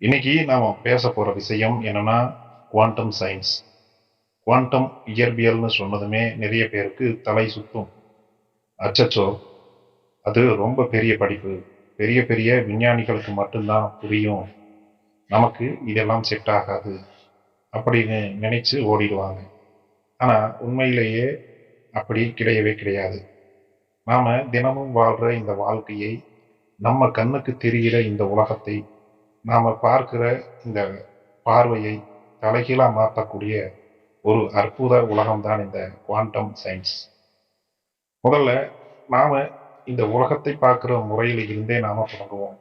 இன்னைக்கு நாம பேச போற விஷயம் என்னன்னா குவாண்டம் சயின்ஸ். குவாண்டம் இயற்பியல்னு சொன்னதுமே நிறைய பேருக்கு தலை சுத்தும். அச்சச்சோ, அது ரொம்ப பெரிய படிப்பு, பெரிய பெரிய விஞ்ஞானிகளுக்கு மட்டும்தான் புரியும், நமக்கு இதெல்லாம் செட் ஆகாது அப்படின்னு நினைச்சு ஓடிடுவாங்க. ஆனா உண்மையிலேயே அப்படி கிடையவே கிடையாது. நாம தினமும் வாழ்ற இந்த வாழ்க்கையை, நம்ம கண்ணுக்கு தெரிகிற இந்த உலகத்தை, நாம பார்க்கிற இந்த பார்வையை தலைகீழா மாற்றக்கூடிய ஒரு அற்புத உலகம்தான் இந்த குவாண்டம் சயின்ஸ். முதல்ல நாம இந்த உலகத்தை பார்க்கிற முறையில இருந்தே நாம தொடங்குவோம்.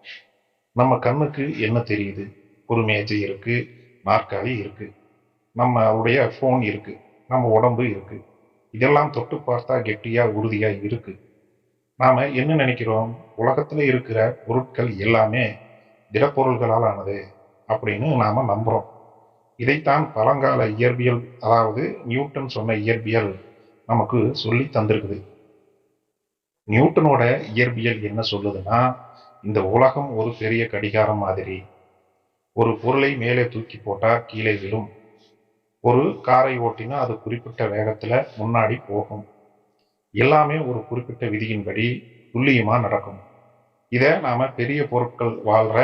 நம்ம கண்ணுக்கு என்ன தெரியுது? ஒரு மேஜை இருக்கு, நாற்காலி இருக்கு, நம்மளுடைய போன் இருக்கு, நம்ம உடம்பு இருக்கு. இதெல்லாம் தொட்டு பார்த்தா கெட்டியா உறுதியா இருக்கு. நாம என்ன நினைக்கிறோம்? உலகத்துல இருக்கிற பொருட்கள் எல்லாமே திடப்பொருள்களால் ஆனது அப்படின்னு நாம நம்புறோம். இதைத்தான் பழங்கால இயற்பியல், அதாவது நியூட்டன் சொன்ன இயற்பியல் நமக்கு சொல்லி தந்திருக்குது. நியூட்டனோட இயற்பியல் என்ன சொல்லுதுன்னா, இந்த உலகம் ஒரு பெரிய கடிகாரம் மாதிரி. ஒரு பொருளை மேலே தூக்கி போட்டா கீழே விழும். ஒரு காரை ஓட்டினா அது குறிப்பிட்ட வேகத்துல முன்னாடி போகும். எல்லாமே ஒரு குறிப்பிட்ட விதியின்படி துல்லியமா நடக்கும். இத நாம பெரிய பொருட்கள் வாழ்ற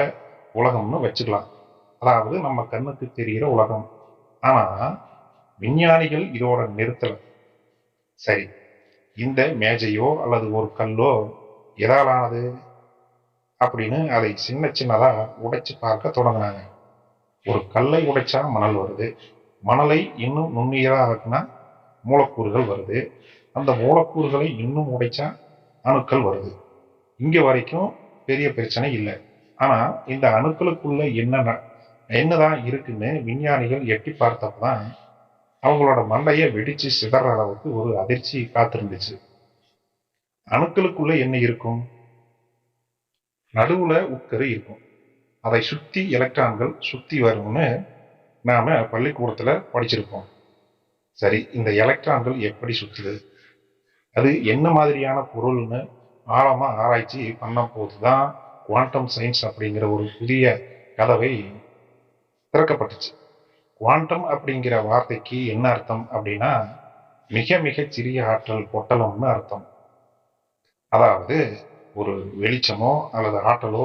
உலகம்னு வச்சுக்கலாம். அதாவது நம்ம கண்ணுக்கு தெரிகிற உலகம். ஆனா விஞ்ஞானிகள் இதோட நிறுத்தல. சரி, இந்த மேஜையோ அல்லது ஒரு கல்லோ எதால் ஆனது அப்படின்னு அதை சின்ன சின்னதா உடைச்சு பார்க்க தொடங்கினாங்க. ஒரு கல்லை உடைச்சா மணல் வருது, மணலை இன்னும் நுண்ணியதா ஆக்குனா மூலக்கூறுகள் வருது, அந்த மூலக்கூறுகளை இன்னும் உடைச்சா அணுக்கள் வருது. இங்க வரைக்கும் பெரிய பிரச்சனை இல்லை. ஆனா இந்த அணுக்களுக்குள்ள என்னதான் இருக்குன்னு விஞ்ஞானிகள் எட்டி பார்த்தப்பதான் அவங்களோட மண்டைய வெடிச்சு சிதற அளவுக்கு ஒரு அதிர்ச்சி காத்திருந்துச்சு. அணுக்களுக்குள்ள என்ன இருக்கும்? நடுவுல உட்கரு இருக்கும். அதை சுத்தி எலக்ட்ரான்கள் சுத்தி வரும்னு நாம பள்ளிக்கூடத்துல படிச்சிருப்போம். சரி, இந்த எலக்ட்ரான்கள் எப்படி சுத்துது, அது என்ன மாதிரியான பொருள்னு ஆழமா ஆராய்ச்சி பண்ண போதுதான் குவாண்டம் சயின்ஸ் அப்படிங்கிற ஒரு புதிய கதவை திறக்கப்பட்டுச்சு. குவாண்டம் அப்படிங்கிற வார்த்தைக்கு என்ன அர்த்தம் அப்படின்னா, மிக மிக சிறிய ஆற்றல் பொட்டலம்னு அர்த்தம். அதாவது ஒரு வெளிச்சமோ அல்லது ஆற்றலோ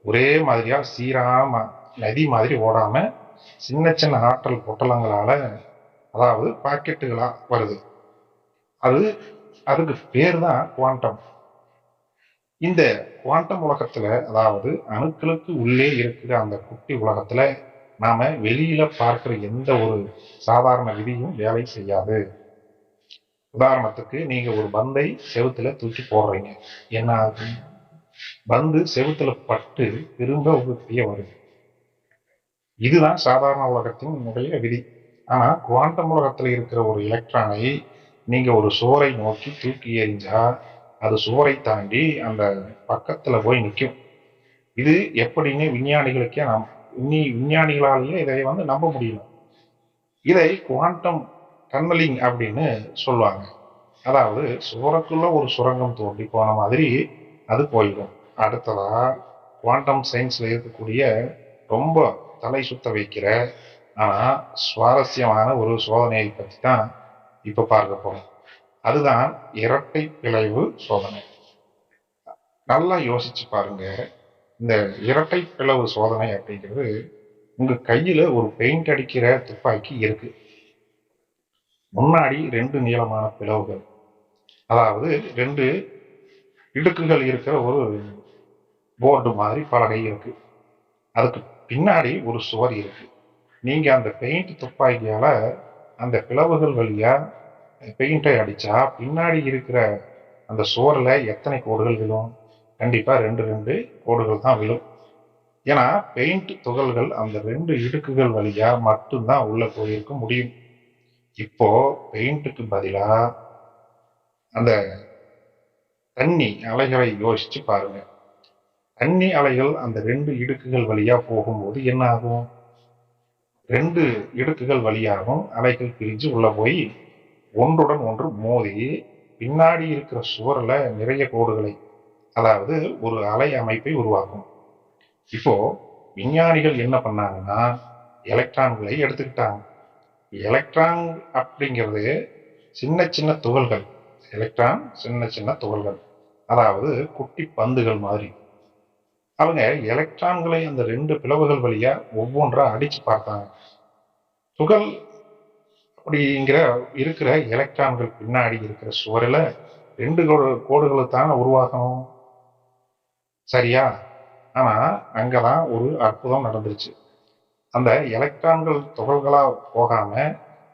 ஒரே மாதிரியா சீராம நதி மாதிரி ஓடாம சின்ன சின்ன ஆற்றல் பொட்டலங்களால, அதாவது பாக்கெட்டுகளா வருது. அது அதுக்கு பேர் தான் குவாண்டம். இந்த குவாண்டம் உலகத்துல, அதாவது அணுக்களுக்கு உள்ளே இருக்கிற அந்த குட்டி உலகத்துல நாம வெளியில பார்க்கிற எந்த ஒரு சாதாரண விதியும் வேலை செய்யாது. உதாரணத்துக்கு, நீங்க ஒரு பந்தை செவுத்துல தூக்கி போடுறீங்க, என்ன ஆகும்? பந்து செவுத்துல பட்டு திரும்ப உங்களுடைய வருது. இதுதான் சாதாரண உலகத்தின் விதி. ஆனா குவாண்டம் உலகத்துல இருக்கிற ஒரு எலக்ட்ரானை நீங்க ஒரு சுவரை நோக்கி தூக்கி எறிஞ்சா அது சுவரை தாண்டி அந்த பக்கத்துல போய் நிற்கும். இது எப்படின்னு விஞ்ஞானிகளுக்கே விஞ்ஞானிகளாலேயே இதை நம்ப முடியல. இதை குவாண்டம் டன்னலிங் அப்படின்னு சொல்லுவாங்க. அதாவது சுவருக்குள்ள ஒரு சுரங்கம் தோண்டி போன மாதிரி அது போயிடும். அடுத்ததா குவாண்டம் சயின்ஸ்ல இருக்கக்கூடிய ரொம்ப தலை சுத்த வைக்கிற ஆனா சுவாரஸ்யமான ஒரு சோதனையை பற்றி தான் இப்ப பார்க்க போறோம். அதுதான் இரட்டை பிளவு சோதனை. நல்லா யோசிச்சு பாருங்க. இந்த இரட்டை பிளவு சோதனை அப்படிங்கிறது, உங்க கையில ஒரு பெயிண்ட் அடிக்கிற துப்பாக்கி இருக்கு. முன்னாடி ரெண்டு நீளமான பிளவுகள், அதாவது ரெண்டு இடுக்குகள் இருக்கிற ஒரு போர்டு மாதிரி பலகை இருக்கு. அதுக்கு பின்னாடி ஒரு சுவர் இருக்கு. நீங்க அந்த பெயிண்ட் துப்பாக்கியால அந்த பிளவுகள் வழியா பெயிண்டை அடிச்சா பின்னாடி இருக்கிற அந்த சுவர்ல எத்தனை கோடுகள் விழும்? கண்டிப்பா ரெண்டு ரெண்டு கோடுகள் தான் விழும். ஏன்னா பெயிண்ட் துகள்கள் அந்த ரெண்டு இடுக்குகள் வழியா மட்டும்தான் உள்ள போயிருக்க முடியும். இப்போ பெயிண்ட்டுக்கு பதிலா அந்த தண்ணி அலைகளை யோசிச்சு பாருங்க. தண்ணி அலைகள் அந்த ரெண்டு இடுக்குகள் வழியா போகும்போது என்ன ஆகும்? ரெண்டு இடுக்குகள் வழியாகவும் அலைகள் பிரிஞ்சு உள்ள போய் ஒன்றுடன் ஒன்று மோதி பின்னாடி இருக்கிற சுவர்ல நிறைய கோடுகளை, அதாவது ஒரு அலை அமைப்பை உருவாக்கும். இப்போ விஞ்ஞானிகள் என்ன பண்ணாங்கன்னா எலக்ட்ரான்களை எடுத்துக்கிட்டாங்க. எலக்ட்ரான் அப்படிங்கிறது சின்ன சின்ன துகள்கள். எலக்ட்ரான் சின்ன சின்ன துகள்கள், அதாவது குட்டி பந்துகள் மாதிரி. அவங்க எலக்ட்ரான்களை அந்த 2 பிளவுகள் வழியா ஒவ்வொன்றா அடிச்சு பார்த்தாங்க. துகள் அப்படிங்கிற இருக்கிற எலக்ட்ரான்கள் பின்னாடி இருக்கிற சுவரில் 2 கோடுகளை தானே உருவாக்கணும், சரியா? ஆனா அங்கதான் ஒரு அற்புதம் நடந்துருச்சு. அந்த எலக்ட்ரான்கள் துகள்களா போகாம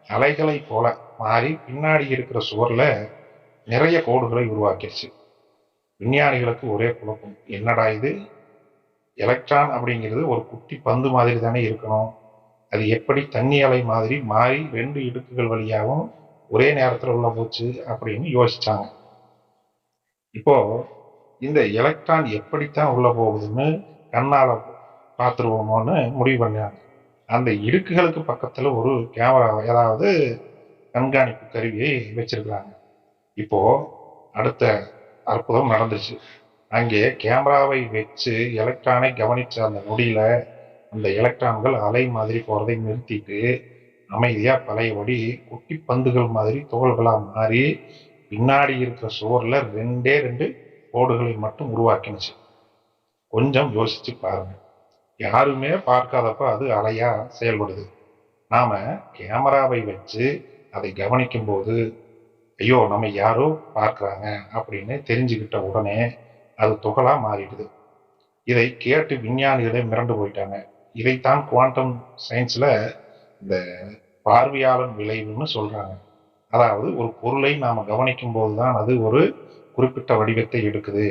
அலைகளை போல மாறி பின்னாடி இருக்கிற சுவர்ல நிறைய கோடுகளை உருவாக்கிடுச்சு. விஞ்ஞானிகளுக்கு ஒரே குழப்பம், என்னடா இது, எலக்ட்ரான் அப்படிங்கிறது ஒரு குட்டி பந்து மாதிரி தானே இருக்கணும், அது எப்படி தண்ணி அலை மாதிரி மாறி 2 இடுக்குகள் வழியாகவும் ஒரே நேரத்தில் உள்ள போச்சு அப்படின்னு யோசிச்சாங்க. இப்போ இந்த எலக்ட்ரான் எப்படித்தான் உள்ள போகுதுன்னு கண்ணால பார்த்துருவோமோன்னு முடிவு பண்ணாங்க. அந்த இடுக்குகளுக்கு பக்கத்துல ஒரு கேமரா, அதாவது கண்காணிப்பு கருவியை வச்சிருக்காங்க. இப்போ அடுத்த அற்புதம் நடந்துச்சு. அங்கே கேமராவை வச்சு எலக்ட்ரானை கவனிச்ச அந்த நொடியில அந்த எலக்ட்ரான்கள் அலை மாதிரி போறதை நிறுத்திட்டு அமைதியா பழையபடி குட்டி பந்துகள் மாதிரி துகள்களா மாறி பின்னாடி இருக்கிற சுவர்ல 2 கோடுகளை மட்டும் உருவாக்கினுச்சு. கொஞ்சம் யோசிச்சு பாருங்க. யாருமே பார்க்காதப்ப அது அலையா செயல்படுது. நாம கேமராவை வச்சு அதை கவனிக்கும் போது, ஐயோ நம்ம யாரோ பார்க்கறாங்க அப்படின்னு தெரிஞ்சுக்கிட்ட உடனே அது துகளா மாறிடுது. இதை கேட்டு விஞ்ஞானிகளே மிரண்டு போயிட்டாங்க. இதைத்தான் குவாண்டம் சயின்ஸ்ல இந்த பார்வையாளன் விளைவுன்னு சொல்றாங்க. அதாவது ஒரு பொருளை நாம கவனிக்கும் போதுதான் அது ஒரு குறிப்பிட்ட வடிவத்தை எடுக்குது.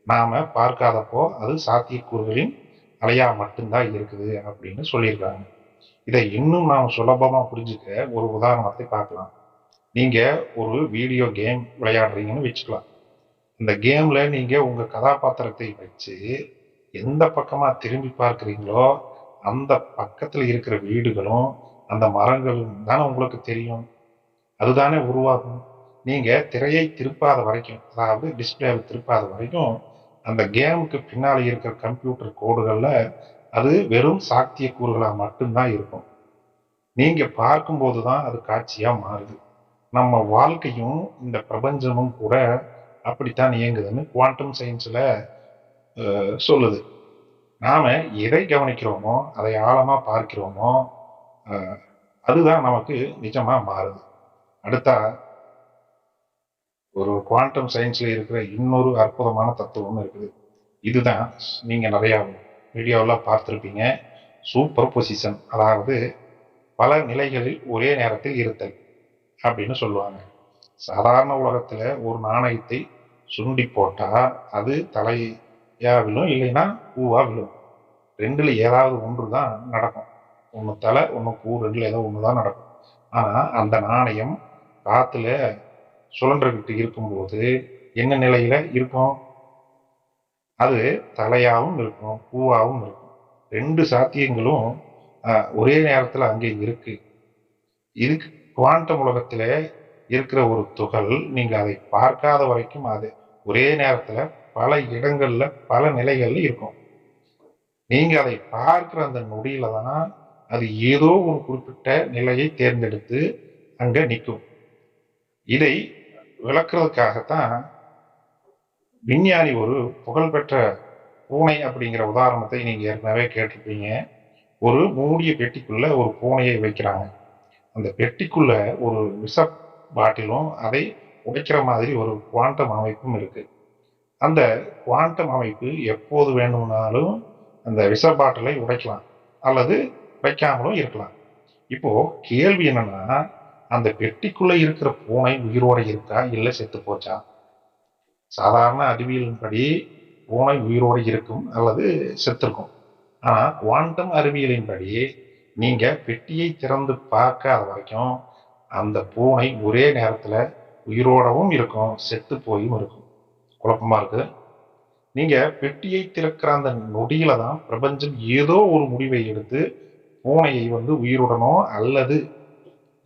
நாம பார்க்காதப்போ அது சாத்தியக்கூறுகளின் அலையா மட்டும்தான் இருக்குது அப்படின்னு சொல்லியிருக்காங்க. இதை இன்னும் நாம சுலபமா புரிஞ்சுக்க ஒரு உதாரணத்தை பார்க்கலாம். நீங்க ஒரு வீடியோ கேம் விளையாடுறீங்கன்னு வச்சுக்கலாம். இந்த கேம்ல நீங்க உங்க கதாபாத்திரத்தை வச்சு எந்த பக்கமா திரும்பி பார்க்கிறீங்களோ அந்த பக்கத்துல இருக்கிற வீடுகளும் அந்த மரங்களும் தானே உங்களுக்கு தெரியும். அதுதானே உருவாகும். நீங்க திரையை திருப்பாத வரைக்கும், அதாவது டிஸ்பிளேவை திருப்பாத வரைக்கும் அந்த கேமுக்கு பின்னால இருக்கிற கம்ப்யூட்டர் கோடுகள்ல அது வெறும் சாத்திய கூறுகளா மட்டும்தான் இருக்கும். நீங்க பார்க்கும்போது தான் அது காட்சியா மாறுது. நம்ம வாழ்க்கையும் இந்த பிரபஞ்சமும் கூட அப்படித்தான் இயங்குதுன்னு குவாண்டம் சயின்ஸ்ல சொல்லுது. நாம எதை கவனிக்கிறோமோ, அதை ஆழமா பார்க்கிறோமோ, அதுதான் நமக்கு நிஜமா மாறுது. அடுத்தா ஒரு குவாண்டம் சயின்ஸ்ல இருக்கிற இன்னொரு அற்புதமான தத்துவம் இருக்குது. இதுதான் நீங்க நிறைய வீடியோலாம் பார்த்துருப்பீங்க, சூப்பர் பொசிஷன், அதாவது பல நிலைகளில் ஒரே நேரத்தில் இருத்தல் அப்படின்னு சொல்லுவாங்க. சாதாரண உலகத்துல ஒரு நாணயத்தை சுண்டி போட்டா அது தலையா விழும், இல்லைன்னா பூவா விழும். 2ல ஏதாவது ஒன்று தான் நடக்கும். ஒன்று தலை, ஒன்று பூ, 2ல ஏதோ ஒன்று தான் நடக்கும். ஆனா அந்த நாணயம் காத்துல சுழன்றுகிட்டு இருக்கும்போது என்ன நிலையில இருக்கும்? அது தலையாவும் இருக்கும், பூவாவும் இருக்கும். 2 சாத்தியங்களும் ஒரே நேரத்துல அங்கே இருக்கு. இதுக்கு குவாண்டம் உலகத்துல இருக்கிற ஒரு துகள், நீங்க அதை பார்க்காத வரைக்கும் அது ஒரே நேரத்துல பல இடங்கள்ல பல நிலைகள்ல இருக்கும். நீங்க அதை பார்க்கிற அந்த நொடியில தான் அது ஏதோ ஒரு குறிப்பிட்ட நிலையை தேர்ந்தெடுத்து அங்க நிற்கும். இதை விளக்குறதுக்காகத்தான் விஞ்ஞானி ஒரு புகழ்பெற்ற பூனை அப்படிங்கிற உதாரணத்தை நீங்க ஏற்கனவே கேட்டிருப்பீங்க. ஒரு மூடிய பெட்டிக்குள்ள ஒரு பூனையை வைக்கிறாங்க. அந்த பெட்டிக்குள்ள ஒரு விஷ பாட்டிலும் அதை உடைக்கிற மாதிரி ஒரு குவாண்டம் அமைப்பும் இருக்கு. அந்த குவாண்டம் அமைப்பு எப்போது வேணும்னாலும் அந்த விஷ பாட்டிலை உடைக்கலாம் அல்லது உடைக்காமலும் இருக்கலாம். இப்போ கேள்வி என்னன்னா, அந்த பெட்டிக்குள்ள இருக்கிற பூனை உயிரோட இருக்கா இல்ல செத்து போச்சா? சாதாரண அறிவியலின்படி பூனை உயிரோடு இருக்கும் அல்லது செத்துருக்கும். ஆனா குவாண்டம் அறிவியலின்படி நீங்க பெட்டியை திறந்து பார்க்காத வரைக்கும் அந்த பூனை ஒரே நேரத்துல உயிரோடவும் இருக்கும், செத்து போயும் இருக்கும். குழப்பமா இருக்கு. நீங்க பெட்டியை திறக்கிற அந்த நொடியில தான் பிரபஞ்சம் ஏதோ ஒரு முடிவை எடுத்து பூனையை உயிருடனோ அல்லது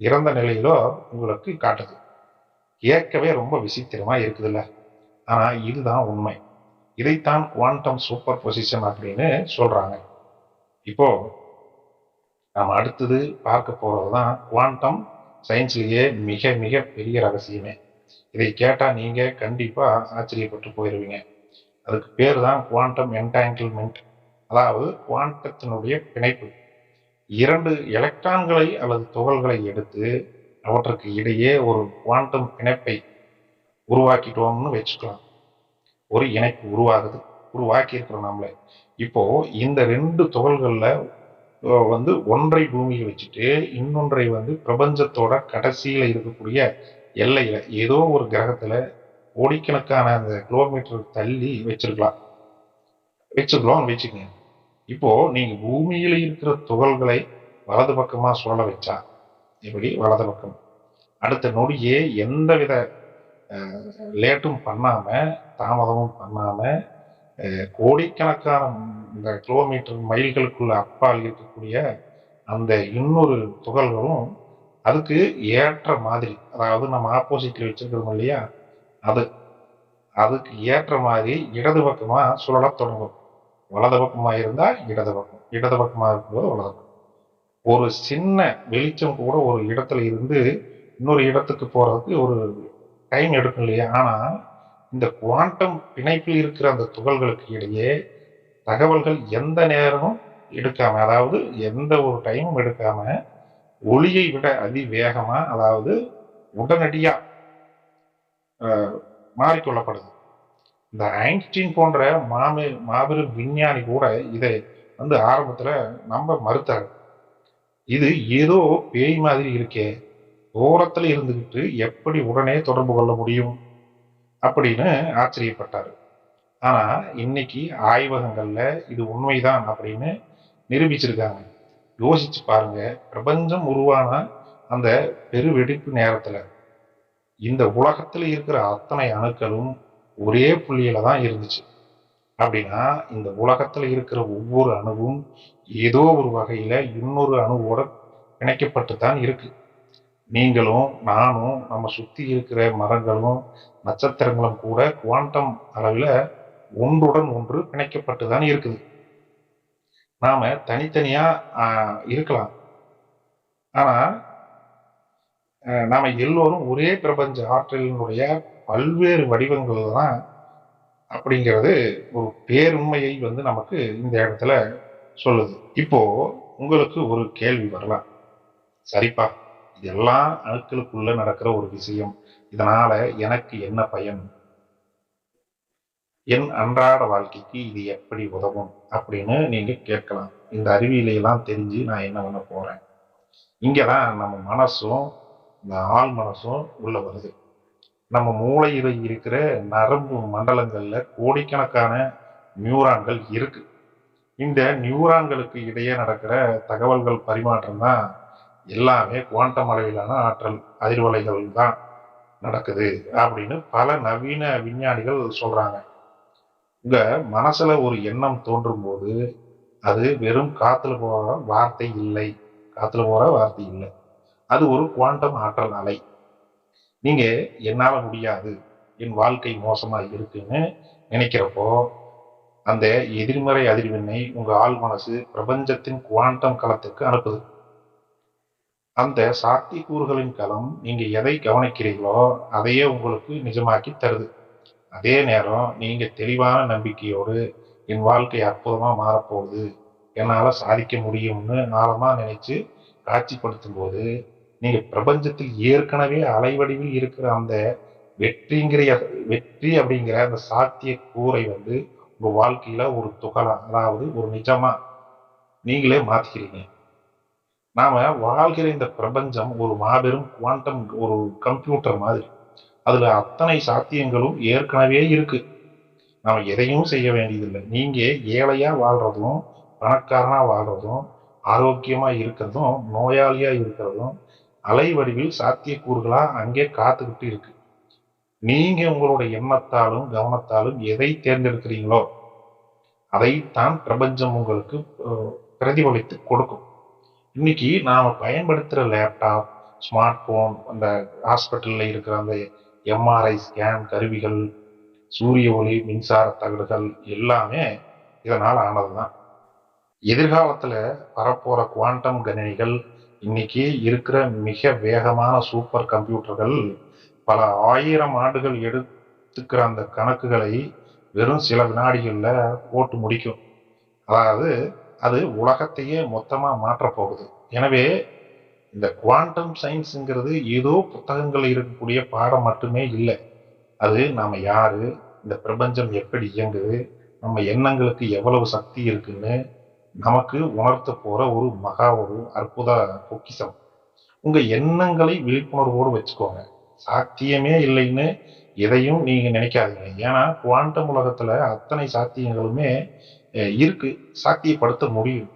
இறந்த நிலையிலோ உங்களுக்கு காட்டுது. கேட்கவே ரொம்ப விசித்திரமா இருக்குதுல்ல. ஆனா இதுதான் உண்மை. இதைத்தான் குவாண்டம் சூப்பர் பொசிஷன் அப்படின்னு சொல்றாங்க. இப்போ நாம் அடுத்தது பார்க்க போறது தான் குவாண்டம் சயின்ஸ்லேயே மிக மிக பெரிய ரகசியமே. இதை கேட்டால் நீங்கள் கண்டிப்பாக ஆச்சரியப்பட்டு போயிடுவீங்க. அதுக்கு பேர் தான் குவாண்டம் என்டாங்கிள்மெண்ட், அதாவது குவாண்டத்தினுடைய பிணைப்பு. 2 எலக்ட்ரான்களை அல்லது துகள்களை எடுத்து அவற்றுக்கு இடையே ஒரு குவாண்டம் பிணைப்பை உருவாக்கிட்டோம்னு வச்சுக்கலாம். ஒரு இணைப்பு உருவாக்கி இருக்கிறோம் நம்மளே. இப்போ இந்த 2 துகள்கள்ல ஒன்றை பூமியை வச்சுட்டு இன்னொன்றை பிரபஞ்சத்தோட கடைசியில இருக்கக்கூடிய எல்லையில ஏதோ ஒரு கிரகத்துல கோடிக்கணக்கான அந்த கிலோமீட்டர் தள்ளி வச்சுக்கலாம் வச்சுக்கோங்க. இப்போ நீங்க பூமியில இருக்கிற துகள்களை வலது பக்கமா சுழல வச்சா இப்படி வலது பக்கம் அடுத்த நொடியே எந்தவித லேட்டும் பண்ணாம தாமதமும் பண்ணாம கோடிக்கணக்கான இந்த கிலோமீட்டர் மைல்களுக்குள்ள அப்பால் இருக்கக்கூடிய அந்த இன்னொரு துகள்களும் அதுக்கு ஏற்ற மாதிரி, அதாவது நம்ம ஆப்போசிட்ல வச்சிருக்கிறோம் இல்லையா, அதுக்கு ஏற்ற மாதிரி இடது பக்கமா சுழல தொடங்கும். வலது பக்கமா இருந்தா இடது பக்கம், இடது பக்கமா இருக்கும்போது வலது பக்கம். ஒரு சின்ன வெளிச்சம் கூட ஒரு இடத்துல இருந்து இன்னொரு இடத்துக்கு போறதுக்கு ஒரு டைம் எடுக்கும் இல்லையா. ஆனா இந்த குவாண்டம் பிணைப்பில் இருக்கிற அந்த துகள்களுக்கு இடையே தகவல்கள் எந்த நேரமும் எடுக்காம, அதாவது எந்த ஒரு டைமும் எடுக்காம ஒளியை விட அதிவேகமா, அதாவது உடனடியா மாறிக்கொள்ளப்படுது. இந்த ஐன்ஸ்டீன் போன்ற மாபெரும் விஞ்ஞானி கூட இதை ஆரம்பத்துல நம்ப மறுத்தாரு. இது ஏதோ பேய் மாதிரி இருக்கே, தூரத்துல இருந்துகிட்டு எப்படி உடனே தொடர்பு கொள்ள முடியும் அப்படின்னு ஆச்சரியப்பட்டாரு. ஆனா இன்னைக்கு ஆய்வகங்கள்ல இது உண்மைதான் அப்படின்னு நிரூபிச்சிருக்காங்க. யோசிச்சு பாருங்க, பிரபஞ்சம் உருவான அந்த பெருவெடிப்பு நேரத்துல இந்த உலகத்துல இருக்கிற அத்தனை அணுக்களும் ஒரே புள்ளியில தான் இருந்துச்சு. அப்படின்னா இந்த உலகத்துல இருக்கிற ஒவ்வொரு அணுவும் ஏதோ ஒரு வகையில இன்னொரு அணுவோட பிணைக்கப்பட்டு தான் இருக்கு. நீங்களும் நானும் நம்ம சுத்தி இருக்கிற மரங்களும் நட்சத்திரங்களும் கூட குவாண்டம் அளவில் ஒன்றுடன் ஒன்று பிணைக்கப்பட்டு தான் இருக்குது. நாம தனித்தனியா இருக்கலாம், ஆனா நாம எல்லோரும் ஒரே பிரபஞ்ச ஆற்றலினுடைய பல்வேறு வடிவங்கள் தான் அப்படிங்கிறது ஒரு பேருண்மையை நமக்கு இந்த இடத்துல சொல்லுது. இப்போ உங்களுக்கு ஒரு கேள்வி வரலாம், சரிப்பா இதெல்லாம் அணுக்களுக்குள்ள நடக்கிற ஒரு விஷயம், இதனால எனக்கு என்ன பயன், என் அன்றாட வாழ்க்கைக்கு இது எப்படி உதவும் அப்படின்னு நீங்க கேட்கலாம். இந்த அறிவியலையெல்லாம் தெரிஞ்சு நான் என்ன பண்ண போறேன்? இங்கதான் நம்ம மனசும் இந்த ஆள் மனசும் உள்ள வருது. நம்ம மூளையில இருக்கிற நரம்பு மண்டலங்கள்ல கோடிக்கணக்கான நியூரான்கள் இருக்கு. இந்த நியூரான்களுக்கு இடையே நடக்கிற தகவல்கள் பரிமாற்றம் தான் எல்லாமே குவாண்டம் அளவிலான ஆற்றல் அதிர்வலைகள் தான் நடக்குது அப்படின்னு பல நவீன விஞ்ஞானிகள் சொல்றாங்க. உங்க மனசுல ஒரு எண்ணம் தோன்றும் போது அது வெறும் காத்துல போற வார்த்தை இல்லை, அது ஒரு குவாண்டம் ஆற்றல் அலை. நீங்க என்னால முடியாது, என் வாழ்க்கை மோசமா இருக்குன்னு நினைக்கிறப்போ அந்த எதிர்மறை அதிர்வெண்ணை உங்க ஆள் மனசு பிரபஞ்சத்தின் குவாண்டம் களத்துக்கு அனுப்புது. அந்த சாத்தியக்கூறுகளின் களம் நீங்க எதை கவனிக்கிறீங்களோ அதையே உங்களுக்கு நிஜமாக்கி தருது. அதே நேரம் நீங்க தெளிவான நம்பிக்கையோடு என் வாழ்க்கை அற்புதமா மாறப்போகுது, என்னால சாதிக்க முடியும்னு ஆழமா நினைச்சு காட்சிப்படுத்தும் போது நீங்க பிரபஞ்சத்தில் ஏற்கனவே அலைவடிவில் இருக்கிற அந்த வெற்றி அப்படிங்கிற அந்த சாத்திய கூரை உங்க வாழ்க்கையில ஒரு துகளா, அதாவது ஒரு நிஜமா நீங்களே மாத்திக்கிறீங்க. நாம வாழ்கிற இந்த பிரபஞ்சம் ஒரு மாபெரும் குவாண்டம் ஒரு கம்ப்யூட்டர் மாதிரி. அதுல அத்தனை சாத்தியங்களும் ஏற்கனவே இருக்கு. நாம எதையும் செய்ய வேண்டியதில்லை. நீங்க ஏழையா வாழ்றதும் பணக்காரனா வாழ்றதும் ஆரோக்கியமா இருக்கிறதும் நோயாளியா இருக்கிறதும் அலை வடிவில் சாத்தியக்கூறுகளா அங்கே காத்துக்கிட்டு இருக்கு. நீங்க உங்களுடைய எண்ணத்தாலும் கவனத்தாலும் எதை தேர்ந்தெடுக்கிறீங்களோ அதைத்தான் பிரபஞ்சம் உங்களுக்கு பிரதிபலித்து கொடுக்கும். இன்னைக்கு நாம பயன்படுத்துற லேப்டாப், ஸ்மார்ட் போன், அந்த ஹாஸ்பிட்டல்ல இருக்கிற அந்த எம்ஆர்ஐ ஸ்கேன் கருவிகள், சூரிய ஒளி, மின்சார தகடுகள் எல்லாமே இதனால் ஆனதுதான். எதிர்காலத்துல வரப்போற குவாண்டம் கணினிகள் இன்னைக்கு இருக்கிற மிக வேகமான சூப்பர் கம்ப்யூட்டர்கள் பல ஆயிரம் ஆண்டுகள் எடுத்துக்கிற அந்த கணக்குகளை வெறும் சில வினாடிகள்ல போட்டு முடிக்கும். அதாவது அது உலகத்தையே மொத்தமா மாற்றப் போகுது. எனவே இந்த குவாண்டம் சயின்ஸுங்கிறது ஏதோ புத்தகங்கள் இருக்கக்கூடிய பாடம் மட்டுமே இல்லை. அது நாம யாரு, இந்த பிரபஞ்சம் எப்படி இயங்குது, நம்ம எண்ணங்களுக்கு எவ்வளவு சக்தி இருக்குன்னு நமக்கு உணர்த்த போற ஒரு அற்புத பொக்கிஷம். உங்க எண்ணங்களை விழிப்புணர்வோடு வச்சுக்கோங்க. சாத்தியமே இல்லைன்னு எதையும் நீங்க நினைக்காதீங்க. ஏன்னா குவாண்டம் உலகத்துல அத்தனை சாத்தியங்களுமே இருக்கு, சாத்தியப்படுத்த முடியும்.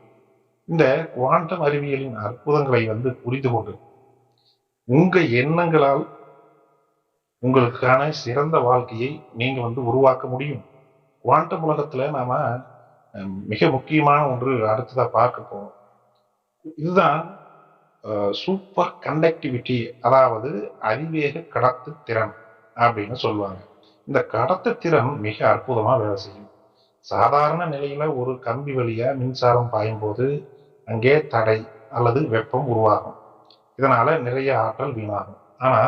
இந்த குவாண்டம் அறிவியலின் அற்புதங்களை புரிந்து கொண்டு உங்க எண்ணங்களால் உங்களுக்கான சிறந்த வாழ்க்கையை நீங்க உருவாக்க முடியும். குவாண்டம் உலகத்துல நாம மிக முக்கியமான ஒன்று அடுத்ததா பார்க்க போறோம். இதுதான் சூப்பர் கண்டக்டிவிட்டி, அதாவது அதிவேக கடத்து திறன் அப்படின்னு சொல்லுவாங்க. இந்த கடத்து திறன் மிக அற்புதமா வேலை செய்யும். சாதாரண நிலையில ஒரு கம்பி வழியா மின்சாரம் பாயும் போது அங்கே தடை அல்லது வெப்பம் உருவாகும். இதனால நிறைய ஆற்றல் வீணாகும். ஆனா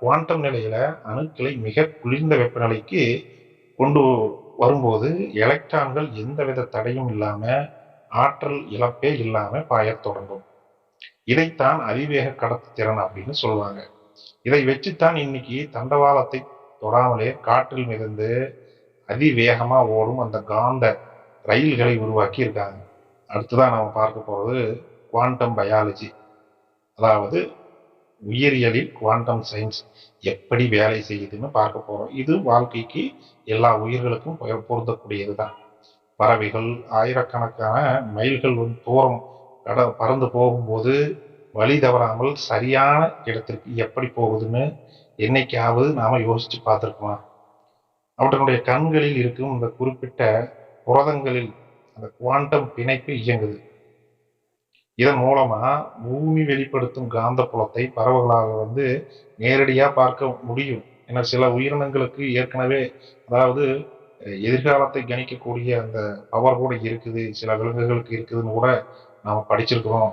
குவாண்டம் நிலையில அணுக்களை மிக குளிர்ந்த வெப்பநிலைக்கு கொண்டு வரும்போது எலக்ட்ரான்கள் எந்தவித தடையும் இல்லாம, ஆற்றல் இழப்பே இல்லாம பாயத் தொடங்கும். இதைத்தான் அதிவேக கடத்து திறன் அப்படின்னு சொல்லுவாங்க. இதை வச்சுத்தான் இன்னைக்கு தண்டவாளத்தை தொடாமலே காற்றில் மிதந்து அதிவேகமா ஓடும் அந்த காந்த ரயில்களை உருவாக்கி இருக்காங்க. அடுத்துதான் நாம பார்க்க போறது குவாண்டம் பயாலஜி, அதாவது உயிரியலில் குவாண்டம் சயின்ஸ் எப்படி வேலை செய்யுதுன்னு பார்க்க போறோம். இது வாழ்க்கைக்கு எல்லா உயிர்களுக்கும் பொருந்தக்கூடியதுதான். பறவைகள் ஆயிரக்கணக்கான மைல்கள் தூரம் பறந்து போகும்போது வழி தவறாமல் சரியான இடத்திற்கு எப்படி போகுதுன்னு என்னைக்காவது நாம யோசிச்சு பார்த்துருக்கோமா? அவற்றினுடைய கண்களில் இருக்கும் இந்த குறிப்பிட்ட புரதங்களில் அந்த குவாண்டம் பிணைப்பு இயங்குது. இதன் மூலமா பூமி வெளிப்படுத்தும் காந்த புலத்தை பறவைகளால் நேரடியா பார்க்க முடியும். ஏன்னா சில உயிரினங்களுக்கு ஏற்கனவே, அதாவது எதிர்காலத்தை கணிக்கக்கூடிய அந்த பவர் கூட இருக்குது, சில விலங்குகளுக்கு இருக்குதுன்னு கூட நாம படிச்சிருக்கிறோம்.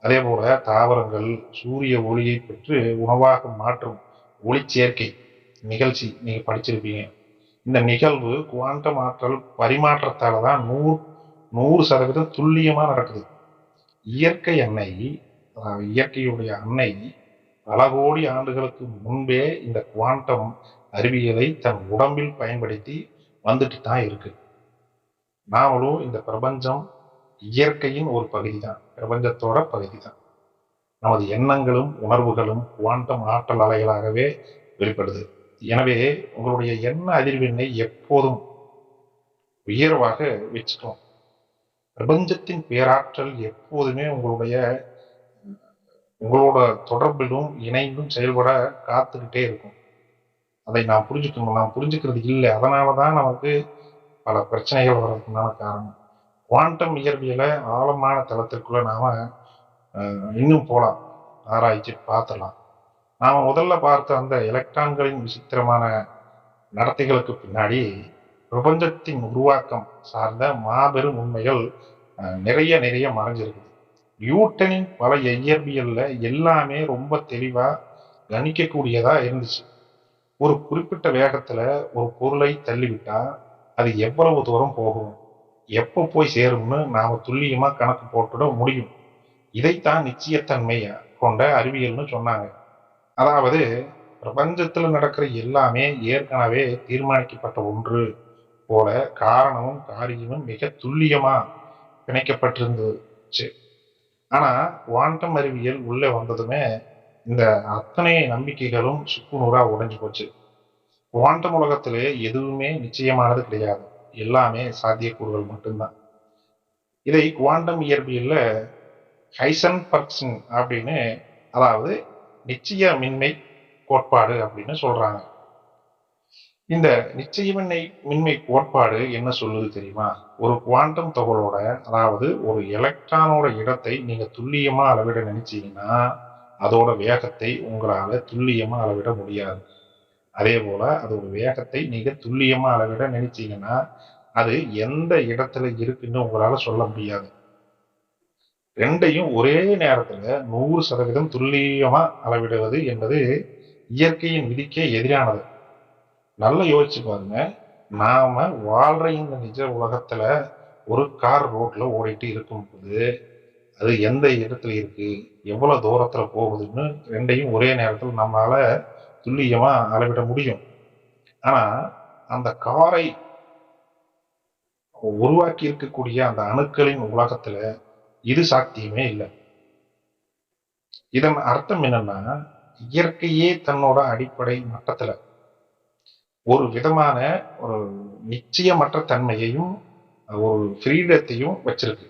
அதே போல தாவரங்கள் சூரிய ஒளியை பெற்று உணவாக மாற்றும் ஒளிச்சேர்க்கை நிகழ்ச்சி நீங்க படிச்சிருப்பீங்க. இந்த நிகழ்வு குவாண்டம் ஆற்றல் பரிமாற்றத்தால தான் 100% துல்லியமா நடக்குது. இயற்கையுடைய அன்னை பல கோடி ஆண்டுகளுக்கு முன்பே இந்த குவாண்டம் அறிவியலை தன் உடம்பில் பயன்படுத்தி வந்துட்டு தான் இருக்கு. நாமளும் இந்த பிரபஞ்சம் இயற்கையின் ஒரு பகுதி தான், பிரபஞ்சத்தோட பகுதி தான். நமது எண்ணங்களும் உணர்வுகளும் குவாண்டம் ஆற்றல் அலைகளாகவே வெளிப்படுது. எனவே உங்களுடைய எண்ண அதிர்வெண்ணை எப்போதும் உயர்வாக வச்சுக்கணும். பிரபஞ்சத்தின் பேராற்றல் எப்போதுமே உங்களோட தொடர்பிலும் இணைந்தும் செயல்பட காத்துக்கிட்டே இருக்கும். அதை நாம் புரிஞ்சுக்கணும். நாம் புரிஞ்சுக்கிறது இல்லை. அதனாலதான் நமக்கு பல பிரச்சனைகள் வர்றதுக்குண்டான காரணம். குவாண்டம் இயற்பியல ஆழமான தளத்திற்குள்ள நாம இன்னும் போலாம், ஆராய்ச்சி பார்த்துடலாம். நாம முதல்ல பார்த்த அந்த எலக்ட்ரான்களின் விசித்திரமான நடத்தைகளுக்கு பின்னாடி பிரபஞ்சத்தின் உருவாக்கம் சார்ந்த மாபெரும் உண்மைகள் நிறைய மறைஞ்சிருக்குது. நியூட்டனின் பல இயற்பியல்ல எல்லாமே ரொம்ப தெளிவா கணிக்கக்கூடியதா இருந்துச்சு. ஒரு குறிப்பிட்ட வேகத்துல ஒரு பொருளை தள்ளிவிட்டா அது எவ்வளவு தூரம் போகும், எப்போ போய் சேரும்னு நாம துல்லியமா கணக்கு போட்டுட முடியும். இதைத்தான் நிச்சயத்தன்மை கொண்ட அறிவியல்னு சொன்னாங்க. அதாவது பிரபஞ்சத்துல நடக்கிற எல்லாமே ஏற்கனவே தீர்மானிக்கப்பட்ட ஒன்று போல காரணமும் காரியமும் மிக துல்லியமா பிணைக்கப்பட்டிருந்துச்சு. ஆனா குவாண்டம் அறிவியல் உள்ளே வந்ததுமே இந்த அத்தனை நம்பிக்கைகளும் சுக்குநூறா உடைஞ்சு போச்சு. குவாண்டம் உலகத்திலே எதுவுமே நிச்சயமானது கிடையாது, எல்லாமே சாத்தியக்கூறுகள் மட்டும்தான். இதை குவாண்டம் இயற்பியல்ல ஹைசன்பர்க்ஸின் அப்படின்னு, அதாவது நிச்சயமின்மை கோட்பாடு அப்படின்னு சொல்றாங்க. இந்த நிச்சயமின்மை கோட்பாடு என்ன சொல்லுது தெரியுமா? ஒரு குவாண்டம் துகளோட, அதாவது ஒரு எலக்ட்ரானோட இடத்தை நீங்க துல்லியமா அளவிட நினைச்சீங்கன்னா அதோட வேகத்தை உங்களால துல்லியமா அளவிட முடியாது. அதே போல அதோட வேகத்தை நீங்க துல்லியமா அளவிட நினைச்சீங்கன்னா அது எந்த இடத்துல இருக்குன்னு உங்களால சொல்ல முடியாது. 2யும் ஒரே நேரத்துல 100% துல்லியமா அளவிடுவது என்பது இயற்கையின் விதிக்கே எதிரானது. நல்லா யோசிச்சு பாருங்க. நாம வாழ்ற இந்த நிஜ உலகத்துல ஒரு கார் ரோட்ல ஓடிட்டு இருக்கும்போது, அது எந்த இடத்துல இருக்கு, எவ்வளவு தூரத்துல போகுதுன்னு 2யும் ஒரே நேரத்துல நம்மளால துல்லியமா அளவிட முடியும். ஆனா, அந்த காரை உருவாக்கி இருக்கக்கூடிய அந்த அணுக்களின் உலகத்துல இது சாத்தியமே இல்ல. இதன் அர்த்தம் என்னன்னா, இயற்கையே தன்னோட அடிப்படை மட்டத்துல ஒரு விதமான ஒரு நிச்சயமற்ற தன்மையையும், ஒரு ஃப்ரீடத்தையும் வச்சிருக்கு.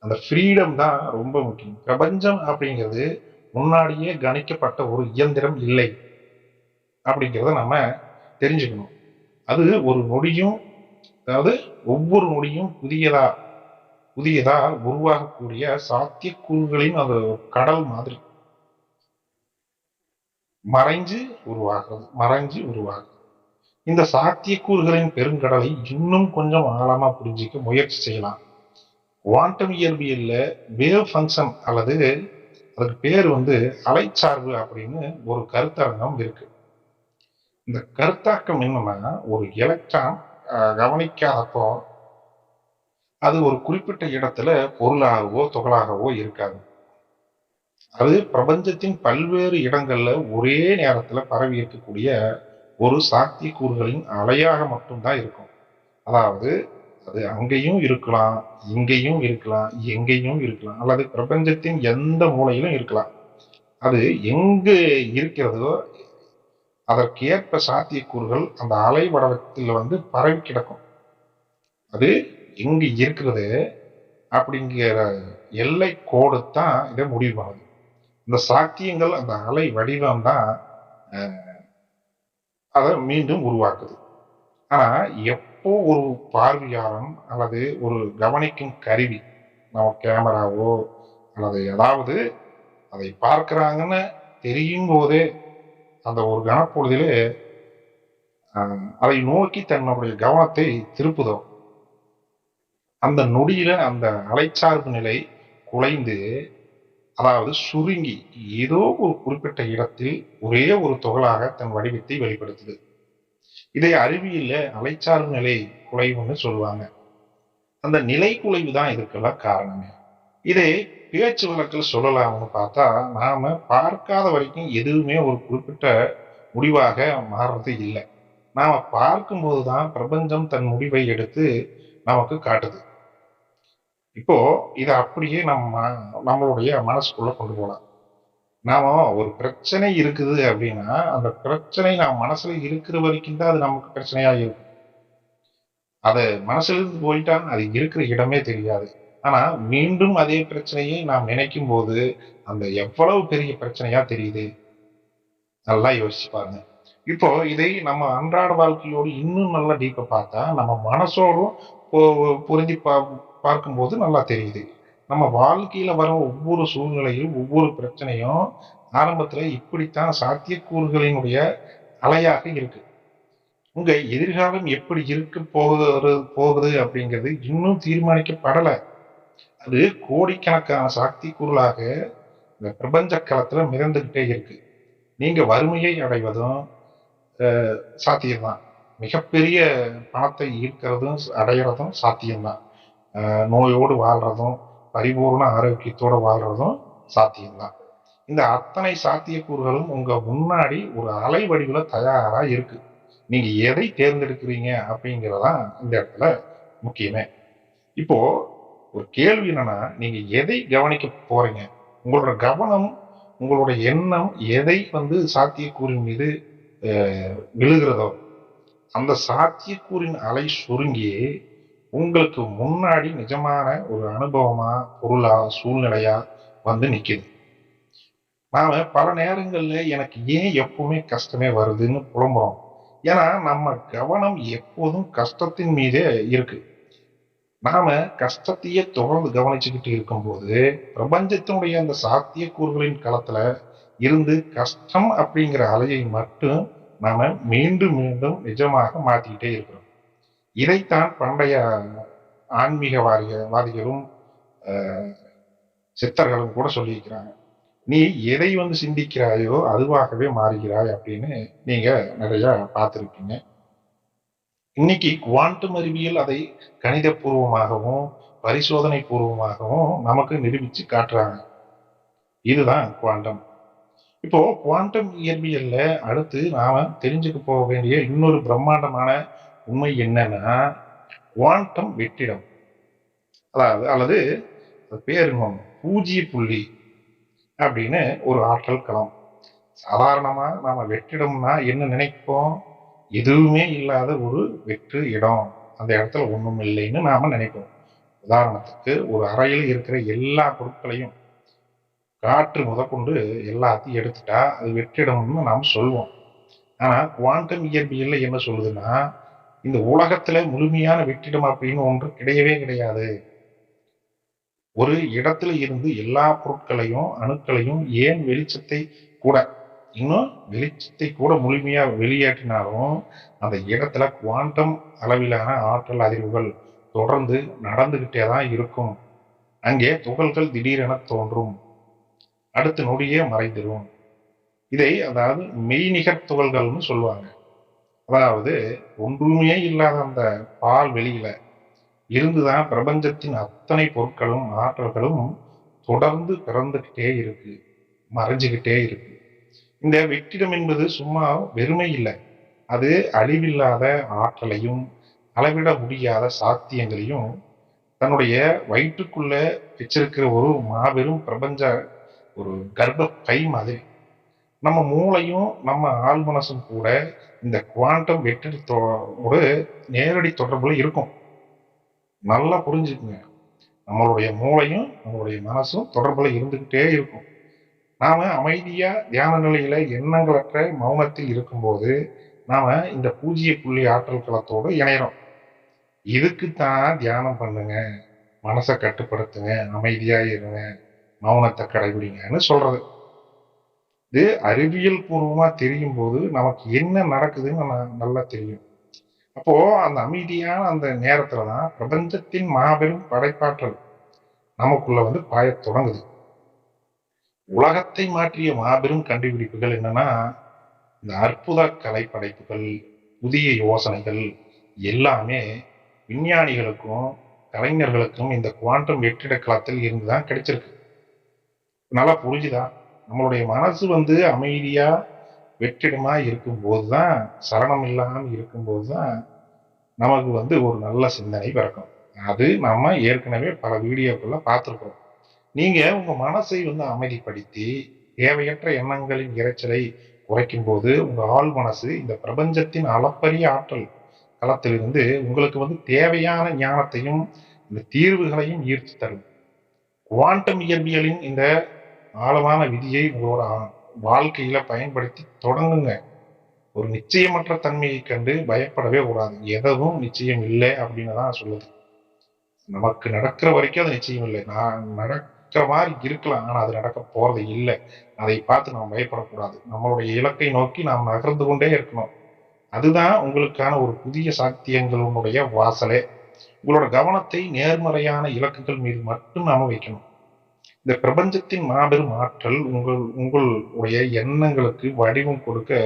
அந்த ஃப்ரீடம் தான் ரொம்ப முக்கியம். பிரபஞ்சம் அப்படிங்கிறது முன்னாடியே கணிக்கப்பட்ட ஒரு இயந்திரம் இல்லை அப்படிங்கிறத நம்ம தெரிஞ்சுக்கணும். அது ஒரு நொடியும், அதாவது ஒவ்வொரு நொடியும் புதியதா உருவாகக்கூடிய சாத்தியக்கூறுகளின் அது கடல் மாதிரி மறைஞ்சு உருவாகுது. இந்த சாத்தியக்கூறுகளின் பெருங்கடலை இன்னும் கொஞ்சம் ஆழமா புரிஞ்சிக்க முயற்சி செய்யலாம். குவாண்டம் இயற்பியல்ல வேவ் ஃபங்க்ஷன் அல்லது அதுக்கு பேர் அலைச்சார்பு அப்படின்னு ஒரு கருத்தரங்கம் இருக்கு. இந்த கருத்தாக்கம் என்னன்னா, ஒரு எலக்ட்ரான் கவனிக்காதப்போ அது ஒரு குறிப்பிட்ட இடத்துல பொருளாகவோ துகளாகவோ இருக்காது. அது பிரபஞ்சத்தின் பல்வேறு இடங்கள்ல ஒரே நேரத்துல பரவி இருக்கக்கூடிய ஒரு சாத்தியக்கூறுகளின் அலையாக மட்டும்தான் இருக்கும். அதாவது அது அங்கேயும் இருக்கலாம், இங்கேயும் இருக்கலாம், எங்கேயும் இருக்கலாம், அல்லது பிரபஞ்சத்தின் எந்த மூலையிலும் இருக்கலாம். அது எங்கு இருக்கிறதோ அதற்கேற்ப சாத்தியக்கூறுகள் அந்த அலை வடிவத்தில் பரவி கிடக்கும். அது எங்கு இருக்கிறது அப்படிங்கிற எல்லை கோடு தான் இதை முடிவு பண்ணுது. இந்த சாத்தியங்கள் அந்த அலை வடிவம் தான் அதை மீண்டும் உருவாக்குது. ஆனா எப்போ ஒரு பார்வையாளன் அல்லது ஒரு கவனிக்கும் கருவி, நம்ம கேமராவோ அல்லது ஏதாவது அதை பார்க்கிறாங்கன்னு தெரியும் போதே அந்த ஒரு கனப்பொழுதிலே அதை நோக்கி தன்னுடைய கவனத்தை திருப்புதோ, அந்த நொடியில அந்த அலைச்சார்பு நிலை குலைந்து, அதாவது சுருங்கி ஏதோ ஒரு குறிப்பிட்ட இடத்தில் ஒரே ஒரு துகளாக தன் வடிவத்தை வெளிப்படுத்துது. இதை அறிவியல்ல அலைச்சார்பு நிலை குலைவுன்னு சொல்லுவாங்க. அந்த நிலை குலைவு தான் இதுக்கெல்லாம் காரணமே. இதை பேச்சு வழக்கில் சொல்லலாம்னு பார்த்தா, நாம பார்க்காத வரைக்கும் எதுவுமே ஒரு குறிப்பிட்ட முடிவாக மாறுறது இல்லை. நாம பார்க்கும்போது தான் பிரபஞ்சம் தன் முடிவை எடுத்து நமக்கு காட்டுது. இப்போ இதை அப்படியே நம்மளுடைய மனசுக்குள்ள கொண்டு போலாம். நாம ஒரு பிரச்சனை இருக்குது அப்படின்னா, அந்த பிரச்சனை நாம் மனசுல இருக்கிற வரைக்கும் தான் அது நமக்கு பிரச்சனையா இருக்கும். அதை மனசுல இருந்து போயிட்டா அது இருக்கிற இடமே தெரியாது. ஆனா மீண்டும் அதே பிரச்சனையை நாம் நினைக்கும் போது அந்த எவ்வளவு பெரிய பிரச்சனையா தெரியுது. நல்லா யோசிச்சு பாருங்க. இப்போ இதை நம்ம அன்றாட வாழ்க்கையோடு இன்னும் நல்லா டீப்பா பார்த்தா நம்ம மனசோடும் பொருந்தி பார்க்கும்போது நல்லா தெரியுது. நம்ம வாழ்க்கையில வர ஒவ்வொரு சூழ்நிலையும் ஒவ்வொரு பிரச்சனையும் ஆரம்பத்துல இப்படித்தான் சாத்தியக்கூறுகளினுடைய அலையாக இருக்கு. உங்க எதிர்காலம் எப்படி இருக்க போகுது அப்படிங்கிறது இன்னும் தீர்மானிக்கப்படல. அது கோடிக்கணக்கான சாத்தியக்கூறுகளாக இந்த பிரபஞ்ச களத்துல மிதந்துகிட்டே இருக்கு. நீங்க வறுமையை அடைவதும் சாத்தியம்தான். மிகப்பெரிய பணத்தை ஈர்க்கிறதும் அடையிறதும் சாத்தியம்தான். நோயோடு வாழ்றதும் பரிபூர்ண ஆரோக்கியத்தோடு வாழ்றதும் சாத்தியம்தான். இந்த அத்தனை சாத்தியக்கூறுகளும் உங்க முன்னாடி ஒரு அலை வடிவுல தயாரா இருக்கு. நீங்க எதை தேர்ந்தெடுக்கிறீங்க அப்படிங்கிறதான் இந்த இடத்துல முக்கியமே. இப்போ ஒரு கேள்வி என்னன்னா, நீங்க எதை கவனிக்க போறீங்க? உங்களோட கவனம், உங்களோட எண்ணம் எதை சாத்தியக்கூறின் மீது விழுகிறதோ அந்த சாத்தியக்கூறின் அலை சுருங்கி உங்களுக்கு முன்னாடி நிஜமான ஒரு அனுபவமா, பொருளா, சூழ்நிலையா நிக்குது. நாம பல நேரங்கள்ல எனக்கு ஏன் எப்பவுமே கஷ்டமே வருதுன்னு புலம்புறோம். ஏன்னா நம்ம கவனம் எப்போதும் கஷ்டத்தின் மீதே இருக்கு. நாம கஷ்டத்தையே தொடர்ந்து கவனிச்சுக்கிட்டு இருக்கும்போது பிரபஞ்சத்தினுடைய அந்த சாத்தியக்கூறுகளின் களத்துல இருந்து கஷ்டம் அப்படிங்கிற அலையை மட்டும் நாம மீண்டும் மீண்டும் நிஜமாக மாத்திக்கிட்டே இருக்கிறோம். இதைத்தான் பண்டைய ஆன்மீகவாதிகளும் சித்தர்களும் கூட சொல்லியிருக்கிறாங்க. நீ எதை வந்து சிந்திக்கிறாயோ அதுவாகவே மாறுகிறாய் அப்படின்னு நீங்க நிறைய பார்த்துருக்கீங்க. இன்னைக்கு குவாண்டம் அறிவியல் அதை கணித பூர்வமாகவும் பரிசோதனை பூர்வமாகவும் நமக்கு நிரூபிச்சு காட்டுறாங்க. இதுதான் குவாண்டம். இப்போ குவாண்டம் இயற்பியல்ல அடுத்து நாம தெரிஞ்சுக்க போக வேண்டிய இன்னொரு பிரம்மாண்டமான உண்மை என்னன்னா, குவாண்டம் வெற்றிடம். அதாவது அல்லது பேர் பூஜ்ய புள்ளி அப்படின்னு ஒரு ஆற்றல் களம். சாதாரணமா நாம வெற்றிடம்னா என்ன நினைப்போம்? எதுவுமே இல்லாத ஒரு வெற்று இடம், அந்த இடத்துல ஒண்ணும் இல்லைன்னு நாம நினைப்போம். உதாரணத்துக்கு ஒரு அறையில் இருக்கிற எல்லா பொருட்களையும் காற்று முதற்கொண்டு எல்லாத்தையும் எடுத்துட்டா அது வெற்றிடம்னு நாம் சொல்லுவோம். ஆனா குவாண்டம் இயற்பியல்ல என்ன சொல்லுதுன்னா, இந்த உலகத்துல முழுமையான வெற்றிடம் அப்படின்னு ஒன்று கிடையவே கிடையாது. ஒரு இடத்துல இருந்து எல்லா பொருட்களையும் அணுக்களையும் ஏன் வெளிச்சத்தை கூட இன்னும் வெளிச்சத்தை கூட முழுமையா வெளியேற்றினாலும் அந்த இடத்துல குவாண்டம் அளவிலான ஆற்றல் அதிர்வுகள் தொடர்ந்து நடந்துகிட்டே தான் இருக்கும். அங்கே துகள்கள் திடீரென தோன்றும், அடுத்த நொடியே மறைந்துடும். இதை அதாவது மெய்நிகர் துகள்கள்னு சொல்லுவாங்க. அதாவது ஒன்றுமே இல்லாத அந்த பால் வெளியில இருந்துதான் பிரபஞ்சத்தின் அத்தனை பொருட்களும் ஆற்றல்களும் தொடர்ந்து பிறந்துகிட்டே இருக்கு, மறைஞ்சுகிட்டே இருக்கு. இந்த வெற்றிடம் என்பது சும்மா வெறுமை இல்லை. அது அழிவில்லாத ஆற்றலையும் அளவிட முடியாத சாத்தியங்களையும் தன்னுடைய வயிற்றுக்குள்ள வச்சிருக்கிற ஒரு மாபெரும் பிரபஞ்ச ஒரு கர்ப்ப பை மாதிரி. நம்ம மூளையும் நம்ம ஆள் மனசும் கூட இந்த குவாண்டம் வெற்றிடத்தோடு நேரடி தொடர்புல இருக்கும். நல்லா புரிஞ்சுக்குங்க. நம்மளுடைய மூளையும் நம்மளுடைய மனசும் தொடர்புல இருந்துகிட்டே இருக்கும். நாம அமைதியா தியான நிலையில எண்ணங்களற்ற மௌனத்தில் இருக்கும்போது நாம இந்த பூஜ்ய புள்ளி ஆற்றல் களத்தோடு இணையறோம். இதுக்குத்தான் தியானம் பண்ணுங்க, மனசை கட்டுப்படுத்துங்க, அமைதியா இருங்க, மௌனத்தை கடைபிடிங்கன்னு சொல்றது. இது அறிவியல் பூர்வமா தெரியும் போது நமக்கு என்ன நடக்குதுன்னு நல்லா தெரியும். அப்போ அந்த அமைதியான அந்த நேரத்துலதான் பிரபஞ்சத்தின் மாபெரும் படைப்பாற்றல் நமக்குள்ள வந்து பாயத் தொடங்குது. உலகத்தை மாற்றிய மாபெரும் கண்டுபிடிப்புகள் என்னன்னா, இந்த அற்புத கலை படைப்புகள், புதிய யோசனைகள் எல்லாமே விஞ்ஞானிகளுக்கும் கலைஞர்களுக்கும் இந்த குவாண்டம் வெற்றிட களத்தில் இருந்துதான் கிடைச்சிருக்கு. நல்லா புரிஞ்சுதா? நம்மளுடைய மனசு வந்து அமைதியா வெற்றிடமா இருக்கும் போதுதான், சலனம் இல்லாமல் இருக்கும் போதுதான் நமக்கு வந்து ஒரு நல்ல சிந்தனை பிறக்கும். அது நம்ம ஏற்கனவே பல வீடியோக்குள்ள பார்த்திருக்கோம். நீங்க உங்க மனசை வந்து அமைதிப்படுத்தி தேவையற்ற எண்ணங்களின் இரைச்சலை குறைக்கும் போது உங்க ஆள் மனசு இந்த பிரபஞ்சத்தின் அளப்பரிய ஆற்றல் களத்திலிருந்து உங்களுக்கு வந்து தேவையான ஞானத்தையும் இந்த தீர்வுகளையும் ஈர்த்து தரும். குவாண்டம் இயற்பியலின் இந்த ஆழமான விதியை உங்களோட வாழ்க்கையில பயன்படுத்தி தொடங்குங்க. ஒரு நிச்சயமற்ற தன்மையை கண்டு பயப்படவே கூடாது. எதுவும் நிச்சயம் இல்லை அப்படின்னு தான் சொல்லுது. நமக்கு நடக்கிற வரைக்கும் அது நிச்சயம் இல்லை. நான் நடக்கிற மாதிரி இருக்கலாம், ஆனா அது நடக்க போறது இல்லை. அதை பார்த்து நாம் பயப்படக்கூடாது. நம்மளுடைய இலக்கை நோக்கி நாம் நகர்ந்து கொண்டே இருக்கணும். அதுதான் உங்களுக்கான ஒரு புதிய சாத்தியங்களுடைய வாசலே. உங்களோட கவனத்தை நேர்மறையான இலக்குகள் மீது மட்டும் நாம வைக்கணும். இந்த பிரபஞ்சத்தின் மாபெரும் ஆற்றல் உங்களுடைய எண்ணங்களுக்கு வடிவம் கொடுக்க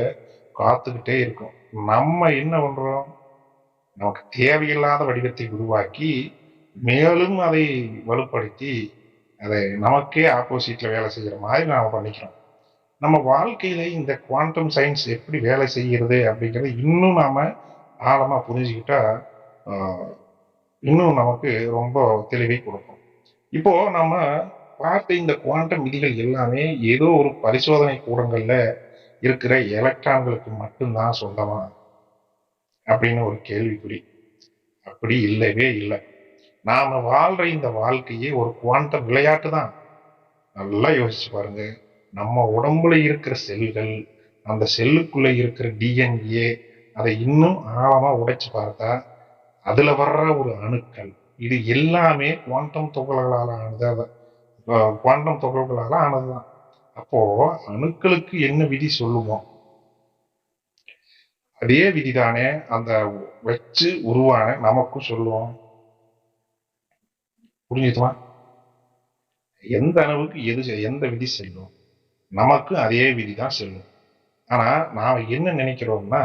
காத்துக்கிட்டே இருக்கும். நம்ம என்ன பண்றோம்? நமக்கு தேவையில்லாத வடிவத்தை உருவாக்கி மேலும் அதை வலுப்படுத்தி அதை நமக்கே ஆப்போசிட்ல வேலை செய்யற மாதிரி நாம பண்ணிக்கிறோம். நம்ம வாழ்க்கையில இந்த குவாண்டம் சயின்ஸ் எப்படி வேலை செய்கிறது அப்படிங்கறத இன்னும் நாம ஆழமா புரிஞ்சுக்கிட்டா இன்னும் நமக்கு ரொம்ப தெளிவை கொடுக்கும். இப்போ நம்ம பார்த்த இந்த குவாண்டம் விதிகள் எல்லாமே ஏதோ ஒரு பரிசோதனை கூடங்கள்ல இருக்கிற எலக்ட்ரான்களுக்கு மட்டும்தான் சொந்தமா அப்படின்னு ஒரு கேள்விக்குறி. அப்படி இல்லவே இல்லை. நாம வாழ்ற இந்த வாழ்க்கையே ஒரு குவாண்டம் விளையாட்டு தான். நல்லா யோசிச்சு பாருங்க. நம்ம உடம்புல இருக்கிற செல்கள், அந்த செல்லுக்குள்ள இருக்கிற டிஎன்ஏ, அதை இன்னும் ஆழமா உடைச்சு பார்த்தா அதுல வர்ற ஒரு அணுக்கள், இது எல்லாமே குவாண்டம் துகள்களால ஆனது. குவாண்டம் துகள்களால ஆனதுதான். அப்போ அணுக்களுக்கு என்ன விதி சொல்லுவோம், அதே விதிதானே அந்த வச்சு உருவான நமக்கும் சொல்லுவோம். புரிஞ்சுதுமா? எந்த அளவுக்கு எந்த விதி செல்லும், நமக்கு அதே விதி தான் செல்லும். ஆனா நாம என்ன நினைக்கிறோம்னா,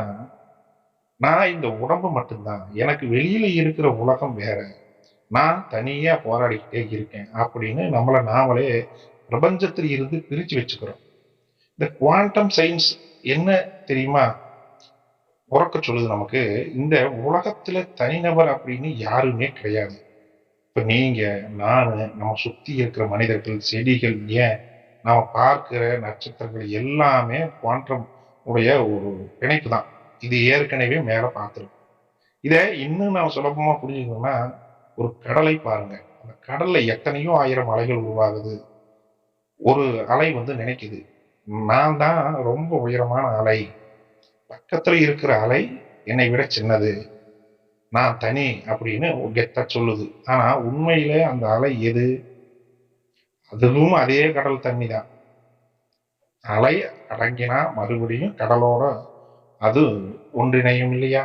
நான் இந்த உடம்பு மட்டும்தான், எனக்கு வெளியில இருக்கிற உலகம் வேற, நான் தனியா போராடிக்கிட்டே இருக்கேன் அப்படின்னு நம்மள நாமளே பிரபஞ்சத்தில் இருந்து பிரிச்சு வச்சுக்கிறோம். இந்த குவாண்டம் சயின்ஸ் என்ன தெரியுமா உறக்க சொல்லுது நமக்கு? இந்த உலகத்துல தனிநபர் அப்படின்னு யாருமே கிடையாது. இப்ப நீங்க, நானு, நம்ம சுத்தி இருக்கிற மனிதர்கள், செடிகள், ஏன் நாம பார்க்கிற நட்சத்திரங்கள் எல்லாமே குவாண்டம் உடைய ஒரு பிணைப்பு தான். இது ஏற்கனவே மேல பார்த்திருக்கோம். இத இன்னும் நாம சுலபமா புரிஞ்சுக்கணும்னா, ஒரு கடலை பாருங்க. அந்த கடல்ல எத்தனையோ ஆயிரம் அலைகள் உருவாகுது. ஒரு அலை நினைக்குது, நான் தான் ரொம்ப உயரமான அலை, பக்கத்துல இருக்கிற அலை என்னை விட சின்னது, நான் தனி அப்படின்னு கெத்தா சொல்லுது. ஆனா உண்மையிலே அந்த அலை எது? அதுவும் அதே கடல் தண்ணி தான். அலை அடங்கினா மறுபடியும் கடலோட அது ஒன்றிணையும் இல்லையா?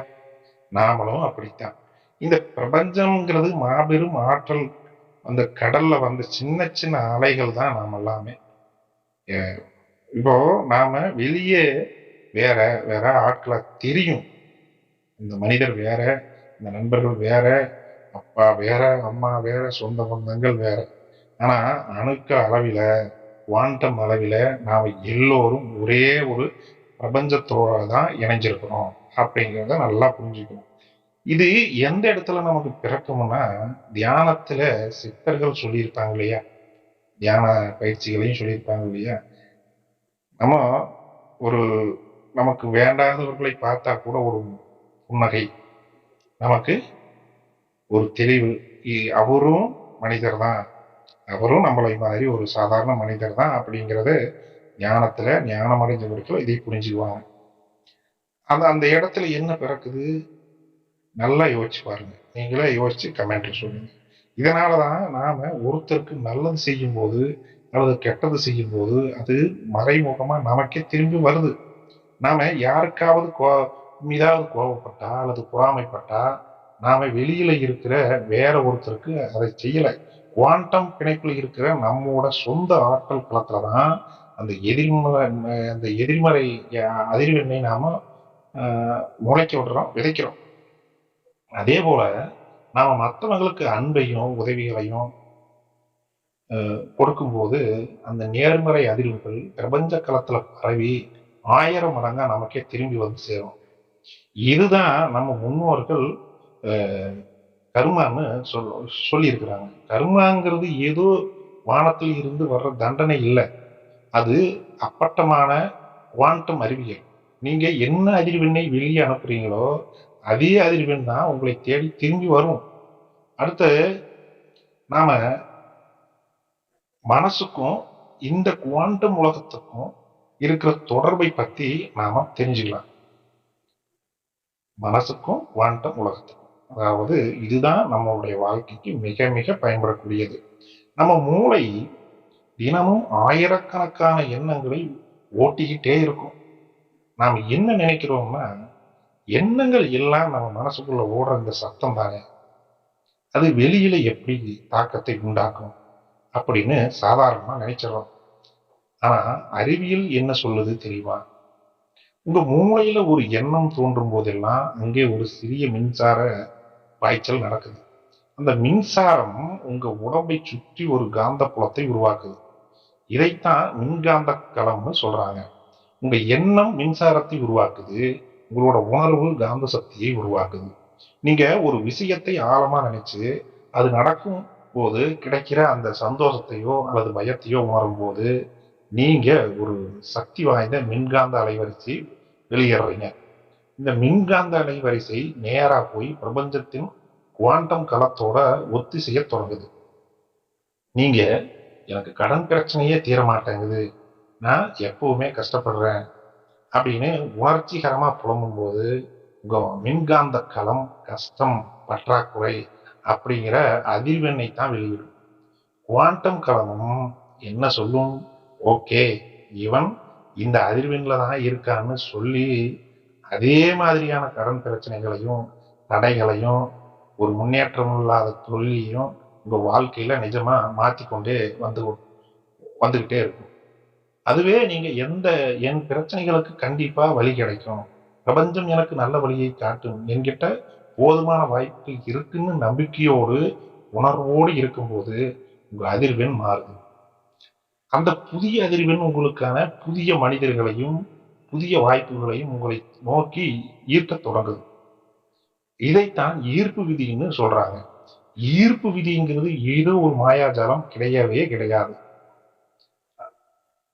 நாமளும் அப்படித்தான். இந்த பிரபஞ்சம்ங்கிறது மாபெரும் ஆற்றல். அந்த கடல்ல வந்த சின்ன சின்ன அலைகள் தான் நாம் எல்லாமே. இப்போ நாம வெளியே வேற வேற ஆட்களை தெரியும், இந்த மனிதர் வேற, இந்த நண்பர்கள் வேற, அப்பா வேற, அம்மா வேற, சொந்த பந்தங்கள் வேற. ஆனா அணுக்க அளவில, குவாண்டம் அளவில நாம எல்லோரும் ஒரே ஒரு பிரபஞ்சத்தோட தான் இணைஞ்சிருக்கிறோம் அப்படிங்கிறத நல்லா புரிஞ்சுக்கணும். இது எந்த இடத்துல நமக்கு பிறக்கும்னா, தியானத்துல சித்தர்கள் சொல்லியிருப்பாங்க இல்லையா, தியான பயிற்சிகளையும் சொல்லியிருப்பாங்க இல்லையா, நம்ம ஒரு நமக்கு வேண்டாதவர்களை பார்த்தா கூட ஒரு புன்னகை, நமக்கு ஒரு தெளிவு, அவரும் மனிதர் தான், அவரும் நம்மளை மாதிரி ஒரு சாதாரண மனிதர் தான் அப்படிங்கிறத ஞானத்துல ஞானம் அடைஞ்சவர்கள் இதை புரிஞ்சுக்குவாங்க. அந்த அந்த இடத்துல என்ன பிறக்குது? நல்லா யோசிச்சு பாருங்க. நீங்களே யோசிச்சு கமெண்ட்ல சொல்லுங்க. இதனாலதான் நாம ஒருத்தருக்கு நல்லது செய்யும் போது அல்லது கெட்டது செய்யும் போது அது மறைமுகமா நமக்கே திரும்பி வருது. நாம யாருக்காவது மீதாவது கோபப்பட்டா அல்லது பொறாமைப்பட்டா நாம வெளியில இருக்கிற வேற ஒருத்தருக்கு அதை செய்யல. குவாண்டம் பிணைப்புல இருக்கிற நம்மோட சொந்த ஆற்றல் களத்துலதான் அந்த எதிர்மறை அதிர்வெண்ணை நாம முளைக்க விடுறோம், விதைக்கிறோம். அதே போல நாம மற்றவங்களுக்கு அன்பையும் உதவிகளையும் கொடுக்கும்போது அந்த நேர்மறை அதிர்வுகள் பிரபஞ்ச களத்துல பரவி 1000 மடங்கா நமக்கே திரும்பி வந்து சேரும். இதுதான் நம்ம முன்னோர்கள் கர்மான்னு சொல்லியிருக்கிறாங்க. கர்மாங்கிறது ஏதோ வானத்தில் இருந்து வர்ற தண்டனை இல்லை, அது அப்பட்டமான குவாண்டம் அறிவியல். நீங்க என்ன அதிர்வெண்ணை வெளியே அனுப்புறீங்களோ அதே அதிர்வெண் தான் உங்களை தேடி திரும்பி வரும். அடுத்து நாம மனசுக்கும் இந்த குவாண்டம் உலகத்துக்கும் இருக்கிற தொடர்பை பத்தி நாம தெரிஞ்சுக்கலாம். மனசுக்கும் குவாண்டம் உலகத்துக்கும், அதாவது இதுதான் நம்மளுடைய வாழ்க்கைக்கு மிக மிக பயன்படக்கூடியது. நம்ம மூளை தினமும் ஆயிரக்கணக்கான எண்ணங்களை ஓட்டிக்கிட்டே இருக்கும். நாம் என்ன நினைக்கிறோம்னா, எண்ணங்கள் எல்லாம் நம்ம மனசுக்குள்ள ஓடுற இந்த சத்தம் தானே, அது வெளியில எப்படி தாக்கத்தை உண்டாக்கும் அப்படின்னு சாதாரணமா நினைச்சிடறோம். ஆனா அறிவியல் என்ன சொல்லுது தெரியுமா? உங்க மூளையில ஒரு எண்ணம் தோன்றும் போதெல்லாம் அங்கே ஒரு சிறிய மின்சார பாய்ச்சல் நடக்குது. அந்த மின்சாரம் உங்க உடம்பை சுற்றி ஒரு காந்த புலத்தை உருவாக்குது. இதைத்தான் மின்காந்த களம்னு சொல்றாங்க. உங்க எண்ணம் மின்சாரத்தை உருவாக்குது, உங்களோட உணர்வு காந்த சக்தியை உருவாக்குது. நீங்க ஒரு விஷயத்தை ஆழமா நினைச்சு அது நடக்கும் போது கிடைக்கிற அந்த சந்தோஷத்தையோ அல்லது பயத்தையோ உணரும் போது நீங்க ஒரு சக்தி வாய்ந்த மின்காந்த அலைவரிசை வெளியேறீங்க. இந்த மின்காந்த அலைவரிசை நேரா போய் பிரபஞ்சத்தின் குவாண்டம் களத்தோட ஒத்திசைய தொடங்குது. நீங்க எனக்கு கடன் பிரச்சனையே தீர மாட்டேங்குது, நான் எப்பவுமே கஷ்டப்படுறேன் அப்படின்னு உணர்ச்சிகரமா புலம்பும் போது உங்க மின்காந்த களம் கஷ்டம், பற்றாக்குறை அப்படிங்கிற அதிர்வெண்ணை தான் வெளியிடும். குவாண்டம் களமும் என்ன சொல்லும்? ஓகே, இவன் இந்த அதிர்வெண்ல தான் இருக்கான்னு சொல்லி அதே மாதிரியான கடன் பிரச்சனைகளையும் தடைகளையும் ஒரு முன்னேற்றம் இல்லாத தொழிலையும் உங்க வாழ்க்கையில நிஜமா மாத்திக்கொண்டே வந்துகிட்டே இருக்கும். அதுவே நீங்க என் பிரச்சனைகளுக்கு கண்டிப்பா வழி கிடைக்கும், பிரபஞ்சம் எனக்கு நல்ல வழியை காட்டும் என்கிட்ட போதுமான வாய்ப்பு இருக்குன்னு நம்பிக்கையோடு உணர்வோடு இருக்கும்போது உங்க அதிர்வெண் மாறுது. அந்த புதிய அதிர்வெண் உங்களுக்கான புதிய மனிதர்களையும் புதிய வாய்ப்புகளையும் உங்களை நோக்கி ஈர்க்க தொடங்குது. இதைத்தான் ஈர்ப்பு விதின்னு சொல்றாங்க. ஈர்ப்பு விதிங்கிறது ஏதோ ஒரு மாயாஜாலம் கிடையவே கிடையாது.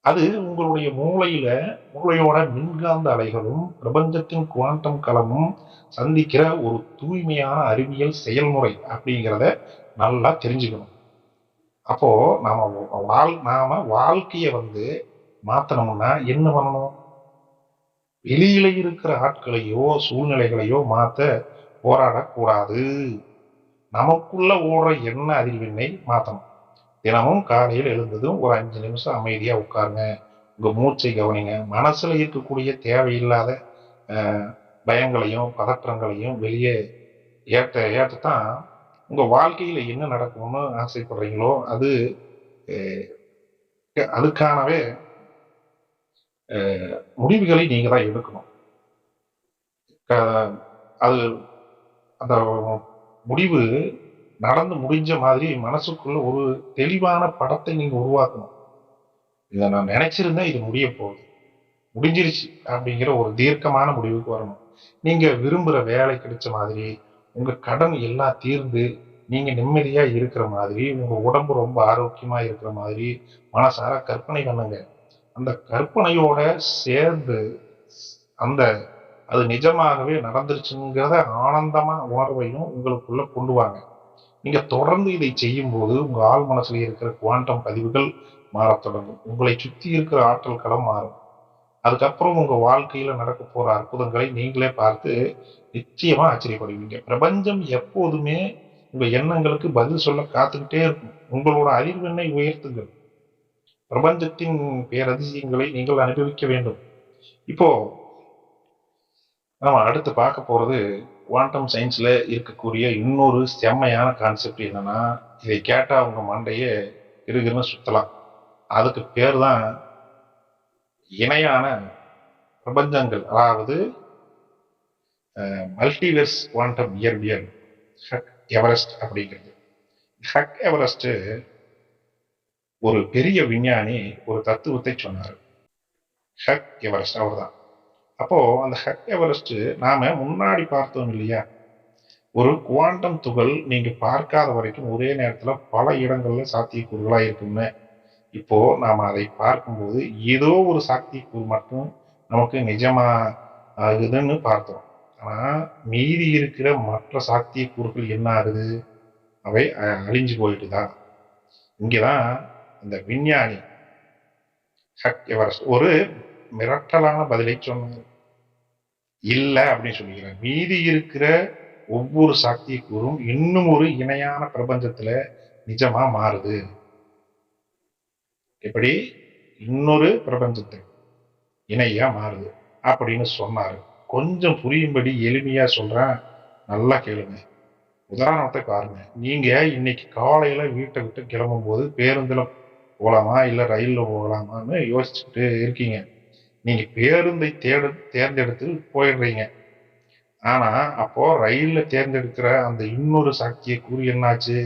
அது உங்களுடைய மூளையோட மின்காந்த அலைகளும் பிரபஞ்சத்தின் குவாண்டம் களமும் சந்திக்கிற ஒரு தூய்மையான அறிவியல் செயல்முறை அப்படிங்கிறத நல்லா தெரிஞ்சுக்கணும். அப்போ நாம வாழ்க்கைய மாத்தணும்னா என்ன பண்ணணும்? வெளியில இருக்கிற ஆட்களையோ சூழ்நிலைகளையோ மாத்த போராடக்கூடாது. நமக்குள்ள ஓடுற எண்ண அதிர்வெண்ணை மாத்தணும். தினமும் காலையில் எழுந்ததும் ஒரு 5 நிமிஷம் அமைதியா உட்காருங்க. உங்க மூச்சை கவனிங்க. மனசுல இருக்கக்கூடிய தேவையில்லாத பயங்களையும் பதற்றங்களையும் வெளியே ஏற்றத்தான் உங்க வாழ்க்கையில என்ன நடக்கணும்னு ஆசைப்படுறீங்களோ அதுக்கானவே முடிவுகளை நீங்க தான் எடுக்கணும். அது அந்த முடிவு நடந்து முடிஞ்ச மாதிரி மனசுக்குள்ள ஒரு தெளிவான படத்தை நீங்க உருவாக்கணும். இதை நான் நினைச்சிருந்தேன், இது முடிய போகுது, முடிஞ்சிருச்சு அப்படிங்கிற ஒரு தீர்க்கமான முடிவுக்கு வரணும். நீங்க விரும்புற வேலை கிடைச்ச மாதிரி, உங்க கடன் எல்லாம் தீர்ந்து நீங்க நிம்மதியா இருக்கிற மாதிரி, உங்க உடம்பு ரொம்ப ஆரோக்கியமா இருக்கிற மாதிரி மனசார கற்பனை பண்ணுங்க. அந்த கற்பனையோட சேர்ந்து அந்த அது நிஜமாகவே நடந்துருச்சுங்கிறத ஆனந்தமா உணர்வையும் உங்களுக்குள்ள கொண்டு வாங்க. நீங்க தொடர்ந்து இதை செய்யும் போது உங்க ஆள் மனசுல இருக்கிற குவாண்டம் பதிவுகள் மாறத் தொடங்கும். உங்களை சுத்தி இருக்கிற ஆற்றல் களம் மாறும். அதுக்கப்புறம் உங்க வாழ்க்கையில நடக்க போற அற்புதங்களை நீங்களே பார்த்து நிச்சயமா ஆச்சரியப்படுவீங்க. பிரபஞ்சம் எப்போதுமே உங்க எண்ணங்களுக்கு பதில் சொல்ல காத்துக்கிட்டே இருக்கும். உங்களோட அதிர்வெண்ணை உயர்த்துங்கள். பிரபஞ்சத்தின் பேரதிசயங்களை நீங்கள் அனுபவிக்க வேண்டும். இப்போ நாம அடுத்து பார்க்க போறது குவாண்டம் சயின்ஸ்ல இருக்கக்கூடிய இன்னொரு செம்மையான கான்செப்ட் என்னன்னா, இதை கேட்டா உங்க மண்டையே கிறுகிறுன்னு சுத்தலாம். அதுக்கு பேர் தான் இணையான பிரபஞ்சங்கள், அதாவது மல்டிவர்ஸ் குவாண்டம் இயற்பியல், ஹக் எவரெஸ்ட் அப்படிங்கிறது. ஹக் எவரெஸ்ட் ஒரு பெரிய விஞ்ஞானி ஒரு தத்துவத்தை சொன்னார். ஹக் எவரெஸ்ட் அவர்தான். அப்போ அந்த ஹக் எவரெஸ்ட் நாம முன்னாடி பார்த்தோம் இல்லையா, ஒரு குவாண்டம் துகள் நீங்க பார்க்காத வரைக்கும் ஒரே நேரத்துல பல இடங்கள்ல சாத்தியக்கூறுகளா இருக்குன்னு. இப்போ நாம அதை பார்க்கும்போது ஏதோ ஒரு சாத்தியக்கூறு மட்டும் நமக்கு நிஜமா ஆகுதுன்னு பார்த்தோம். ஆனா மீதி இருக்கிற மற்ற சாத்தியக்கூறுகள் என்ன ஆகுது? அவை அழிஞ்சு போயிட்டுதான். இங்கதான் இந்த விஞ்ஞானி ஹக் எவரெஸ்ட் ஒரு மிரட்டலான பதிலை சொன்னார். இல்ல அப்படின்னு சொல்லிக்கிறேன். மீதி இருக்கிற ஒவ்வொரு சாத்தியக்கூறும் இன்னும் ஒரு இணையான பிரபஞ்சத்துல நிஜமா மாறுது. எப்படி? இன்னொரு பிரபஞ்சத்தில் இணையா மாறுது அப்படின்னு சொன்னாரு. கொஞ்சம் புரியும்படி எளிமையா சொல்றேன், நல்லா கேளுங்க. உதாரணத்தை பாருங்க. நீங்க இன்னைக்கு காலையில வீட்டை விட்டு கிளம்பும் போது பேருந்துல போகலாமா இல்ல ரயில்ல போகலாமான்னு யோசிச்சுட்டு இருக்கீங்க. நீங்க பேருந்தை தேர்ந்தெடுத்து போயிடுறீங்க. ஆனா அப்போ ரயில்ல தேர்ந்தெடுக்கிற அந்த இன்னொரு சாத்தியக்கூறு என்னாச்சு?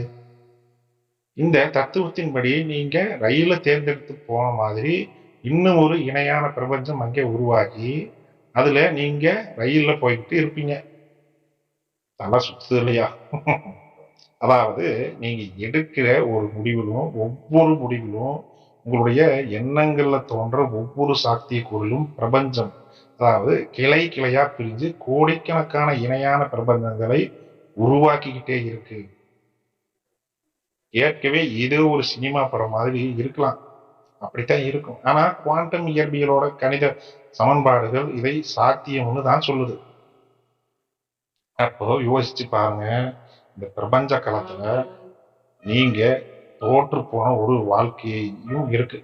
இந்த தத்துவத்தின்படி நீங்க ரயில தேர்ந்தெடுத்து போன மாதிரி இன்னும் ஒரு இணையான பிரபஞ்சம் அங்கே உருவாகி அதுல நீங்க ரயில்ல போய்கிட்டு இருப்பீங்க. நல்லா சுத்துது இல்லையா? அதாவது நீங்க எடுக்கிற ஒவ்வொரு முடிவிலும் உங்களுடைய எண்ணங்கள்ல தோன்ற ஒவ்வொரு சாத்தியக்கூறிலும் பிரபஞ்சம், அதாவது கிளை கிளையா பிரிஞ்சு கோடிக்கணக்கான இணையான பிரபஞ்சங்களை உருவாக்கிக்கிட்டே இருக்கு. ஏற்கனவே ஏதோ ஒரு சினிமா படம் மாதிரி இருக்கலாம், அப்படித்தான் இருக்கும். ஆனா குவாண்டம் இயற்பியலோட கணித சமன்பாடுகள் இதை சாத்தியம்னு தான் சொல்லுது. அப்போ யோசிச்சு பாருங்க, இந்த பிரபஞ்ச களத்துல நீங்க தோற்று போன ஒரு வாழ்க்கையும் இருக்கு.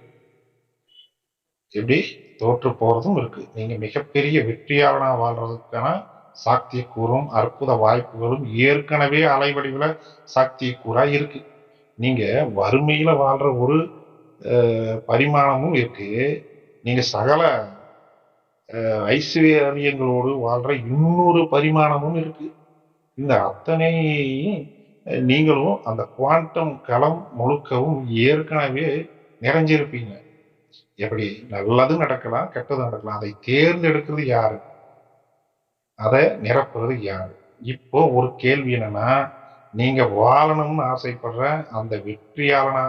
எப்படி? தோற்று போறதும் இருக்கு. நீங்க மிகப்பெரிய வெற்றியாளனா வாழ்றதுக்கான சாத்தியக்கூறும் அற்புத வாய்ப்புகளும் ஏற்கனவே அலைவடிவுல சாத்தியக்கூறா இருக்கு. நீங்க வறுமையில வாழ்ற ஒரு பரிமாணமும் இருக்கு. நீங்க சகல ஐஸ்வர்யங்களோடு வாழ்ற இன்னொரு பரிமாணமும் இருக்கு. இந்த அத்தனை நீங்களும் அந்த குவாண்டம் களம் முழுக்கவும் ஏற்கனவே நிறைஞ்சிருப்பீங்க. எப்படி நல்லது நடக்கலாம், கெட்டது நடக்கலாம். அதை தேர்ந்தெடுக்கிறது யாரு? அதை நிரப்புறது யாரு? இப்போ ஒரு கேள்வி என்னன்னா, நீங்க வாழணும்னு ஆசைப்படுற அந்த வெற்றியாளனா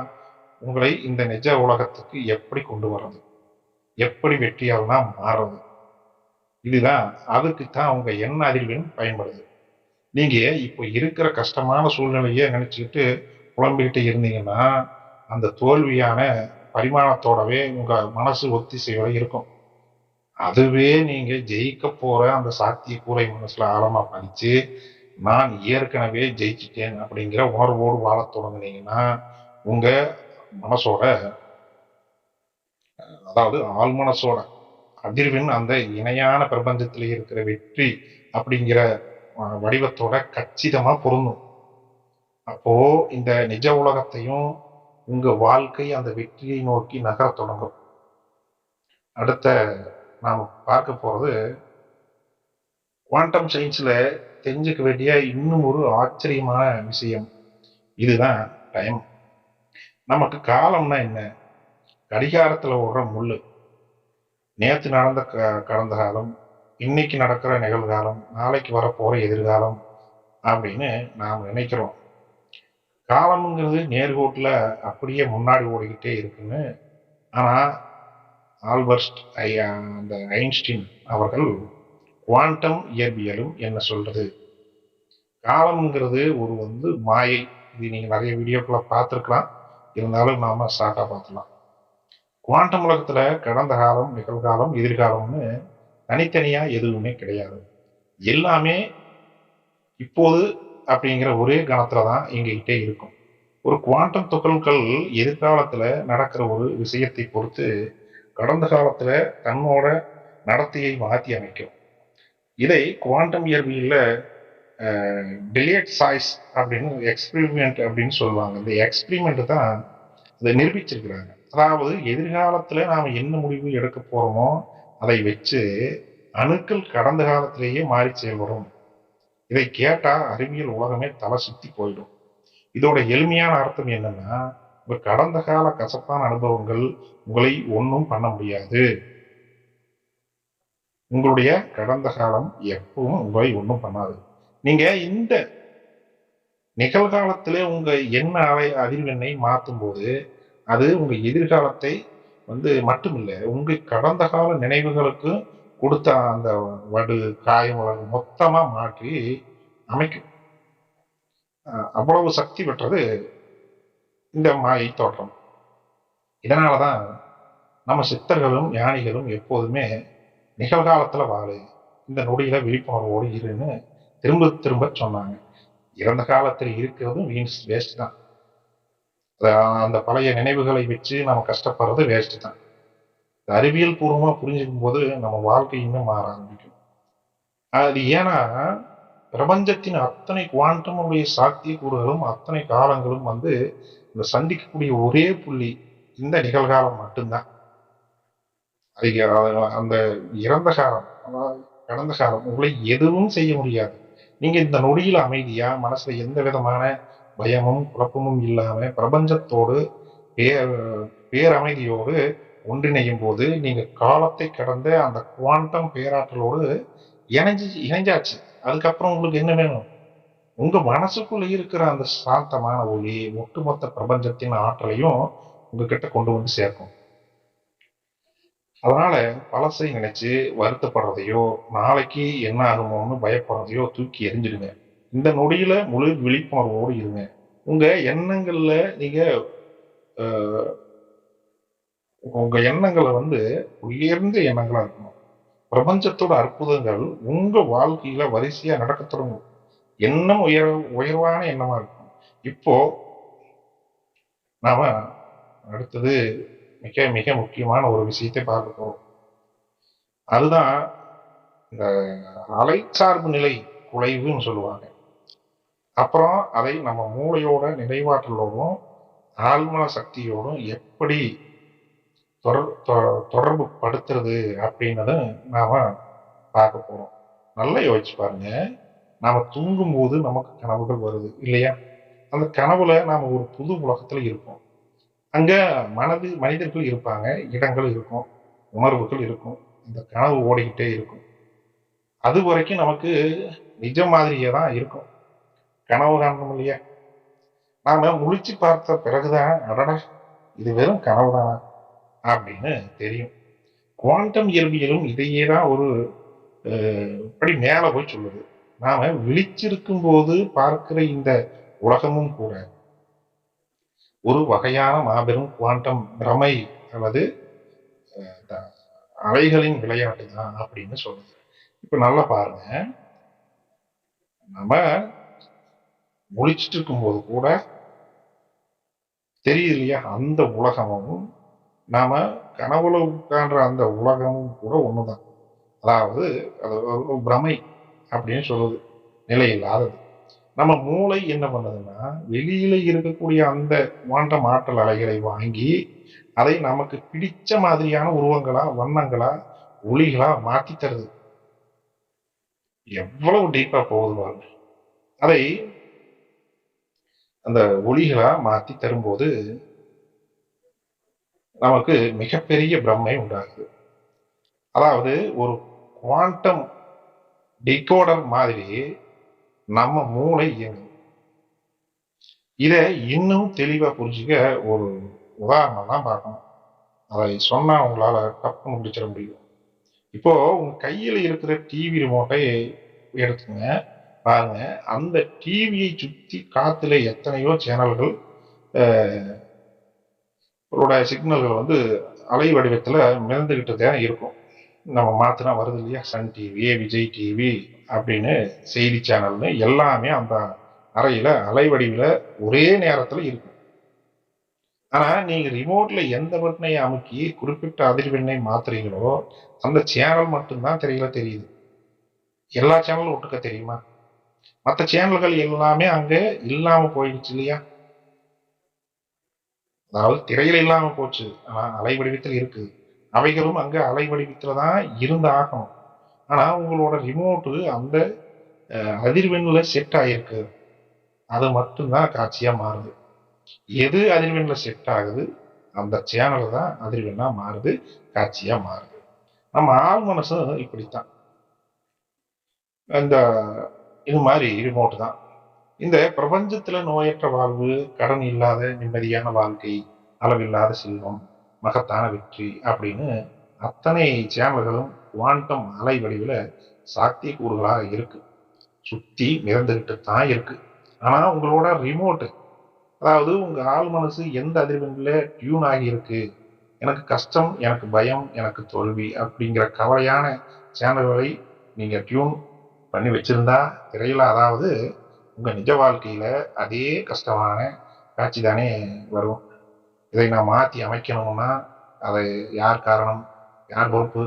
உங்களை இந்த நிஜ உலகத்துக்கு எப்படி கொண்டு வர்றது? எப்படி வெற்றியாளனா மாறுறது? இதுதான் அதுக்குத்தான் உங்க எண்ண அதிர்வெண் பயன்படுது. நீங்க இப்போ இருக்கிற கஷ்டமான சூழ்நிலையை நினைச்சுக்கிட்டு புலம்பிக்கிட்டு இருந்தீங்கன்னா, அந்த தோல்வியான பரிமாணத்தோடவே உங்க மனசு ஒத்திசைவோட இருக்கும். அதுவே நீங்க ஜெயிக்க போற அந்த சாத்தியக்கூறை மனசுல ஆழமா பதிச்சு, நான் ஏற்கனவே ஜெயிச்சிட்டேன் அப்படிங்கிற உணர்வோடு வாழத் தொடங்குனீங்கன்னா, உங்க மனசோட அதாவது ஆழ் மனசோட அதிர்வெண் அந்த இணையான பிரபஞ்சத்தில் இருக்கிற வெற்றி அப்படிங்கிற வடிவத்தோட கச்சிதமா பொருந்தும். அப்போ இந்த நிஜ உலகத்தையும் உங்க வாழ்க்கை அந்த வெற்றியை நோக்கி நகரத் தொடங்கும். அடுத்த நாம் பார்க்க போறது குவாண்டம் சயின்ஸ்ல தெரிஞ்சுக்க வேண்டிய இன்னும் ஒரு ஆச்சரியமான விஷயம். இதுதான் டைம். நமக்கு காலம்னா என்ன? கடிகாரத்துல ஓடுற முள்ளு. நேத்து நடந்த கடந்த காலம், இன்னைக்கு நடக்கிற நிகழ்காலம், நாளைக்கு வரப்போற எதிர்காலம் அப்படின்னு நாம் நினைக்கிறோம். காலம்ங்கிறது நேர்கோட்டுல அப்படியே முன்னாடி ஓடிக்கிட்டே இருக்குன்னு. ஆனா ஆல்பர்ட் அந்த ஐன்ஸ்டீன் அவர்கள் குவாண்டம் இயற்பியலும் என்ன சொல்றது? காலம்ங்கிறது ஒரு மாயை. இது நீங்க நிறைய வீடியோக்களை பார்த்துருக்கலாம். இருந்தாலும் நாம ஷார்ட்டா பார்த்துலாம். குவாண்டம் உலகத்துல கடந்த காலம், நிகழ்காலம், எதிர்காலம்னு தனித்தனியா எதுவுமே கிடையாது. எல்லாமே இப்போது அப்படிங்கிற ஒரே கணத்துலதான் எங்ககிட்டே இருக்கும். ஒரு குவாண்டம் துகள்கள் எதிர்காலத்துல நடக்கிற ஒரு விஷயத்தை பொறுத்து கடந்த காலத்துல தன்னோட நடத்தையை மாற்றி அமைக்கும். இதை குவாண்டம் இயற்பியல்ல டிலேட் சாய்ஸ் அப்படின்னு எக்ஸ்பிரிமெண்ட் அப்படின்னு சொல்லுவாங்க. இந்த எக்ஸ்பிரிமெண்ட் தான் இதை நிரூபிச்சிருக்கிறாங்க. அதாவது எதிர்காலத்துல நாம என்ன முடிவு எடுக்க போறோமோ அதை வச்சு அணுக்கள் கடந்த காலத்திலேயே மாறி செயல்படும். இதை கேட்டா அறிவியல் உலகமே தலை சுத்தி போயிடும். இதோட எளிமையான அர்த்தம் என்னன்னா, உங்க கடந்த கால கசப்பான அனுபவங்கள் உங்களை ஒன்றும் பண்ண முடியாது. உங்களுடைய கடந்த காலம் எப்பவும் உங்களை ஒன்றும் பண்ணாது. நீங்க இந்த நிகழ்காலத்திலே உங்க எண்ண அதிர்வெண்ணை மாற்றும் போது அது உங்க எதிர்காலத்தை மட்டுமில்லை, உங்க கடந்த கால நினைவுகளுக்கு கொடுத்த அந்த வடு காயம் மொத்தமா மாற்றி அமைக்கும். அவ்வளவு சக்தி பெற்றது இந்த மாயை தோற்றம். இதனாலதான் நம்ம சித்தர்களும் ஞானிகளும் எப்போதுமே நிகழ்காலத்துல வாழு, இந்த நொடியில விழிப்புணர்வோடு இருன்னு திரும்ப திரும்ப சொன்னாங்க. இறந்த காலத்தில் இருக்கிறதும் வேஸ்ட் தான். அந்த பழைய நினைவுகளை வச்சு நம்ம கஷ்டப்படுறது வேஸ்ட் தான். அறிவியல் பூர்வமா புரிஞ்சுக்கும் போது நம்ம வாழ்க்கை இன்னும் மாற ஆரம்பிக்கும். அது ஏன்னா பிரபஞ்சத்தின் அத்தனை குவாண்டமுடைய சாத்தியக்கூறுகளும் அத்தனை காலங்களும் இந்த சந்திக்கக்கூடிய ஒரே புள்ளி இந்த நிகழ்காலம் மட்டும்தான். அது அந்த இறந்த காலம், அதாவது கடந்த காலம் உங்களை எதுவும் செய்ய முடியாது. நீங்க இந்த நொடியில அமைதியா மனசுல எந்த விதமான பயமும் குழப்பமும் இல்லாம பிரபஞ்சத்தோடு பேரமைதியோடு ஒன்றிணையும் போது நீங்க காலத்தை கடந்த அந்த குவாண்டம் பேராற்றலோடு இணைஞ்சாச்சு. அதுக்கப்புறம் உங்களுக்கு என்ன வேணும்? உங்க மனசுக்குள்ள இருக்கிற அந்த சாந்தமான ஒளி ஒட்டுமொத்த பிரபஞ்சத்தின் ஆற்றலையும் உங்ககிட்ட கொண்டு வந்து சேர்க்கும். அதனால பழசை நினைச்சு வருத்தப்படுறதையோ நாளைக்கு என்ன ஆகுமோன்னு பயப்படுறதையோ தூக்கி எறிஞ்சிடுங்க. இந்த நொடியில முழு விழிப்புணர்வோடு இருங்க. உங்க எண்ணங்கள்ல நீங்க உங்க எண்ணங்களை உயர்ந்த எண்ணங்களா இருக்கணும். பிரபஞ்சத்தோட அற்புதங்கள் உங்க வாழ்க்கையில வரிசையா நடக்க தொடங்கும். எண்ணம் உயர்வான எண்ணமா இருக்கும். இப்போ நாம அடுத்தது மிக மிக முக்கியமான ஒரு விஷயத்தை பார்க்க போறோம். அதுதான் இந்த அலைச்சார்பு நிலை குலைவுன்னு சொல்லுவாங்க. அப்புறம் அதை நம்ம மூளையோட நினைவாற்றலோடும் ஆழ்மன சக்தியோடும் எப்படி தொடர்பு படுத்துறது அப்படின்னத நாம பார்க்க போறோம். நல்லா யோசிச்சு பாருங்க. நாம தூங்கும் போது நமக்கு கனவுகள் வருது இல்லையா? அந்த கனவுல நாம ஒரு புது உலகத்துல இருப்போம். அங்க மனிதர்கள் இருப்பாங்க, இடங்கள் இருக்கும், உணர்வுகள் இருக்கும். இந்த கனவு ஓடிக்கிட்டே இருக்கும். அது வரைக்கும் நமக்கு நிஜம் மாதிரியே தான் இருக்கும். கனவு காணணும் இல்லையா? நாம முழிச்சு பார்த்த பிறகுதான் அடடா இது வெறும் கனவு தானா அப்படின்னு தெரியும். குவாண்டம் இயற்பியலும் இதையே தான் ஒரு படி மேல போய் சொல்லுது. நாம விழிச்சிருக்கும் போது பார்க்கிற இந்த உலகமும் கூட ஒரு வகையான மாபெரும் குவாண்டம் பிரமை அல்லது அலைகளின் விளையாட்டு தான் அப்படின்னு சொல்லுது. இப்ப நல்லா பாருங்க, நம்ம முழிச்சிட்டு இருக்கும் போது கூட தெரியுது இல்லையா, அந்த உலகமும் நாம கனவுல உட்கார்ற அந்த உலகமும் கூட ஒண்ணுதான். அதாவது அது ஒரு பிரமை அப்படின்னு சொல்லுது, நிலை இல்லாதது. நம்ம மூளை என்ன பண்ணுதுன்னா, வெளியில இருக்கக்கூடிய அந்த குவாண்டம் ஆற்றல் அலைகளை வாங்கி அதை நமக்கு பிடிச்ச மாதிரியான உருவங்களா, வண்ணங்களா, ஒளிகளா மாத்தி தருது. எவ்வளவு டீப்பா போகுது பாருங்க. அதை அந்த ஒளிகளா மாத்தி தரும்போது நமக்கு மிகப்பெரிய பிரம்மை உண்டாகுது. அதாவது ஒரு குவாண்டம் டிகோடர் மாதிரி நம்ம மூளை இயங்குது. இதை இன்னும் தெளிவா புரிஞ்சுக்க ஒரு உதாரணம் தான் பார்க்கணும். அதை சொன்னா உங்களால டப்புன்னு முடிச்சிட முடியும். இப்போ உங்க கையில இருக்கிற டிவி ரிமோட்டை எடுத்துங்க, பாருங்க. அந்த டிவியை சுத்தி காத்துல எத்தனையோ சேனல்கள் சிக்னல்கள் வந்து அலை வடிவத்துல மிதந்துகிட்டு தான் இருக்கும். நம்ம மாத்தினா வருது இல்லையா, சன் டிவி, விஜய் டிவி அப்படின்னு செய்தி சேனல்னு எல்லாமே அந்த அறையில அலை வடிவில ஒரே நேரத்துல இருக்கும். ஆனா நீங்க ரிமோட்ல எந்த பட்டனை அமுக்கி குறிப்பிட்ட அதிர்வெண்ணை மாத்துறீங்களோ அந்த சேனல் மட்டும்தான் திரையில தெரியுது. எல்லா சேனலும் ஒட்டுக்க தெரியுமா? மற்ற சேனல்கள் எல்லாமே அங்க இல்லாம போயிடுச்சு இல்லையா? அதாவது திரையில இல்லாம போச்சு, ஆனா அலை வடிவத்தில் இருக்கு. அவைகளும் அங்க அலை வடிவத்துல தான் இருந்து ஆகணும். ஆனா உங்களோட ரிமோட்டு அந்த அதிர்வெண்ல செட் ஆயிருக்கு. அது மட்டும்தான் காட்சியா மாறுது. எது அதிர்வெண்ல செட் ஆகுது அந்த சேனல் தான் அதிர்வெண்ணா மாறுது, காட்சியா மாறுது. நம்ம ஆள் மனசும் இப்படித்தான். இந்த இது மாதிரி ரிமோட் தான். இந்த பிரபஞ்சத்துல நோயற்ற வாழ்வு, கடன் இல்லாத நிம்மதியான வாழ்க்கை, அளவில்லாத செல்வம், மகத்தான வெற்றி அப்படின்னு அத்தனை சேனல்களும் குவாண்டம் அலை வடிவில் சாத்தியக்கூறுகளாக இருக்கு. சுத்தி மிதந்துகிட்டு தான் இருக்கு. ஆனா உங்களோட ரிமோட்டு, அதாவது உங்க ஆள் மனசு எந்த அதிர்வெண்ல டியூன் ஆகி இருக்கு, எனக்கு கஷ்டம், எனக்கு பயம், எனக்கு தோல்வி அப்படிங்கிற கவலையான சேனல்களை நீங்க டியூன் பண்ணி வச்சிருந்தா திரையில, அதாவது உங்க நிஜ வாழ்க்கையில அதே கஷ்டமான காட்சி தானே வரும். இதை நான் மாத்தி அமைக்கணும்னா அதை யார் காரணம், யார் பொறுப்பு?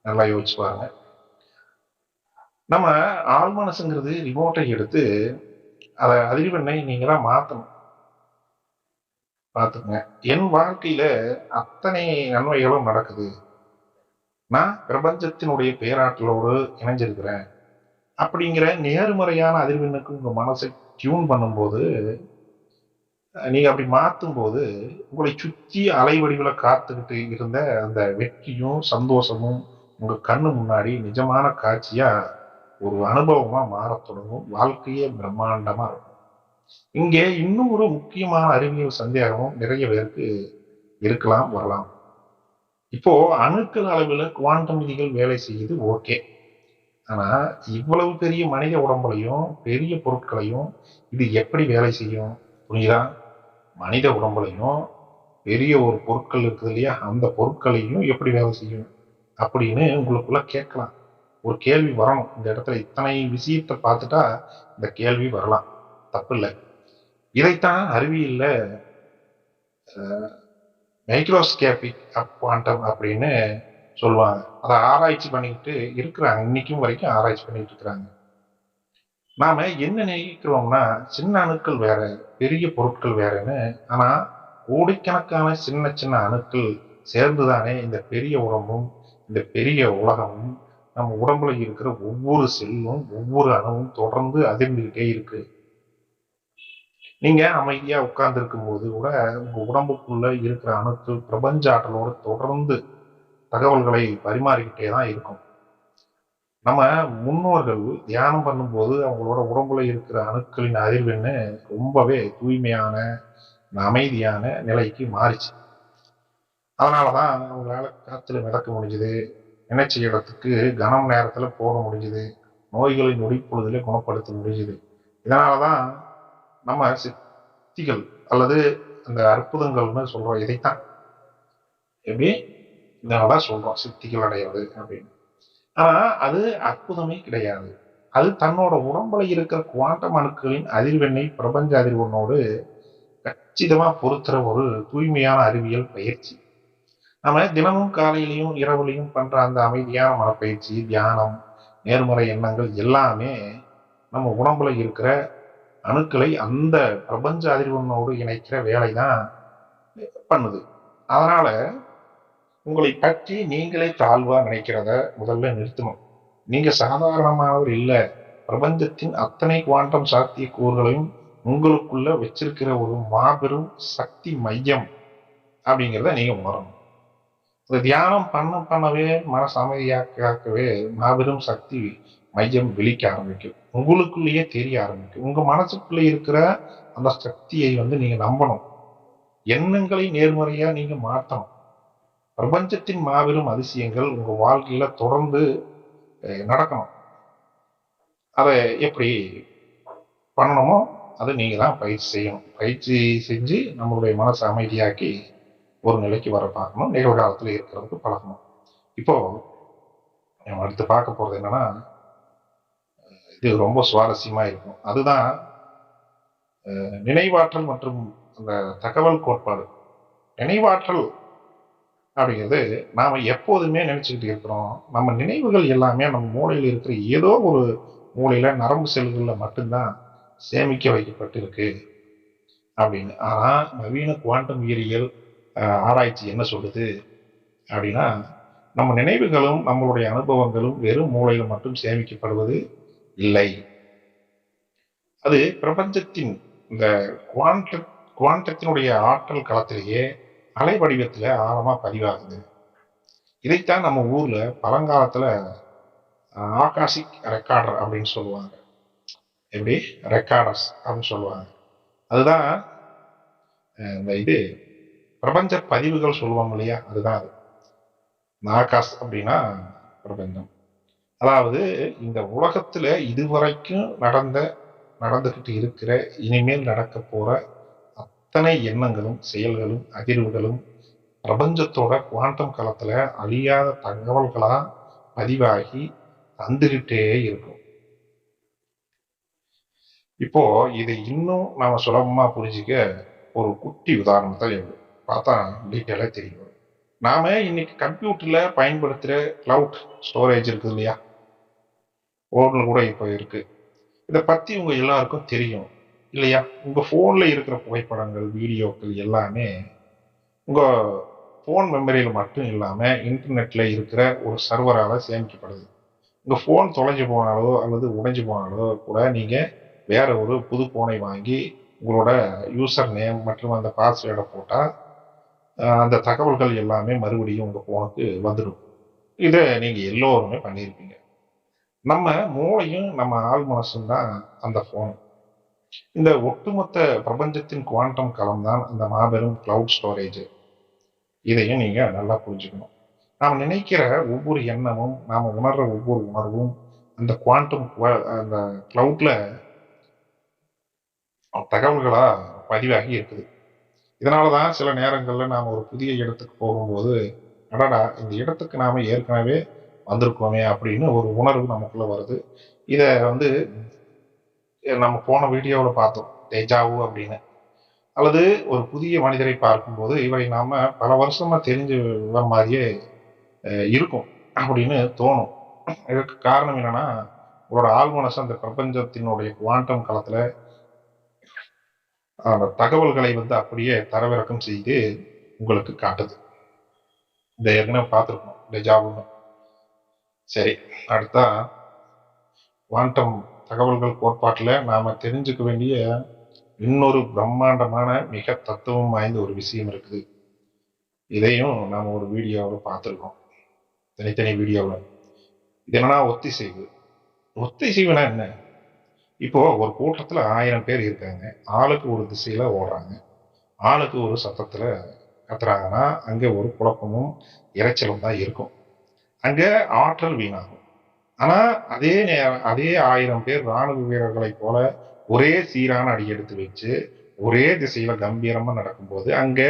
நல்லா யோசிச்சு பாருங்க. நம்ம ஆள் மனசுங்கிறது ரிமோட்டை எடுத்து அதை அதிர்வெண்ணை நீங்க தான் மாத்தணும். பார்த்துங்க, என் வாழ்க்கையில அத்தனை நன்மைகளும் நடக்குது, நான் பிரபஞ்சத்தினுடைய பேராற்றலோடு இணைஞ்சிருக்கிறேன் அப்படிங்கிற நேர்மறையான அதிர்வெண்ணுக்கு உங்க மனசை டியூன் பண்ணும்போது, நீங்க அப்படி மாத்தும் போது உங்களை சுற்றி அலை வடிவுல காத்துக்கிட்டு இருந்த அந்த வெற்றியும் சந்தோஷமும் உங்க கண்ணு முன்னாடி நிஜமான காட்சியா ஒரு அனுபவமா மாறத் தொடங்கும். வாழ்க்கையே பிரம்மாண்டமா இருக்கும். இங்கே இன்னும் ஒரு முக்கியமான அறிவியல் சந்தேகமும் நிறைய பேருக்கு இருக்கலாம், வரலாம். இப்போ அணுக்கள் அளவுல குவாண்டம் விதிகள் வேலை செய்யுது, ஓகே. ஆனா இவ்வளவு பெரிய மனித உடம்புலையும் பெரிய பொருட்களையும் இது எப்படி வேலை செய்யும்? புரியுதா? மனித உடம்புலையும் பெரிய ஒரு பொருட்கள் இருக்குது இல்லையா, அந்த பொருட்களையும் எப்படி வேலை செய்யும் அப்படின்னு உங்களுக்குள்ள கேட்கலாம். ஒரு கேள்வி வரணும். இந்த இடத்துல இத்தனை விஷயத்தை பார்த்துட்டா இந்த கேள்வி வரலாம், தப்பு இல்லை. இதைத்தான் அறிவியல்ல மைக்ரோஸ்கேபிக் குவாண்டம் அப்படின்னு சொல்லுவாங்க. அதை ஆராய்ச்சி பண்ணிக்கிட்டு இருக்கிறாங்க, இன்னைக்கும் வரைக்கும் ஆராய்ச்சி பண்ணிட்டு இருக்கிறாங்க. நாம என்ன நினைக்கிறோம்னா சின்ன அணுக்கள் வேற, பெரிய பொருட்கள் வேறன்னு. ஆனா கோடிக்கணக்கான சின்ன சின்ன அணுக்கள் சேர்ந்துதானே இந்த பெரிய உடம்பும் இந்த பெரிய உலகமும். நம்ம உடம்புல இருக்கிற ஒவ்வொரு செல்லும் ஒவ்வொரு அணுவும் தொடர்ந்து அதிர்ந்துகிட்டே இருக்கு. நீங்க அமைதியா உட்கார்ந்து இருக்கும் போது கூட உங்க உடம்புக்குள்ள இருக்கிற அணுக்கள் பிரபஞ்ச ஆற்றலோடு தொடர்ந்து தகவல்களை பரிமாறிக்கிட்டே தான் இருக்கும். நம்ம முன்னோர்கள் தியானம் பண்ணும்போது அவங்களோட உடம்புல இருக்கிற அணுக்களின் அதிர்வெண்ணு ரொம்பவே தூய்மையான அமைதியான நிலைக்கு மாறிச்சு. அதனாலதான் அவங்களால காத்துல மிதக்க முடிஞ்சுது, நினைச்ச இடத்துக்கு கனம் நேரத்துல போக முடிஞ்சுது, நோய்களை நொடிப்பொழுதுல குணப்படுத்த முடிஞ்சுது. இதனாலதான் நம்ம சித்திகள் அல்லது அந்த அற்புதங்கள்னு சொல்றோம். இதைத்தான் எப்படி இதனாலதான் சொல்றோம் சித்திகள் அடையாது அப்படின்னு. ஆனா அது அற்புதமே கிடையாது. அது தன்னோட உடம்புல இருக்கிற குவாண்டம் அணுக்களின் அதிர்வெண்ணை பிரபஞ்ச அதிர்வெண்ணோடு கச்சிதமா பொருத்துற ஒரு தூய்மையான அறிவியல் பயிற்சி. நம்ம தினமும் காலையிலையும் இரவுலையும் பண்ற அந்த அமைதியான மனப்பயிற்சி, தியானம், நேர்மறை எண்ணங்கள் எல்லாமே நம்ம உடம்புல இருக்கிற அணுக்களை அந்த பிரபஞ்ச அதிர்வெண்ணோடு இணைக்கிற வேலை தான் பண்ணுது. அதனால உங்களை பற்றி நீங்களே தாழ்வா நினைக்கிறத முதல்ல நிறுத்தணும். நீங்க சாதாரணமானவர் இல்ல. பிரபஞ்சத்தின் அத்தனை குவாண்டம் சாத்திய கூறுகளையும் உங்களுக்குள்ள வச்சிருக்கிற ஒரு மாபெரும் சக்தி மையம் அப்படிங்கிறத நீங்க உணரணும். இந்த தியானம் பண்ணவே மனசு அமைதியாக்கவே மாபெரும் சக்தி மையம் விழிக்க ஆரம்பிக்கும். உங்களுக்குள்ளேயே தெரிய ஆரம்பிக்கும். உங்க மனசுக்குள்ள இருக்கிற அந்த சக்தியை நீங்க நம்பணும். எண்ணங்களை நேர்மறையா நீங்க மாற்றணும். பிரபஞ்சத்தின் மாபெரும் அதிசயங்கள் உங்க வாழ்க்கையில தொடர்ந்து நடக்கணும். அதை எப்படி பண்ணணுமோ அதை நீங்க தான் பயிற்சி செய்யணும். பயிற்சி செஞ்சு நம்மளுடைய மனசை அமைதியாக்கி ஒரு நிலைக்கு வர பார்க்கணும். நிகழ்காலத்தில் இருக்கிறதுக்கு பழகணும். இப்போ நம்ம அடுத்து பார்க்க போறது என்னன்னா, இது ரொம்ப சுவாரஸ்யமா இருக்கும். அதுதான் நினைவாற்றல் மற்றும் அந்த தகவல் கோட்பாடு. நினைவாற்றல் அப்படிங்கிறது நாம எப்போதுமே நினைச்சுக்கிட்டு இருக்கிறோம். நம்ம நினைவுகள் எல்லாமே நம்ம மூளையில் இருக்கிற ஏதோ ஒரு மூளையில நரம்பு செல்கள்ல மட்டும்தான் சேமிக்க வைக்கப்பட்டு இருக்கு அப்படின்னு. ஆனா நவீன குவாண்டம் உயிரியல் ஆராய்ச்சி என்ன சொல்லுது அப்படின்னா, நம்ம நினைவுகளும் நம்மளுடைய அனுபவங்களும் வெறும் மூளையில மட்டும் சேமிக்கப்படுவது இல்லை. அது பிரபஞ்சத்தின் இந்த குவாண்டத்தினுடைய ஆற்றல் களத்திலேயே அலை வடிவத்துல ஆழமா பதிவாகுது. இதைத்தான் நம்ம ஊர்ல பழங்காலத்துல ஆகாசிக் ரெக்கார்டர் அப்படின்னு சொல்லுவாங்க. எப்படி ரெக்கார்டர்ஸ் அப்படின்னு சொல்லுவாங்க. அதுதான் இந்த இது பிரபஞ்ச பதிவுகள் சொல்லுவாங்க இல்லையா, அதுதான் அது. ஆகாஷ் அப்படின்னா பிரபஞ்சம். அதாவது இந்த உலகத்துல இதுவரைக்கும் நடந்துகிட்டு இருக்கிற இனிமேல் நடக்க போற அத்தனை எண்ணங்களும் செயல்களும் அதிர்வுகளும் பிரபஞ்சத்தோட குவாண்டம் களத்துல அழியாத தகவல்களா பதிவாகி வந்துகிட்டே இருக்கும். இப்போ இதை இன்னும் நாம சுலபமா புரிஞ்சுக்க ஒரு குட்டி உதாரணத்தை பார்த்தா டீட்டெயிலா தெரியும். நாம இன்னைக்கு கம்ப்யூட்டர்ல பயன்படுத்துற கிளவுட் ஸ்டோரேஜ் இருக்குது இல்லையா, போன்ல கூட இப்போ இருக்கு. இதை பத்தி உங்க எல்லாருக்கும் தெரியும் இல்லையா? உங்க போன்ல இருக்கிற புகைப்படங்கள் வீடியோக்கள் எல்லாமே உங்க போன் மெமரியில மட்டும் இல்லாம இன்டர்நெட்ல இருக்கிற ஒரு சர்வரால சேமிக்கப்படுது. உங்க போன் தொலைஞ்சு போனாலோ அல்லது உடைஞ்சு போனாலோ கூட நீங்க வேற ஒரு புது போனை வாங்கி உங்களோட யூசர் நேம் மற்றும் அந்த பாஸ்வேர்டை போட்டா அந்த தகவல்கள் எல்லாமே மறுபடியும் உங்க போனுக்கு வந்துடும். இதை நீங்க எல்லோருமே பண்ணியிருப்பீங்க. நம்ம மூளையும் நம்ம ஆள் மனசும் தான் அந்த போன். இந்த ஒட்டுமொத்த பிரபஞ்சத்தின் குவாண்டம் களம் தான் அந்த மாபெரும் கிளவுட் ஸ்டோரேஜ். இதையும் நீங்க நல்லா புரிஞ்சுக்கணும். நாம் நினைக்கிற ஒவ்வொரு எண்ணமும் நாம உணர்ற ஒவ்வொரு உணர்வும் அந்த குவாண்டம் அந்த கிளவுட்ல தகவல்களா பதிவாகி இருக்குது. இதனாலதான் சில நேரங்கள்ல நாம ஒரு புதிய இடத்துக்கு போகும்போது அடடா இந்த இடத்துக்கு நாம ஏற்கனவே வந்திருக்கோமே அப்படின்னு ஒரு உணர்வு நமக்குள்ள வருது. இத நம்ம போன வீடியோவில் பார்த்தோம், தேஜாவு அப்படின்னு. அல்லது ஒரு புதிய மனிதரை பார்க்கும்போது இவரை நாம பல வருஷமா தெரிஞ்ச மாதிரியே இருக்கும் அப்படின்னு தோணும். இதற்கு காரணம் என்னன்னா, உங்களோட ஆழ்மனசு அந்த பிரபஞ்சத்தினுடைய குவாண்டம் களத்துல அந்த தகவல்களை அப்படியே தரவிறக்கம் செய்து உங்களுக்கு காட்டுது. இந்த ஏற்கனவே பார்த்துருக்கோம் டெஜாவுன்னு. சரி, அடுத்தா குவாண்டம் தகவல்கள் கோட்பாட்டுல நாம தெரிஞ்சுக்க வேண்டிய இன்னொரு பிரம்மாண்டமான மிக தத்துவம் வாய்ந்த ஒரு விஷயம் இருக்குது. இதையும் நாம ஒரு வீடியோவில் பார்த்துருக்கோம், தனித்தனி வீடியோவில். இது என்னன்னா ஒத்திசைவு. ஒத்திசைவுனா என்ன? இப்போ ஒரு கூட்டத்துல 1000 பேர் இருக்காங்க, ஆளுக்கு ஒரு திசையில ஓடுறாங்க, ஆளுக்கு ஒரு சத்தத்துல கத்துறாங்கன்னா அங்க ஒரு குழப்பமும் இரைச்சலும் தான் இருக்கும். அங்க ஆற்றல் வீணாகும். ஆனா அதே நேரம் அதே 1000 பேர் ராணுவ வீரர்களை போல ஒரே சீரான அடி எடுத்து வச்சு ஒரே திசையில கம்பீரமா நடக்கும்போது அங்க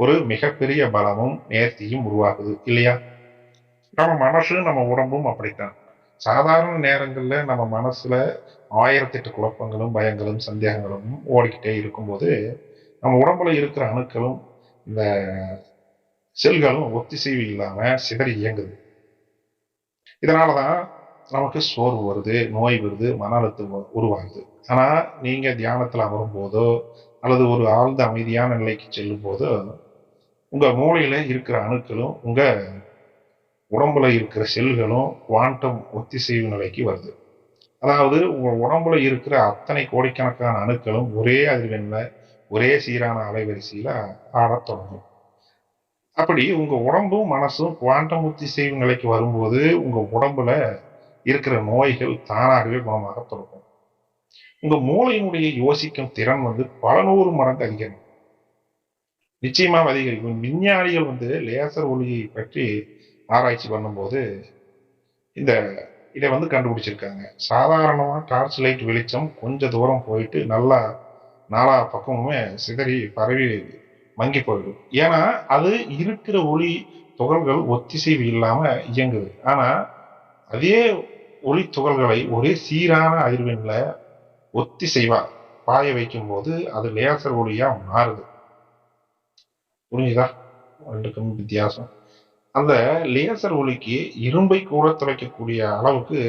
ஒரு மிகப்பெரிய பலமும் நேர்த்தியும் உருவாகுது இல்லையா? நம்ம மனசு நம்ம உடம்பும் அப்படித்தான். சாதாரண நேரங்கள்ல நம்ம மனசுல 1008 குழப்பங்களும் பயங்களும் சந்தேகங்களும் ஓடிக்கிட்டே இருக்கும்போது நம்ம உடம்புல இருக்கிற அணுக்களும் இந்த செல்களும் ஒத்திசைவு இல்லாம சிதறி இயங்குது. இதனாலதான் நமக்கு சோர்வு வருது, நோய் வருது, மன அழுத்தம் உருவாகுது. ஆனா நீங்க தியானத்துல அமரும் போதோ அல்லது ஒரு ஆழ்ந்த அமைதியான நிலைக்கு செல்லும் போதோ உங்க மூளையில இருக்கிற அணுக்களும் உங்க உடம்புல இருக்கிற செல்களும் குவாண்டம் ஒத்திசைவு நிலைக்கு வருது. அதாவது உங்க உடம்புல இருக்கிற அத்தனை கோடிக்கணக்கான அணுக்களும் ஒரே அதிர்வெண்ல ஒரே சீரான அலைவரிசையில ஆடத் தொடங்கும். அப்படி உங்க உடம்பும் மனசும் குவாண்டம் ஒத்திசைவு நிலைக்கு வரும்போது உங்க உடம்புல இருக்கிற நோய்கள் தானாகவே குணமாக தொடங்கும். உங்க மூளையினுடைய யோசிக்கும் திறன் பல 100 மடங்கு அதிகரிக்கும். நிச்சயமா அதிகரிக்கும். விஞ்ஞானிகள் லேசர் ஒளியை பற்றி ஆராய்ச்சி பண்ணும்போது இந்த இதை கண்டுபிடிச்சிருக்காங்க. சாதாரணமா டார்ச் லைட் வெளிச்சம் கொஞ்ச தூரம் போயிட்டு நல்லா நாலா பக்கமுமே சிதறி பரவி மங்கி போயிடும். ஏன்னா அது இருக்கிற ஒளி துகள்கள் ஒத்திசைவு இல்லாம இயங்குது. ஆனா அதே ஒளி துகள்களை ஒரே சீரான அதிர்வெண்ல ஒத்திசைவா பாய வைக்கும் போது அது லேசர் ஒளியா மாறுது. புரிஞ்சுதா ரெண்டுக்கும் வித்தியாசம்? அந்த லேசர் ஒளிக்கு இரும்பை கூட துளைக்கக்கூடிய அளவுக்கு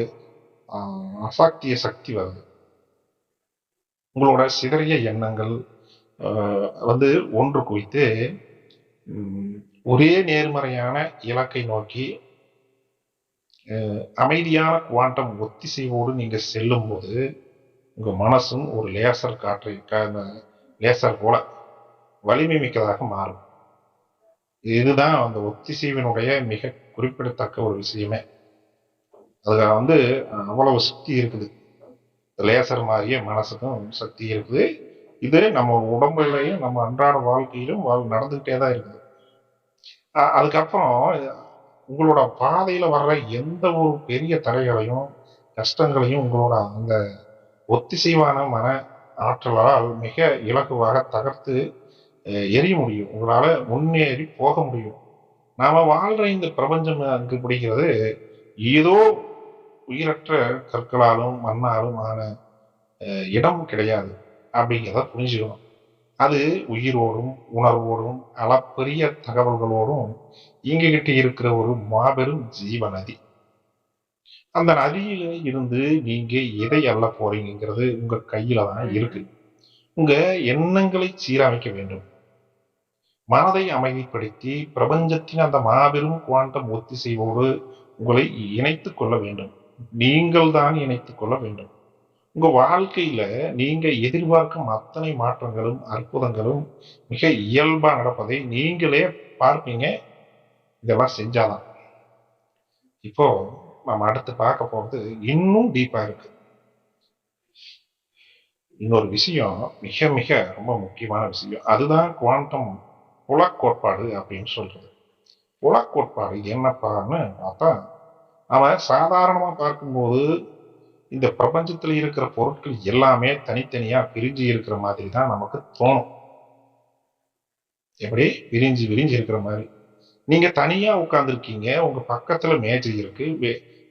அசாத்திய சக்தி வருது. உங்களோட சிதறிய எண்ணங்கள் ஒன்று குவித்து ஒரே நேர்மறையான இலக்கை நோக்கி அமைதியான குவாண்டம் ஒத்திசைவோடு நீங்க செல்லும் போது உங்க மனசும் ஒரு லேசர் லேசர் போல வலிமை மிக்கதாக மாறும். இதுதான் அந்த ஒத்திசைவினுடைய மிக குறிப்பிடத்தக்க ஒரு விஷயமே. அதுல அவ்வளவு சக்தி இருக்குது. லேசர் மாதிரியே மனசுக்கும் சக்தி இருக்குது. இது நம்ம உடம்புலையும் நம்ம அன்றாட வாழ்க்கையிலும் நடந்துகிட்டே தான் இருக்குது. அதுக்கப்புறம் உங்களோட பாதையில வர்ற எந்த ஒரு பெரிய தடைகளையும் கஷ்டங்களையும் உங்களோட அந்த ஒத்திசைவான மன ஆற்றலால் மிக இலகுவாக தகர்த்து எரிய முடியும். உங்களால முன்னேறி போக முடியும். நாம வாழ்ற இந்த பிரபஞ்சம் அங்கு பிடிக்கிறது ஏதோ உயிரற்ற கற்களாலும் மண்ணாலும் ஆன இடம் கிடையாது அப்படிங்கிறத புரிஞ்சுக்கணும். அது உயிரோடும் உணர்வோடும் அளப்பரிய தகவல்களோடும் இயங்கிக்கிட்டு இருக்கிற ஒரு மாபெரும் ஜீவ நதி. அந்த நதியில இருந்து நீங்க எதை அள்ள போறீங்கிறது உங்க கையில தான் இருக்கு. உங்க எண்ணங்களை சீரமைக்க வேண்டும். மனதை அமைதிப்படுத்தி பிரபஞ்சத்தின் அந்த மாபெரும் குவாண்டம் ஒத்திசைவோடு உங்களை இணைத்துக் கொள்ள வேண்டும். நீங்கள் தான் இணைத்துக் கொள்ள வேண்டும். உங்க வாழ்க்கையில நீங்க எதிர்பார்க்கும் அத்தனை மாற்றங்களும் அற்புதங்களும் மிக இயல்பா நடப்பதை நீங்களே பார்ப்பீங்க. இதெல்லாம் செஞ்சாதான். இப்போ நம்ம அடுத்து பார்க்க போறது இன்னும் டீப்பா இருக்கு. இன்னொரு விஷயம் மிக மிக ரொம்ப முக்கியமான விஷயம். அதுதான் குவாண்டம் புலக்கோட்பாடு அப்படின்னு சொல்றது. புலக்கோட்பாடு என்னப்பான்னு பார்த்தா அவன் சாதாரணமா பார்க்கும்போது இந்த பிரபஞ்சத்துல இருக்கிற பொருட்கள் எல்லாமே தனித்தனியா பிரிஞ்சு இருக்கிற மாதிரி தான் நமக்கு தோணும். எப்படி விரிஞ்சு விரிஞ்சு இருக்கிற மாதிரி. நீங்க தனியா உட்கார்ந்துருக்கீங்க, உங்க பக்கத்துல மேஜை இருக்கு,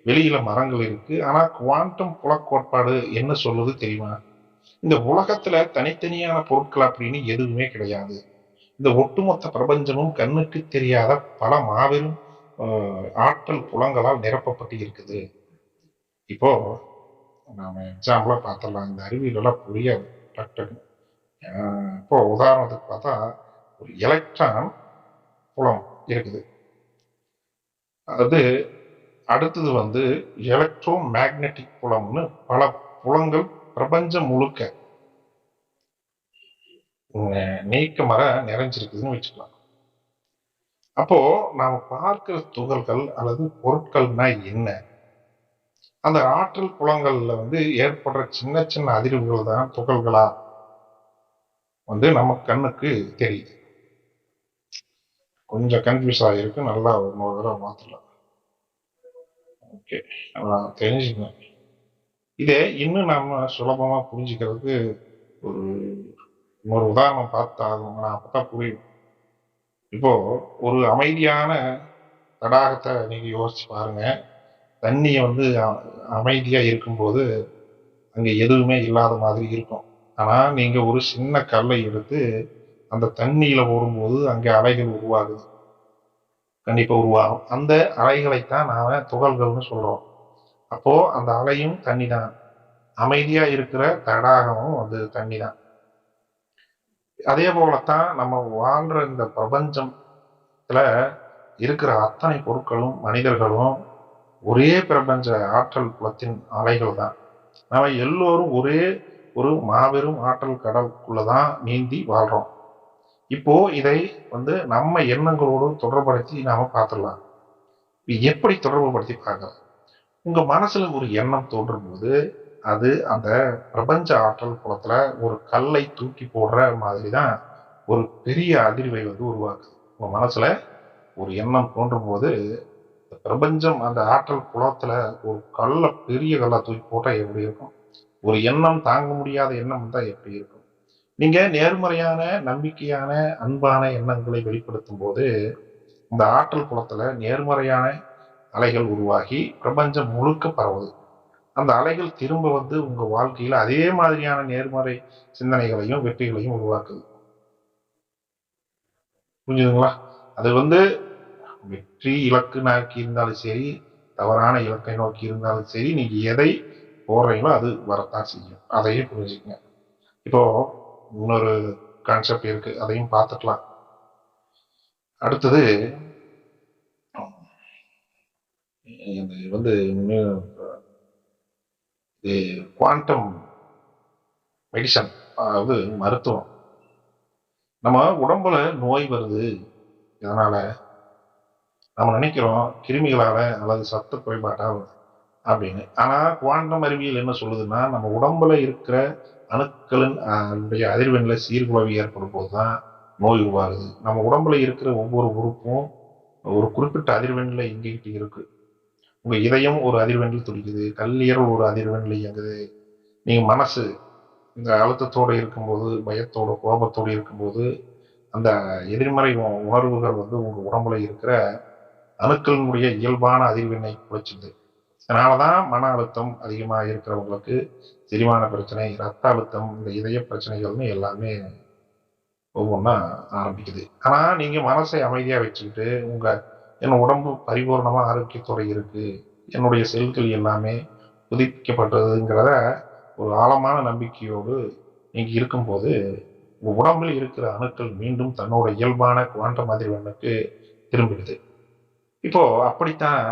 வெளியில மரங்கள் இருக்கு. ஆனா குவாண்டம் புலக்கோட்பாடு என்ன சொல்லுது தெரியுமா? இந்த உலகத்துல தனித்தனியான பொருட்கள் அப்படின்னு எதுவுமே கிடையாது. இந்த ஒட்டுமொத்த பிரபஞ்சமும் கண்ணுக்கு தெரியாத பல மாபெரும் ஆற்றல் புலங்களால் நிரப்பப்பட்டு இருக்குது. இப்போ நாம எக்ஸாம்பிளா பார்த்துடலாம். இந்த அறிவியலெல்லாம் புரியாது டக்கு டக்குன்னு. இப்போ உதாரணத்துக்கு பார்த்தா ஒரு எலக்ட்ரான் புலம் இருக்குது. அது அடுத்தது வந்து எலக்ட்ரோ மேக்னெட்டிக் புலம்னு பல புலங்கள் பிரபஞ்சம் முழுக்க நீக்கமர நிறைஞ்சிருக்குதுன்னு வச்சுக்கலாம். அப்போ நாம பார்க்கிற துகள்கள் அல்லது பொருட்கள்னா என்ன? அந்த ஆற்றல் புலங்கள்ல வந்து ஏற்படுற சின்ன சின்ன அதிர்வுகள் தான் துகள்களா வந்து நம்ம கண்ணுக்கு தெரியுது. கொஞ்சம் கன்ஃபியூஸ் ஆகிருக்கு. நல்லா இன்னொரு தடவை மாத்தலாம். ஓகே, தெரிஞ்சுக்கணும். இதை இன்னும் நாம சுலபமா புரிஞ்சுக்கிறதுக்கு ஒரு இன்னொரு உதாரணம் பார்த்தா அப்பதான் புரியும். இப்போ ஒரு அமைதியான தடாகத்தை நீங்க யோசிச்சு பாருங்க. தண்ணியை வந்து அமைதியா இருக்கும்போது அங்க எதுவுமே இல்லாத மாதிரி இருக்கும். ஆனா நீங்க ஒரு சின்ன கல்லை எடுத்து அந்த தண்ணியில போடும்போது அங்க அலைகள் உருவாகுது. கண்டிப்பா உருவாகும். அந்த அலைகளைத்தான் நாம துகள்கள்னு சொல்றோம். அப்போ அந்த அலையும் தண்ணி தான். அமைதியா இருக்கிற தடாகமும் வந்து தண்ணி தான். அதே போலத்தான் நம்ம வாழ்ற இந்த பிரபஞ்சத்துல இருக்கிற அத்தனை பொருட்களும் மனிதர்களும் ஒரே பிரபஞ்ச ஆற்றல் புலத்தின் அலைகள் தான். நாம எல்லோரும் ஒரே ஒரு மாபெரும் ஆற்றல் கடலுக்குள்ளதான் நீந்தி வாழ்றோம். இப்போ இதை வந்து நம்ம எண்ணங்களோடு தொடர்படுத்தி நாம பார்த்துடலாம். எப்படி தொடர்பு படுத்தி பார்க்கலாம்? உங்க மனசுல ஒரு எண்ணம் தோன்றும் போது அது அந்த பிரபஞ்ச ஆற்றல் புலத்துல ஒரு கல்லை தூக்கி போடுற மாதிரிதான் ஒரு பெரிய அதிர்வை வந்து உருவாக்குது. உங்க மனசுல ஒரு எண்ணம் தோன்றும் போது பிரபஞ்சம் அந்த ஆற்றல் புலத்துல ஒரு பெரிய கல்லை தூக்கி போட்டா எப்படி இருக்கும்? ஒரு எண்ணம் தாங்க முடியாத எண்ணம் தான் எப்படி இருக்கும்? நீங்க நேர்மறையான நம்பிக்கையான அன்பான எண்ணங்களை வெளிப்படுத்தும் போது இந்த ஆற்றல் புலத்துல நேர்மறையான அலைகள் உருவாகி பிரபஞ்சம் முழுக்க பரவுது. அந்த அலைகள் திரும்ப வந்து உங்க வாழ்க்கையில அதே மாதிரியான நேர்மறை சிந்தனைகளையும் வெற்றிகளையும் உருவாக்குது. புரிஞ்சுதுங்களா? அது வந்து வெற்றி இலக்கு நோக்கி இருந்தாலும் சரி, தவறான இலக்கை நோக்கி இருந்தாலும் சரி, நீங்க எதை போடுறீங்களோ அது வரத்தான் செய்யும். அதையும் புரிஞ்சுக்கங்க. இப்போ இன்னொரு கான்செப்ட் இருக்கு, அதையும் பார்த்துக்கலாம். அடுத்தது வந்து குவாண்டம் மெடிசன், அதாவது மருத்துவம். நம்ம உடம்புல நோய் வருது, இதனால நம்ம நினைக்கிறோம் கிருமிகளால அல்லது சத்து குறைபாட்டால் அப்படின்னு. ஆனா குவாண்டம் அறிவியல் என்ன சொல்லுதுன்னா, நம்ம உடம்புல இருக்கிற அணுக்களின் அதிர்வெண்ல சீர்குலைவு ஏற்படும் போதுதான் நோய் உருவாகுது. நம்ம உடம்புல இருக்கிற ஒவ்வொரு உறுப்பும் ஒரு குறிப்பிட்ட அதிர்வெண்ல இயங்கிக்கிட்டு இருக்கு. உங்க இதயம் ஒரு அதிர்வெண்ணில் துடிக்குது, கல்லீரல் ஒரு அதிர்வெண்ணில் இயங்குது. நீங்க மனசு இந்த அழுத்தத்தோடு இருக்கும்போது, பயத்தோட கோபத்தோடு இருக்கும்போது அந்த எதிர்மறை உணர்வுகள் வந்து உங்க உடம்புல இருக்கிற அணுக்களினுடைய இயல்பான அதிர்வெண்ணை குறைச்சிது. அதனாலதான் மன அழுத்தம் அதிகமாக இருக்கிறவங்களுக்கு செரிமான பிரச்சனை, ரத்த அழுத்தம், இந்த இதய பிரச்சனைகள்னு எல்லாமே ஒவ்வொன்றா ஆரம்பிக்குது. ஆனா நீங்க மனசை அமைதியா வச்சுக்கிட்டு என் உடம்பு பரிபூர்ணமா ஆரோக்கியத்தோட இருக்கு, என்னுடைய செல்கள் எல்லாமே புதுப்பிக்கப்பட்டதுங்கிறத ஒரு ஆழமான நம்பிக்கையோடு நீங்க இருக்கும்போது உங்க உடம்பில் இருக்கிற அணுக்கள் மீண்டும் தன்னோட இயல்பான குவாண்டம் அதிர்வெண்ணுக்கு திரும்பிடுது. இப்போ அப்படித்தான்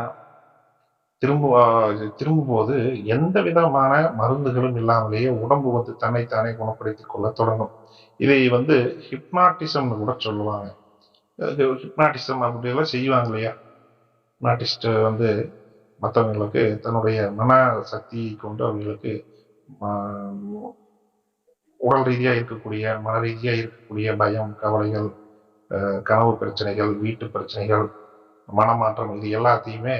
திரும்பும்போது எந்த விதமான மருந்துகளும் இல்லாமலேயே உடம்பு வந்து தன்னைத்தானே குணப்படுத்திக் கொள்ள தொடங்கும். இதை வந்து ஹிப்னாட்டிசம்னு கூட சொல்லுவாங்க. ஹிப்னாட்டிசம் அப்படியெல்லாம் செய்வாங்க இல்லையா? ஹிப்னாட்டிஸ்ட் வந்து மற்றவங்களுக்கு தன்னுடைய மன சக்தியை கொண்டு அவங்களுக்கு உடல் ரீதியா இருக்கக்கூடிய, மன ரீதியா இருக்கக்கூடிய பயம், கவலைகள், கனவு பிரச்சனைகள், வீட்டு பிரச்சனைகள், மனமாற்றம், இது எல்லாத்தையுமே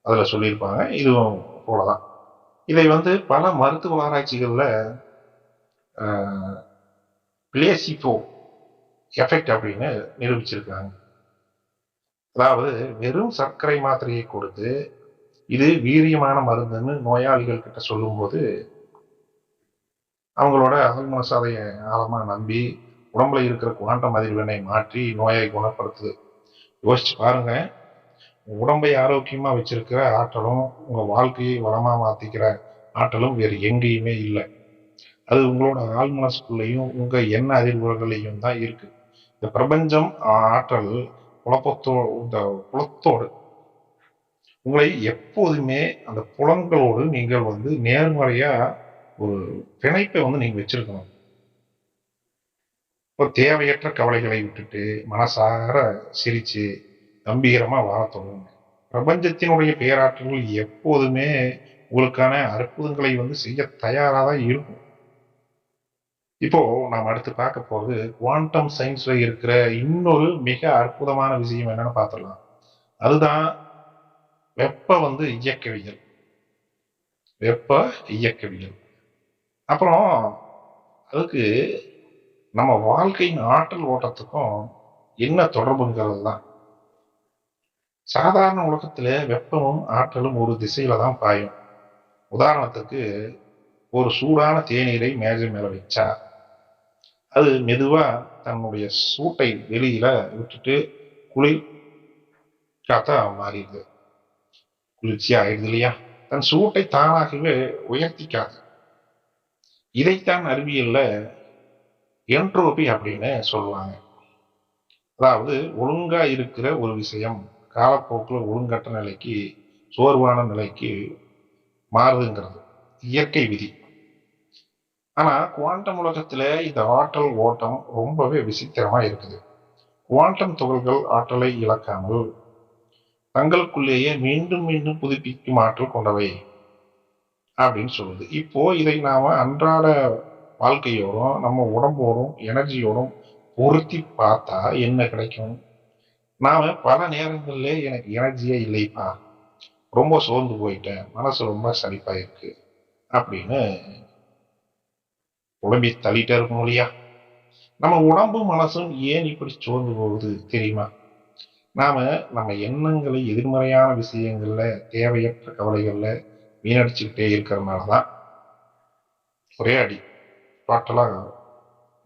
அதுல சொல்லியிருப்பாங்க. இதுவும் போலதான். இதை வந்து பல மருத்துவ ஆராய்ச்சிகள்ல பிளேசிபோ எஃபெக்ட் அப்படின்னு நிரூபிச்சிருக்காங்க. அதாவது வெறும் சர்க்கரை மாத்திரையை கொடுத்து இது வீரியமான மருந்துன்னு நோயாளிகள் கிட்ட சொல்லும் போது அவங்களோட ஆள் மனசு அதை ஆழமா நம்பி உடம்புல இருக்கிற குவாண்டம் அதிர்வெண்ணை மாற்றி நோயை குணப்படுத்துது. யோசிச்சு பாருங்க. உடம்பை ஆரோக்கியமா வச்சிருக்கிற ஆற்றலும் உங்க வாழ்க்கையை வளமா மாத்திக்கிற ஆற்றலும் வேறு எங்கேயுமே இல்லை. அது உங்களோட ஆள் மனசுக்குள்ளேயும் உங்க எண்ண அதிர்வுகளையும் தான் இருக்கு. இந்த பிரபஞ்சம் ஆற்றல் இந்த புலத்தோடு உங்களை எப்போதுமே அந்த புலன்களோடு நீங்கள் நேர்மறையா ஒரு பிணைப்பை நீங்க வச்சிருக்கணும். இப்போ தேவையற்ற கவலைகளை விட்டுட்டு மனசார சிரிச்சு கம்பீரமா வாழ தொடங்குங்க. பிரபஞ்சத்தினுடைய பேராற்றல்கள் எப்போதுமே உங்களுக்கான அற்புதங்களை செய்ய தயாரா தான் இருக்கும். இப்போ நாம் அடுத்து பார்க்க போறது குவாண்டம் சயின்ஸ்ல இருக்கிற இன்னொரு மிக அற்புதமான விஷயம் என்னன்னு பார்த்துடலாம். அதுதான் வெப்ப இயக்கவியல். வெப்ப இயக்கவியல். அப்புறம் அதுக்கு நம்ம வாழ்க்கையின் ஆற்றல் ஓட்டத்துக்கும் என்ன தொடர்புங்கிறது தான். சாதாரண உலகத்துல வெப்பமும் ஆற்றலும் ஒரு திசையில தான் பாயும். உதாரணத்துக்கு ஒரு சூடான தேநீரை மேஜை மேல வச்சா அது மெதுவா தன்னுடைய சூட்டை வெளியில விட்டுட்டு குளிர் காத்தா மாறிடுது. குளிர்ச்சியா ஆயிடுது இல்லையா? தன் சூட்டை தானாகவே உயர்த்திக்காது. இதைத்தான் அறிவியல்ல என்ட்ரோபி அப்படின்னு சொல்லுவாங்க. அதாவது ஒழுங்கா இருக்கிற ஒரு விஷயம் காலப்போக்கில் ஒழுங்கற்ற நிலைக்கு சோர்வான நிலைக்கு மாறுதுங்கிறது இயற்கை விதி. ஆனா குவாண்டம் உலகத்துல இந்த ஆற்றல் ஓட்டம் ரொம்பவே விசித்திரமா இருக்குது. குவாண்டம் துகள்கள் ஆற்றலை இழக்காமல் தங்களுக்குள்ளேயே மீண்டும் மீண்டும் புதுப்பிக்கும் ஆற்றல் கொண்டவை அப்படின்னு சொல்லுது. இப்போ இதை நாம அன்றாட வாழ்க்கையோடும் நம்ம உடம்போடும் எனர்ஜியோடும் பொருத்தி பார்த்தா என்ன கிடைக்கும்? நாம பல நேரங்கள்ல எனக்கு எனர்ஜியே இல்லைப்பா, ரொம்ப சோர்ந்து போயிட்டேன், மனசு ரொம்ப சலிப்பா இருக்கு அப்படின்னு உடம்பி தள்ளிட்டே இருக்கும் இல்லையா? நம்ம உடம்பும் மனசும் ஏன் இப்படி சோர்ந்து போகுது தெரியுமா? நாம நம்ம எண்ணங்களை எதிர்மறையான விஷயங்கள்ல தேவையற்ற கவலைகள்ல வீணடிச்சுக்கிட்டே இருக்கிறதுனாலதான் ஒரே அடி டோட்டலா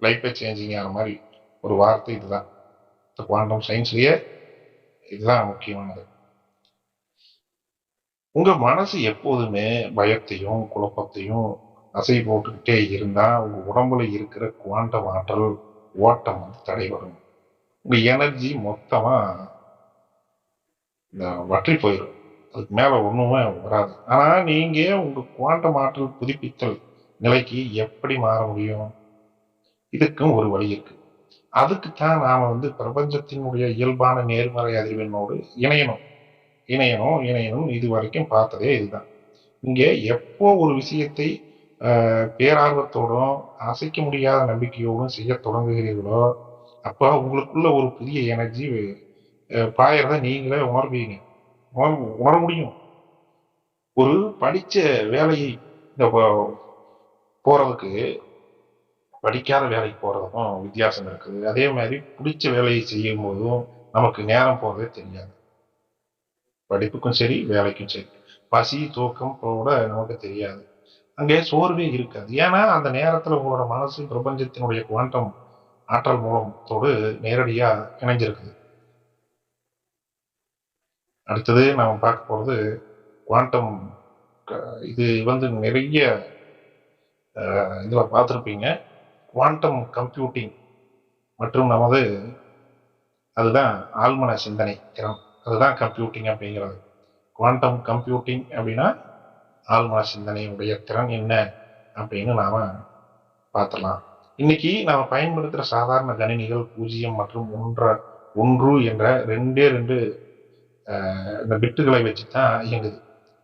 லைஃபை சேஞ்சிங் ஆன மாதிரி ஒரு வார்த்தை இதுதான். இந்த குவாண்டம் சயின்ஸ்லயே இதுதான் முக்கியமானது. உங்க மனசு எப்போதுமே பயத்தையும் குழப்பத்தையும் அசை போட்டுக்கிட்டே இருந்தா உங்க உடம்புல இருக்கிற குவாண்டம் ஆற்றல் ஓட்டம் தடைபடும். உங்க எனர்ஜி மொத்தமா இந்த வற்றி போயிடும். அதுக்கு மேல ஒண்ணுமே வராது. ஆனா நீங்க உங்க குவாண்டம் ஆற்றல் புதுப்பித்தல் நிலைக்கு எப்படி மாற முடியும்? இதுக்கும் ஒரு வழி இருக்கு. அதுக்குத்தான் நாம பிரபஞ்சத்தினுடைய இயல்பான நேர்மறை அதிர்வெண்ணோடு இணையணும் இணையணும் இணையணும் இது வரைக்கும் பார்த்ததே இதுதான். இங்க எப்போ ஒரு விஷயத்தை பேரார்வத்தோடும் அசைக்க முடியாத நம்பிக்கையோடும் செய்ய தொடங்குகிறீர்களோ அப்ப உங்களுக்குள்ள ஒரு புதிய எனர்ஜி பாயறத நீங்களே உணர்வீங்க. உணர முடியும். ஒரு படிச்ச வேலையை போறதுக்கு படிக்காத வேலைக்கு போறதுக்கும் வித்தியாசம் இருக்குது. அதே மாதிரி பிடிச்ச வேலையை செய்யும் போதும் நமக்கு நேரம் போறதே தெரியாது. படிப்புக்கும் சரி வேலைக்கும் சரி பசி தூக்கம் கூட நமக்கு தெரியாது. அங்கே சோர்வே இருக்காது. ஏன்னா அந்த நேரத்துல உங்களோட மனசு பிரபஞ்சத்தினுடைய குவாண்டம் ஆற்றல் மூலத்தோடு நேரடியா இணைஞ்சிருக்குது. அடுத்தது நாம பார்க்க போறது குவாண்டம். இது நிறைய இதுல பார்த்துருப்பீங்க. குவாண்டம் கம்ப்யூட்டிங் மற்றும் நமது அதுதான் ஆழ்மன சிந்தனை திறன். அதுதான் கம்ப்யூட்டிங் அப்படிங்கிறது. குவாண்டம் கம்ப்யூட்டிங் அப்படின்னா ஆழ்மன சிந்தனையுடைய திறன் என்ன அப்படின்னு நாம பார்த்துலாம். இன்னைக்கு நாம பயன்படுத்துற சாதாரண கணினிகள் 0 மற்றும் 1 என்ற ரெண்டு இந்த பிட்டுகளை வச்சுதான் இயங்குது.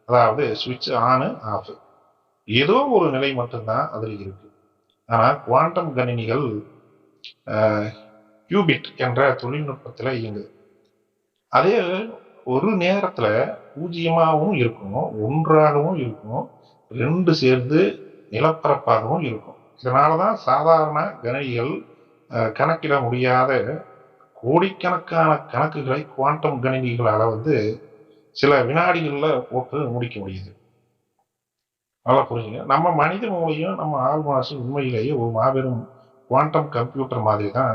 அதாவது சுவிட்ச் ஆனு ஆஃப், ஏதோ ஒரு நிலை மட்டும்தான் அதுல இருக்கு. ஆனா குவாண்டம் கணினிகள் கியூபிட் என்ற தொழில்நுட்பத்துல இயங்குது. அதே ஒரு நேரத்துல 0ஆகவும் இருக்கும், 1ஆகவும் இருக்கும், 2 சேர்ந்து நிலப்பரப்பாகவும் இருக்கும். இதனாலதான் சாதாரண கணினிகள் கணக்கிட முடியாத கோடிக்கணக்கான கணக்குகளை குவாண்டம் கணினிகளால சில வினாடிகள்ல போட்டு முடிக்க முடியுது. நல்லா புரிஞ்சுங்க. நம்ம மனித மூளையும் நம்ம ஆள் மனசு உண்மையிலேயே ஒரு மாபெரும் குவாண்டம் கம்ப்யூட்டர் மாதிரி தான்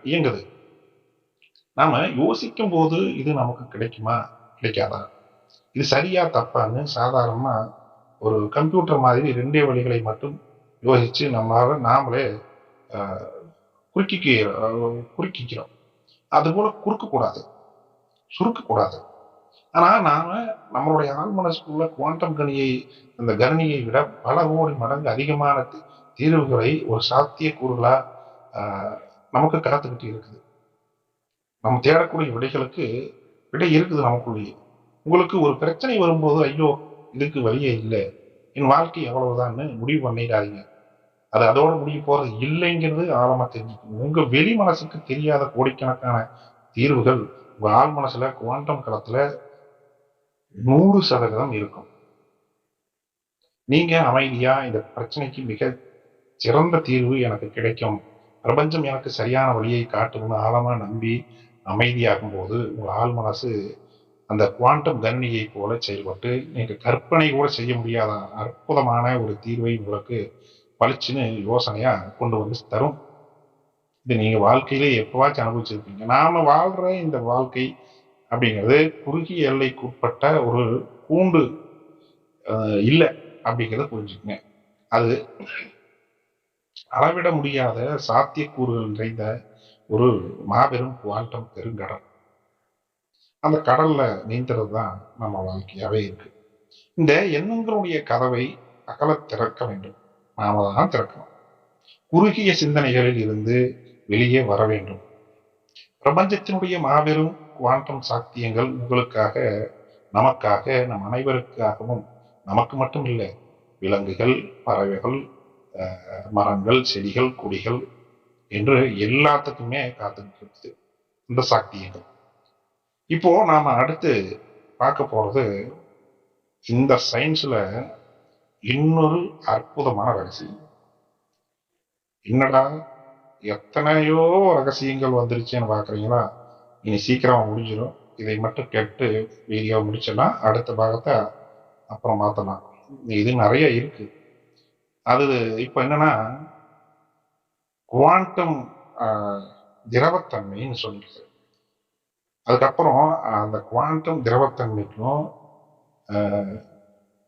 இயங்குது. நாம யோசிக்கும் போது இது நமக்கு கிடைக்குமா கிடைக்காதா, இது சரியா தப்பான்னு சாதாரணமா ஒரு கம்ப்யூட்டர் மாதிரி 2 வழிகளை மட்டும் யோசிச்சு நாமளே குறுக்கி குறுக்கிக்கிறோம். அதுபோல குறுக்கக்கூடாது, சுருக்கக்கூடாது. ஆனா நாம நம்மளுடைய ஆழ் மனசுக்குள்ள குவாண்டம் அந்த கணினியை விட பல கோடி மடங்கு அதிகமான தீர்வுகளை ஒரு சாத்திய கூறுகளா நமக்கு காத்துக்கிட்டு இருக்குது. நம்ம தேடக்கூடிய விடைகளுக்கு விடை இருக்குது நமக்குள்ளேயே. உங்களுக்கு ஒரு பிரச்சனை வரும்போது ஐயோ இதுக்கு வழியே இல்லை, என் வாழ்க்கை எவ்வளவுதான்னு முடிவு பண்ணிடாதீங்க. அது அதோட முடிவு போறது இல்லைங்கிறது ஆழமா தெரிஞ்சுக்கணும். உங்க வெளி மனசுக்கு தெரியாத கோடிக்கணக்கான தீர்வுகள் உங்க ஆள் மனசுல குவாண்டம் களத்துல 100% இருக்கும். நீங்க அமைதியா இந்த பிரச்சனைக்கு மிக சிறந்த தீர்வு எனக்கு கிடைக்கும், பிரபஞ்சம் எனக்கு சரியான வழியை காட்டும்னு ஆழமா நம்பி அமைதியாகும் போது உங்க ஆள் மனசு அந்த குவாண்டம் கணினியை போல செயல்பட்டு நீங்க கற்பனை கூட செய்ய முடியாத அற்புதமான ஒரு தீர்வை உங்களுக்கு பளிச்சுன்னு யோசனையா கொண்டு வந்து தரும். இது நீங்க வாழ்க்கையிலே எப்பவாச்சும் அனுபவிச்சிருப்பீங்க. நாம வாழ்ற இந்த வாழ்க்கை அப்படிங்கிறது குறுகிய எல்லைக்குட்பட்ட ஒரு கூண்டு இல்லை அப்படிங்கிறத புரிஞ்சுக்கங்க. அது அளவிட முடியாத சாத்தியக்கூறுகள் நிறைந்த ஒரு மாபெரும் குவாண்டம் பெருங்கடல். அந்த கடல்ல நீந்துறது தான் நம்ம வாழ்க்கையாவே இருக்கு. இந்த எண்ணங்களுடைய கதவை அகல திறக்க வேண்டும். நாம தான் திறக்கணும். குறுகிய சிந்தனைகளில் இருந்து வெளியே வர வேண்டும். பிரபஞ்சத்தினுடைய மாபெரும் குவாண்டம் சாத்தியங்கள் உங்களுக்காக, நமக்காக, நம் அனைவருக்காகவும், நமக்கு மட்டும் இல்லை, விலங்குகள், பறவைகள், மரங்கள், செடிகள், கொடிகள் என்று எல்லாத்துக்குமே காத்துக்கிட்டு இருக்குது இந்த சாத்தியங்கள். இப்போ நாம அடுத்து பார்க்க போறது இந்த சயின்ஸ்ல இன்னொரு அற்புதமான ரகசியம். என்னடா எத்தனையோ ரகசியங்கள் வந்துருச்சுன்னு பாக்குறீங்களா? இனி சீக்கிரமா முடிஞ்சிடும். இதை மட்டும் கேட்டு வீடியோ முடிச்சிடலாம். அடுத்த பாகத்தை அப்புறம் மாத்தலாம். இது நிறைய இருக்கு. அது இப்ப என்னன்னா குவாண்டம் திரவத்தன்மைன்னு சொல்லிருக்கு. அதுக்கப்புறம் அந்த குவாண்டம் திரவத்தன்மைக்கும்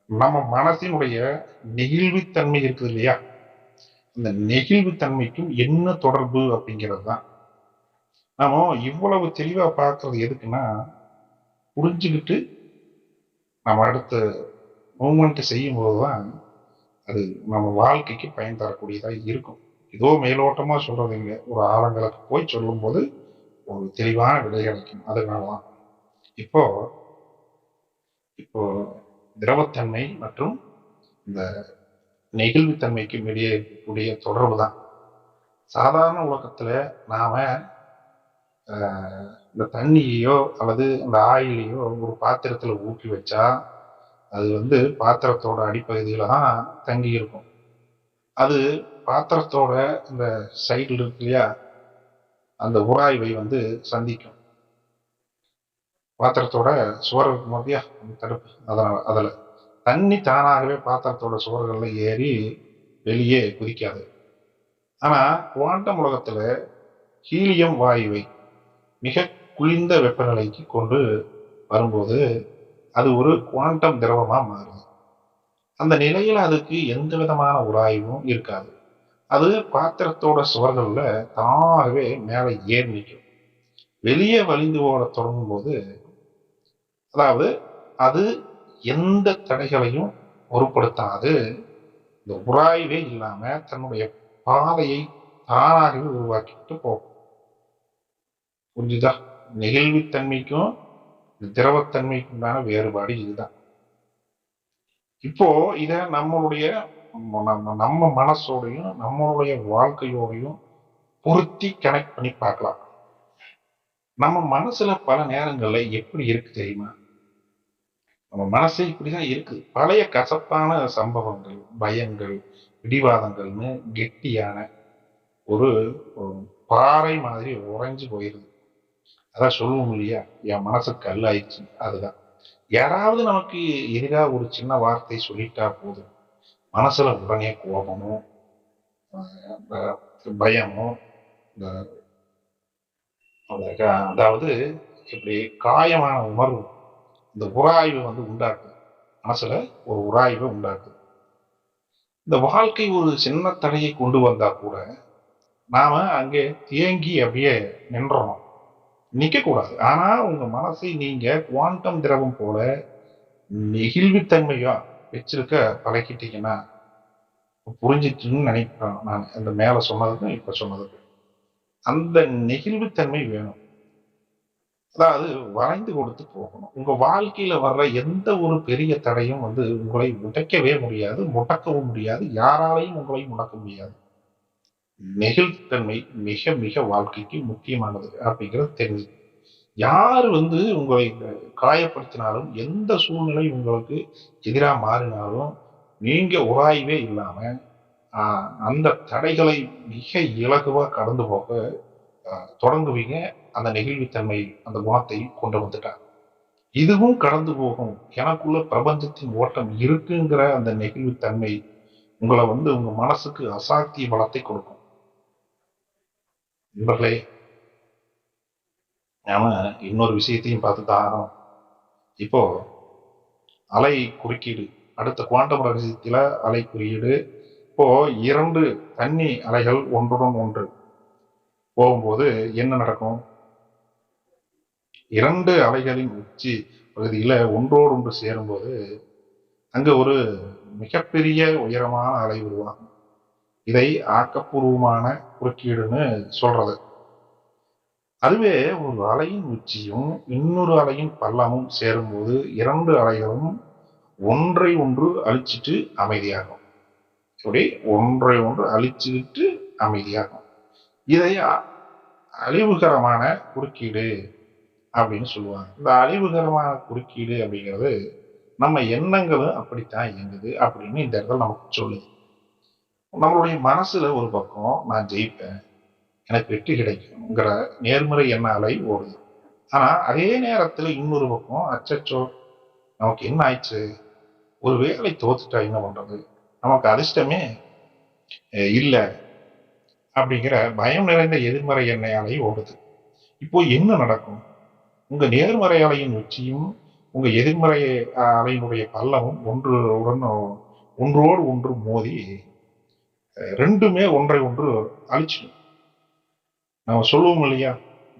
நம்ம மனசினுடைய நெகிழ்வுத்தன்மை இருக்குது இல்லையா, இந்த நெகிழ்வுத்தன்மைக்கும் என்ன தொடர்பு அப்படிங்கிறது தான் நாம இவ்வளவு தெளிவா பார்க்கறது. எதுக்குன்னா புரிஞ்சுக்கிட்டு நம்ம அடுத்த மூமெண்ட் செய்யும் போதுதான் அது நம்ம வாழ்க்கைக்கு பயன் தரக்கூடியதா இருக்கும். ஏதோ மேலோட்டமா சொல்றது இல்லை, ஒரு ஆழங்களுக்கு போய் சொல்லும் போது ஒரு தெளிவான விடை கிடைக்கும். அதனாலதான் இப்போ இப்போ திரவத்தன்மை மற்றும் இந்த நெகிழ்வுத்தன்மைக்கும் இடையே இருக்கக்கூடிய தொடர்பு தான். சாதாரண உலகத்துல நாம இந்த தண்ணியோ அல்லது இந்த ஆயிலையோ ஒரு பாத்திரத்துல ஊற்றி வச்சா அது பாத்திரத்தோட அடிப்பகுதியில தான் தங்கி இருக்கும். அது பாத்திரத்தோட இந்த சைடுல இருக்கு இல்லையா, அந்த உராய்வை சந்திக்கும். பாத்திரத்தோட சுவர் இருக்கும் இல்லையா, அந்த தடுப்பு, அதுல தண்ணி தானாகவே பாத்திரத்தோட சுவர்கள்ல ஏறி வெளியே குதிக்காது. ஆனா குவாண்டம் உலகத்துல ஹீலியம் வாயுவை மிக குளிர்ந்த வெப்பநிலைக்கு கொண்டு வரும்போது அது ஒரு குவாண்டம் திரவமா மாறுது. அந்த நிலையில அதுக்கு எந்த விதமான உராய்வும் இருக்காது. அது பாத்திரத்தோட சுவர்கள்ல தானாகவே மேல ஏறி நிற்கும். வெளியே வலிந்து ஓட தொடங்கும் போது, அதாவது அது எந்த தடைகளையும் பொருட்படுத்தாது, இந்த உராய்வே இல்லாம தன்னுடைய பாதையை தானாகவே உருவாக்கிட்டு போகும். புரிஞ்சுதா? நெகிழ்வுத்தன்மைக்கும் திரவத்தன்மைக்கு உண்டான வேறுபாடு இதுதான். இப்போ இத நம்மளுடைய நம்ம மனசோடையும் நம்மளுடைய வாழ்க்கையோடையும் பொருத்தி கனெக்ட் பண்ணி பார்க்கலாம். நம்ம மனசுல பல நேரங்கள்ல எப்படி இருக்கு தெரியுமா? நம்ம மனசே இப்படிதான் இருக்கு. பழைய கசப்பான சம்பவங்கள், பயங்கள், பிடிவாதங்கள்னு கெட்டியான ஒரு பாறை மாதிரி உறைஞ்சு போயிருது. அதான் சொல்லுவோம் இல்லையா, என் மனசு கல்லாயிடுச்சு. அதுதான். யாராவது நமக்கு எதிராக ஒரு சின்ன வார்த்தை சொல்லிட்டா போதும், மனசுல உடனே கோபமும் பயமும் அதாவது இப்படி காயமான உணர்வு இந்த உராய்வு உண்டாக்குது. மனசுல ஒரு உராய்வை உண்டாக்குது. இந்த வாழ்க்கை ஒரு சின்ன தடையை கொண்டு வந்தா கூட நாம அங்கே தேங்கி அப்படியே நின்றணும், நிக்க கூடாது. ஆனா உங்க மனசை நீங்க குவாண்டம் திரவம் போல நெகிழ்வுத்தன்மையா வச்சிருக்க பழகிட்டீங்கன்னா புரிஞ்சிச்சுன்னு நினைக்கிறேன். நான் அந்த மேல சொன்னதுக்கும் இப்ப சொன்னதுக்கு அந்த நெகிழ்வுத்தன்மை வேணும். அதாவது வளைந்து கொடுத்து போகணும். உங்க வாழ்க்கையில வர்ற எந்த ஒரு பெரிய தடையும் உங்களை உடைக்கவே முடியாது, முடக்கவும் முடியாது, யாராலையும் உங்களை முடக்க முடியாது. நெகிழ்வுத்தன்மை மிக மிக வாழ்க்கைக்கு முக்கியமானது அப்படிங்கிறது தெரிஞ்சு, யாரு உங்களை காயப்படுத்தினாலும், எந்த சூழ்நிலை உங்களுக்கு எதிரா மாறினாலும் நீங்க உராய்வே இல்லாம அந்த தடைகளை மிக இலகுவா கடந்து போக தொடங்குவீங்க. அந்த நெகிழ்வுத்தன்மை அந்த குணத்தை கொண்டு வந்துட்டாங்க. இதுவும் கடந்து போகும், எனக்குள்ள பிரபஞ்சத்தின் ஓட்டம் இருக்குங்கிற அந்த நெகிழ்வுத்தன்மை உங்களை உங்க மனசுக்கு அசாத்திய பலத்தை கொடுக்கும். நண்பர்களே, நாம இன்னொரு விஷயத்தையும் பார்த்துதான் ஆகணும். இப்போ அலை குறுக்கீடு, அடுத்த குவாண்டம் ரகசியத்துல அலை குறியீடு. இப்போ 2 தண்ணி அலைகள் ஒன்றுடன் ஒன்று போகும்போது என்ன நடக்கும்? 2 அலைகளின் உச்சி பகுதியில ஒன்றோடு ஒன்று சேரும்போது அங்க ஒரு மிகப்பெரிய உயரமான அலை உருவாகும். இதை ஆக்கப்பூர்வமான குறுக்கீடுன்னு சொல்றது. அதுவே ஒரு அலையின் உச்சியும் இன்னொரு அலையின் பள்ளமும் சேரும்போது 2 அலைகளும் ஒன்றை ஒன்று அழிச்சிட்டு அமைதியாகும். இப்படி ஒன்றை ஒன்று அழிச்சுக்கிட்டு அமைதியாகும். இதை அழிவுகரமான குறுக்கீடு அப்படின்னு சொல்லுவாங்க. இந்த அழிவுகரமான குறுக்கீடு அப்படிங்கிறது நம்ம எண்ணங்களும் அப்படித்தான் இயங்குது அப்படின்னு இந்த இடத்துல நமக்கு சொல்லுது. நம்மளுடைய மனசுல ஒரு பக்கம் நான் ஜெயிப்பேன், எனக்கு வெற்றி கிடைக்கும்ங்கிற நேர்மறை எண்ண அலை ஓடுது. ஆனா அதே நேரத்துல இன்னொரு பக்கம் அச்சச்சோ நமக்கு என்ன ஆயிடுச்சு, ஒரு வேலை தோத்துட்டா என்ன பண்றது, நமக்கு அதிர்ஷ்டமே இல்லை அப்படிங்கிற பயம் நிறைந்த எதிர்மறை எண்ண அலை ஓடுது. இப்போ என்ன நடக்கும்? உங்க நேர்மறை அலையின் உச்சியும் உங்க எதிர்மறை அலையினுடைய பள்ளமும் ஒன்றோடு ஒன்று மோதி ரெண்டுமே ஒன்றை ஒன்று அழிச்சிடும். நம்ம சொல்லுவோம் இல்லையா,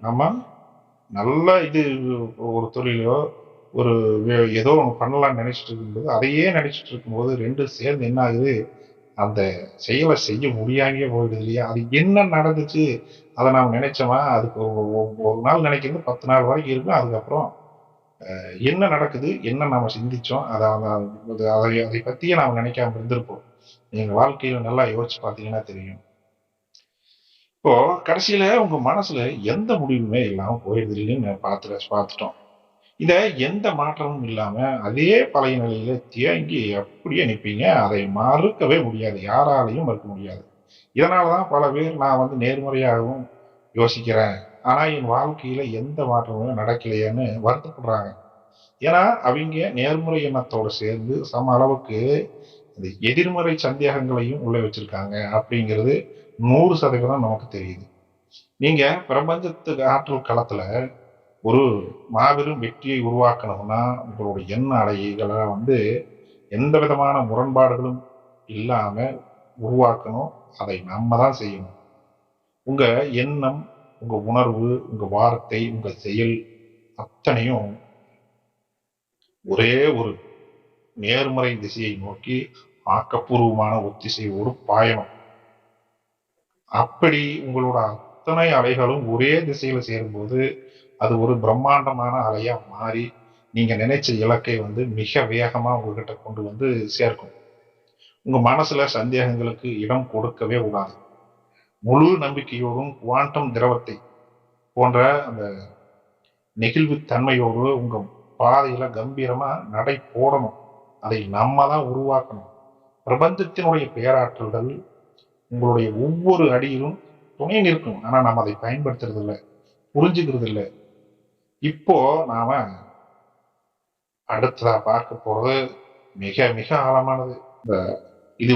நம்ம நல்லா ஒரு தொழிலோ ஒரு ஏதோ ஒன்று பண்ணலாம்னு நினைச்சிட்டு இருக்கும்போது அதையே நினைச்சிட்டு இருக்கும்போது ரெண்டும் சேர்ந்து என்ன ஆகுது, அந்த செயலை செய்ய முடியாமையே போயிடுது இல்லையா. அது என்ன நடந்துச்சு, அதை நாம் நினைச்சோமா, அதுக்கு ஒரு நாள் நினைக்கிறது 10 நாள் வரைக்கும் இருக்கும். அதுக்கப்புறம் என்ன நடக்குது, என்ன நாம சிந்திச்சோம், அதை பத்தியே நாம நினைக்காம இருந்திருப்போம். எங்க வாழ்க்கையில நல்லா யோசிச்சு பார்த்தீங்கன்னா தெரியும். இப்போ கடைசியில உங்க மனசுல எந்த முடிவுமே இல்லாம போயிடுதுன்னு பார்த்துட்டோம். இத எந்த மாற்றமும் இல்லாம அதே பழைய நிலையில தேங்கி அப்படியே நிற்பீங்க. அதை மறுக்கவே முடியாது, யாராலையும் மறுக்க முடியாது. இதனாலதான் பல பேர் நான் நேர்மறையாகவும் யோசிக்கிறேன், ஆனா என் வாழ்க்கையில எந்த மாற்றமும் நடக்கலையேன்னு வருத்தப்படுறாங்க. ஏன்னா அவங்க நேர்முறை எண்ணத்தோடு சேர்ந்து சம அளவுக்கு இந்த எதிர்மறை சந்தேகங்களையும் உள்ள வச்சிருக்காங்க அப்படிங்கிறது 100% நமக்கு தெரியுது. நீங்க பிரபஞ்சத்துக்கு ஆற்றல் களத்துல ஒரு மாபெரும் வெற்றியை உருவாக்கணும்னா உங்களுடைய எண்ண அலைகளை எந்த விதமான முரண்பாடுகளும் இல்லாம உருவாக்கணும். அதை நம்ம தான் செய்யணும். உங்க எண்ணம், உங்க உணர்வு, உங்க வார்த்தை, உங்க செயல் அத்தனையும் ஒரே ஒரு நேர்மறை திசையை நோக்கி ஆக்கப்பூர்வமான ஒத்திசைவோடு பாயணும். அப்படி உங்களோட அத்தனை அலைகளும் ஒரே திசையில சேரும்போது அது ஒரு பிரம்மாண்டமான அலையா மாறி நீங்க நினைச்ச இலக்கை மிக வேகமா உங்ககிட்ட கொண்டு சேர்க்கும். உங்க மனசுல சந்தேகங்களுக்கு இடம் கொடுக்கவே கூடாது. முழு நம்பிக்கையோடும் குவாண்டம் திரவத்தை போன்ற அந்த நெகிழ்வு தன்மையோடு உங்க பாதையில கம்பீரமா நடை போடணும். அதை நம்ம தான் உருவாக்கணும். பிரபஞ்சத்தினுடைய பேராற்றல்கள் உங்களுடைய ஒவ்வொரு அடியிலும் துணை நிற்கும். ஆனா நம்ம அதை பயன்படுத்துறது இல்லை, புரிஞ்சுக்கிறது இல்லை. இப்போ நாம அடுத்ததா பார்க்க போறது மிக மிக ஆழமானது. இது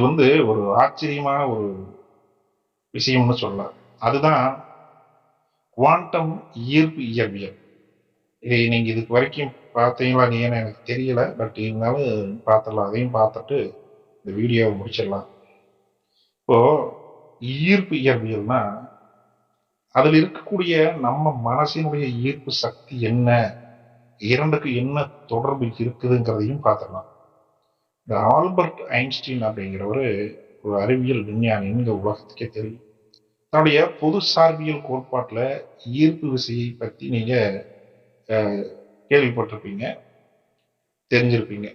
ஒரு ஆச்சரியமான ஒரு விஷயம்னு சொல்லலாம். அதுதான் குவாண்டம் ஈர்ப்பு இயற்பியல். இதை நீங்க இதுக்கு வரைக்கும் பார்த்தீங்களா நீங்கன்னு எனக்கு தெரியல. பட் இருந்தாலும் பார்த்துடலாம். அதையும் பார்த்துட்டு இந்த வீடியோவை முடிச்சிடலாம். இப்போ ஈர்ப்பு இயற்பியல்னா அதில் இருக்கக்கூடிய நம்ம மனசினுடைய ஈர்ப்பு சக்தி என்ன, இரண்டுக்கு என்ன தொடர்பு இருக்குதுங்கிறதையும் பார்த்துடலாம். இந்த ஆல்பர்ட் ஐன்ஸ்டீன் அப்படிங்கிறவரு ஒரு அறிவியல் விஞ்ஞானி, இந்த உலகத்துக்கே தெரியும். தன்னுடைய பொது சார்பியல் கோட்பாட்டுல ஈர்ப்பு விசையை பத்தி நீங்க கேள்விப்பட்டிருப்பீங்க, தெரிஞ்சிருப்பீங்க.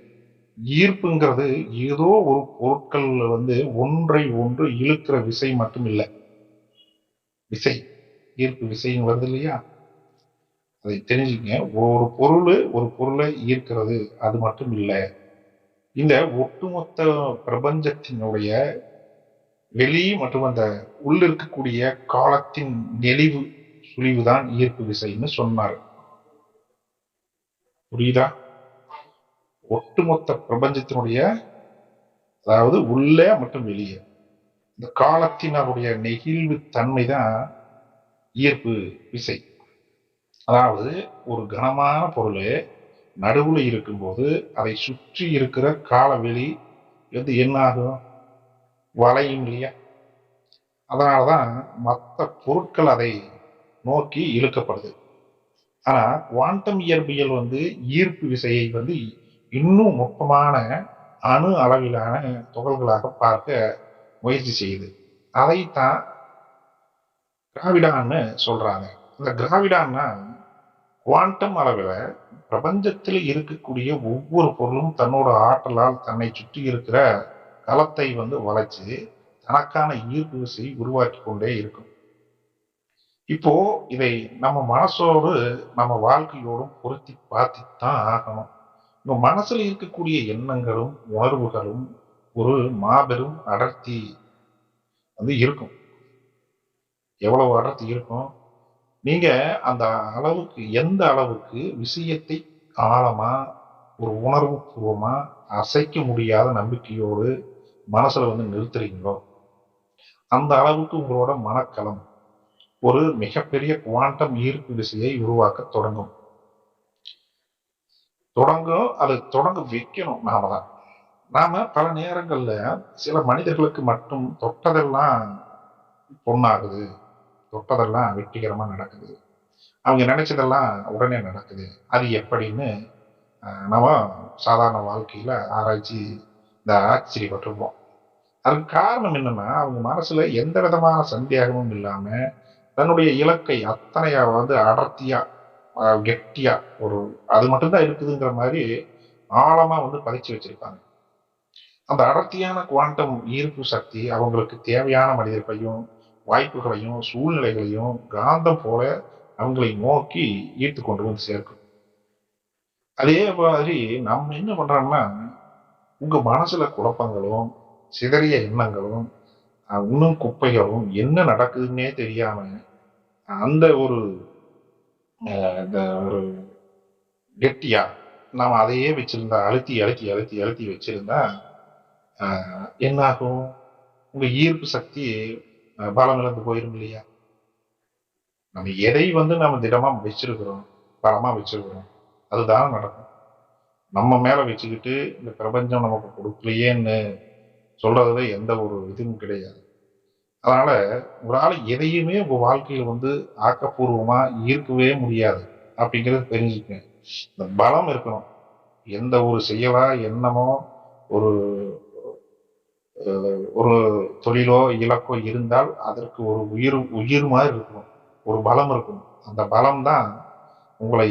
ஈர்ப்புங்கிறது ஏதோ ஒரு பொருட்கள் ஒன்றை ஒன்று இழுக்கிற விசை மட்டும் இல்லை. விசை, ஈர்ப்பு விசைன்னு வருது இல்லையா, அதை தெரிஞ்சுக்கங்க. ஒரு பொருளை ஈர்க்கிறது அது மட்டும் இல்லை. இந்த ஒட்டுமொத்த பிரபஞ்சத்தினுடைய வெளி மற்றும் அந்த உள்ள இருக்கக்கூடிய காலத்தின் நெளிவு சுழிவுதான் ஈர்ப்பு விசைன்னு சொன்னார். புரியுதா? ஒட்டுமொத்த பிரபஞ்சத்தினுடைய, அதாவது உள்ளே மற்றும் வெளியே, இந்த காலத்தினுடைய நெகிழ்வு தன்மை தான் ஈர்ப்பு விசை. அதாவது ஒரு கனமான பொருள் நடுவுல இருக்கும்போது அதை சுற்றி இருக்கிற காலவெளி என்ன ஆகும், வளையும் இல்லையா? அதனாலதான் மற்ற பொருட்கள் அதை நோக்கி இழுக்கப்படுது. ஆனா குவாண்டம் இயற்பியல் ஈர்ப்பு விசையை இன்னும் நுட்பமான அணு அளவிலான துகள்களாக பார்க்க முயற்சி செய்யுது. அதைத்தான் கிராவிடான்னு சொல்றாங்க. இந்த கிராவிடான்னா குவாண்டம் அளவில் பிரபஞ்சத்தில் இருக்கக்கூடிய ஒவ்வொரு பொருளும் தன்னோட ஆற்றலால் தன்னை சுற்றி இருக்கிற களத்தை வளைச்சு தனக்கான ஈர்ப்பு விசை உருவாக்கி கொண்டே இருக்கும். இப்போ இதை நம்ம மனசோடு நம்ம வாழ்க்கையோடும் பொருத்தி பார்த்துத்தான் ஆகணும். உங்க மனசுல இருக்கக்கூடிய எண்ணங்களும் உணர்வுகளும் ஒரு மாபெரும் அடர்த்தி இருக்கும். எவ்வளவு அடர்த்தி இருக்கும்? நீங்க அந்த அளவுக்கு, எந்த அளவுக்கு விஷயத்தை ஆழமா ஒரு உணர்வு பூர்வமா அசைக்க முடியாத நம்பிக்கையோடு மனசுல நிறுத்துறீங்களோ, அந்த அளவுக்கு உங்களோட மனக்களம் ஒரு மிகப்பெரிய குவாண்டம் ஈர்ப்பு விசையை உருவாக்க தொடங்கும். அதை தொடங்க வைக்கணும் நாம தான். நாம பல நேரங்கள்ல சில மனிதர்களுக்கு மட்டும் தொட்டதெல்லாம் பொண்ணாகுது, தொட்டதெல்லாம் வெற்றிகரமா நடக்குது, அவங்க நினைச்சதெல்லாம் உடனே நடக்குது. அது எப்படின்னு நம்ம சாதாரண வாழ்க்கையில ஆராய்ச்சி ஆச்சரியப்பட்டிருப்போம். அதுக்கு காரணம் என்னன்னா, அவங்க மனசுல எந்த விதமான சந்தேகமும் இல்லாம தன்னுடைய இலக்கை அத்தனை அடர்த்தியா கெட்டியா ஒரு அது மட்டும்தான் இருக்குதுங்கிற மாதிரி ஆழமா பதிச்சு வச்சிருப்பாங்க. அந்த அடர்த்தியான குவாண்டம் ஈர்ப்பு சக்தி அவங்களுக்கு தேவையான மனிதர்களையும் வாய்ப்புகளையும் சூழ்நிலைகளையும் காந்தம் போல அவங்களை நோக்கி ஈர்த்து கொண்டு சேர்க்கும். அதே மாதிரி நம்ம என்ன பண்றோம்னா, உங்க மனசுல குழப்பங்களும் சிதறிய எண்ணங்களும் இன்னும் குப்பைகளும் என்ன நடக்குதுன்னே தெரியாம அந்த ஒரு கெட்டியா நாம அதையே வச்சிருந்தா, அழுத்தி அழுத்தி அழுத்தி அழுத்தி வச்சிருந்தா என்ன ஆகும்? உங்க ஈர்ப்பு சக்தி பலம் இழந்து போயிரும் இல்லையா? நம்ம எதை நம்ம திடமா வச்சிருக்கிறோம், பலமா வச்சிருக்கிறோம், அதுதான் நடக்கும். நம்ம மேல வச்சுக்கிட்டு இந்த பிரபஞ்சம் நமக்கு கொடுக்கலையேன்னு சொல்றதுல எந்த ஒரு இதுவும் கிடையாது. அதனால உங்களால எதையுமே உங்க வாழ்க்கையில ஆக்கப்பூர்வமா ஈர்க்கவே முடியாது அப்படிங்கிறது தெரிஞ்சுக்கங்க. இந்த பலம் இருக்கணும். எந்த ஒரு செயலா எண்ணமோ ஒரு ஒரு தொழிலோ இலக்கோ இருந்தால் அதற்கு ஒரு உயிர் மாதிரி இருக்கணும், ஒரு பலம் இருக்கணும். அந்த பலம் தான் உங்களை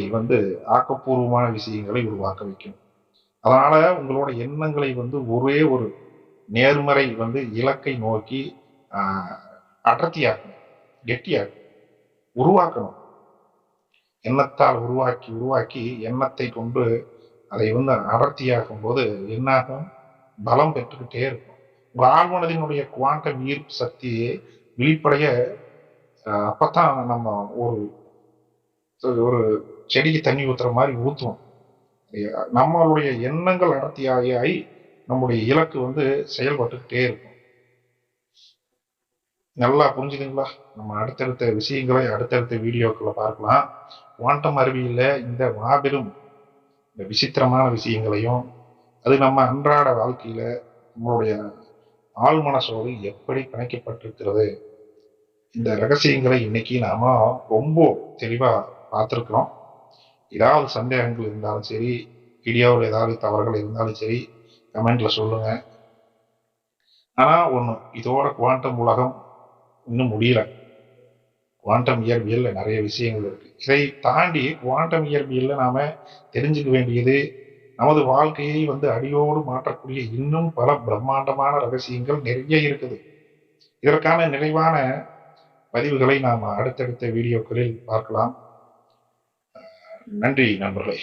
ஆக்கப்பூர்வமான விஷயங்களை உருவாக்க வைக்கும். அதனால உங்களோட எண்ணங்களை ஒரே ஒரு நேர்மறை இலக்கை நோக்கி அடர்த்தியாக்கணும், கெட்டியாக்கணும், உருவாக்கணும். எண்ணத்தால் உருவாக்கி உருவாக்கி எண்ணத்தை கொண்டு அதை அடர்த்தியாக்கும் போது என்னாகும்? பலம் பெற்றுக்கிட்டே இருக்கும். உங்க ஆழ்மனதினுடைய குவாண்டம் ஈர்ப்பு சக்தியை வெளிப்படைய அப்பதான் நம்ம ஒரு செடிக்கு தண்ணி ஊத்துற மாதிரி ஊத்துவோம். நம்மளுடைய எண்ணங்கள் அடர்த்தியாகி நம்முடைய இலக்கு செயல்பட்டுக்கிட்டே இருக்கும். நல்லா புரிஞ்சுதுங்களா? நம்ம அடுத்தடுத்த விஷயங்களை அடுத்தடுத்த வீடியோக்களை பார்க்கலாம். குவாண்டம் அறிவியல்ல இந்த மாபெரும் இந்த விசித்திரமான விஷயங்களையும், அது நம்ம அன்றாட வாழ்க்கையில நம்மளுடைய ஆழ் மனசோடு எப்படி பிணைக்கப்பட்டிருக்கிறது, இந்த ரகசியங்களை இன்னைக்கு நாம ரொம்ப தெளிவா பார்த்துருக்குறோம். ஏதாவது சந்தேகங்கள் இருந்தாலும் சரி, வீடியோவில் ஏதாவது தவறுகள் இருந்தாலும் சரி, கமெண்ட்ல சொல்லுங்க. ஆனா ஒண்ணு, இதோட குவாண்டம் உலகம் இன்னும் முடியல. குவாண்டம் இயற்பியல்ல நிறைய விஷயங்கள் இருக்கு. இதை தாண்டி குவாண்டம் இயற்பியல்ல நாம தெரிஞ்சுக்க வேண்டியது, நமது வாழ்க்கையை அடியோடு மாற்றக்கூடிய இன்னும் பல பிரம்மாண்டமான ரகசியங்கள் நிறைய இருக்குது. இதற்கான நிறைவான பதிவுகளை நாம் அடுத்தடுத்த வீடியோக்களில் பார்க்கலாம். நன்றி நண்பர்களே.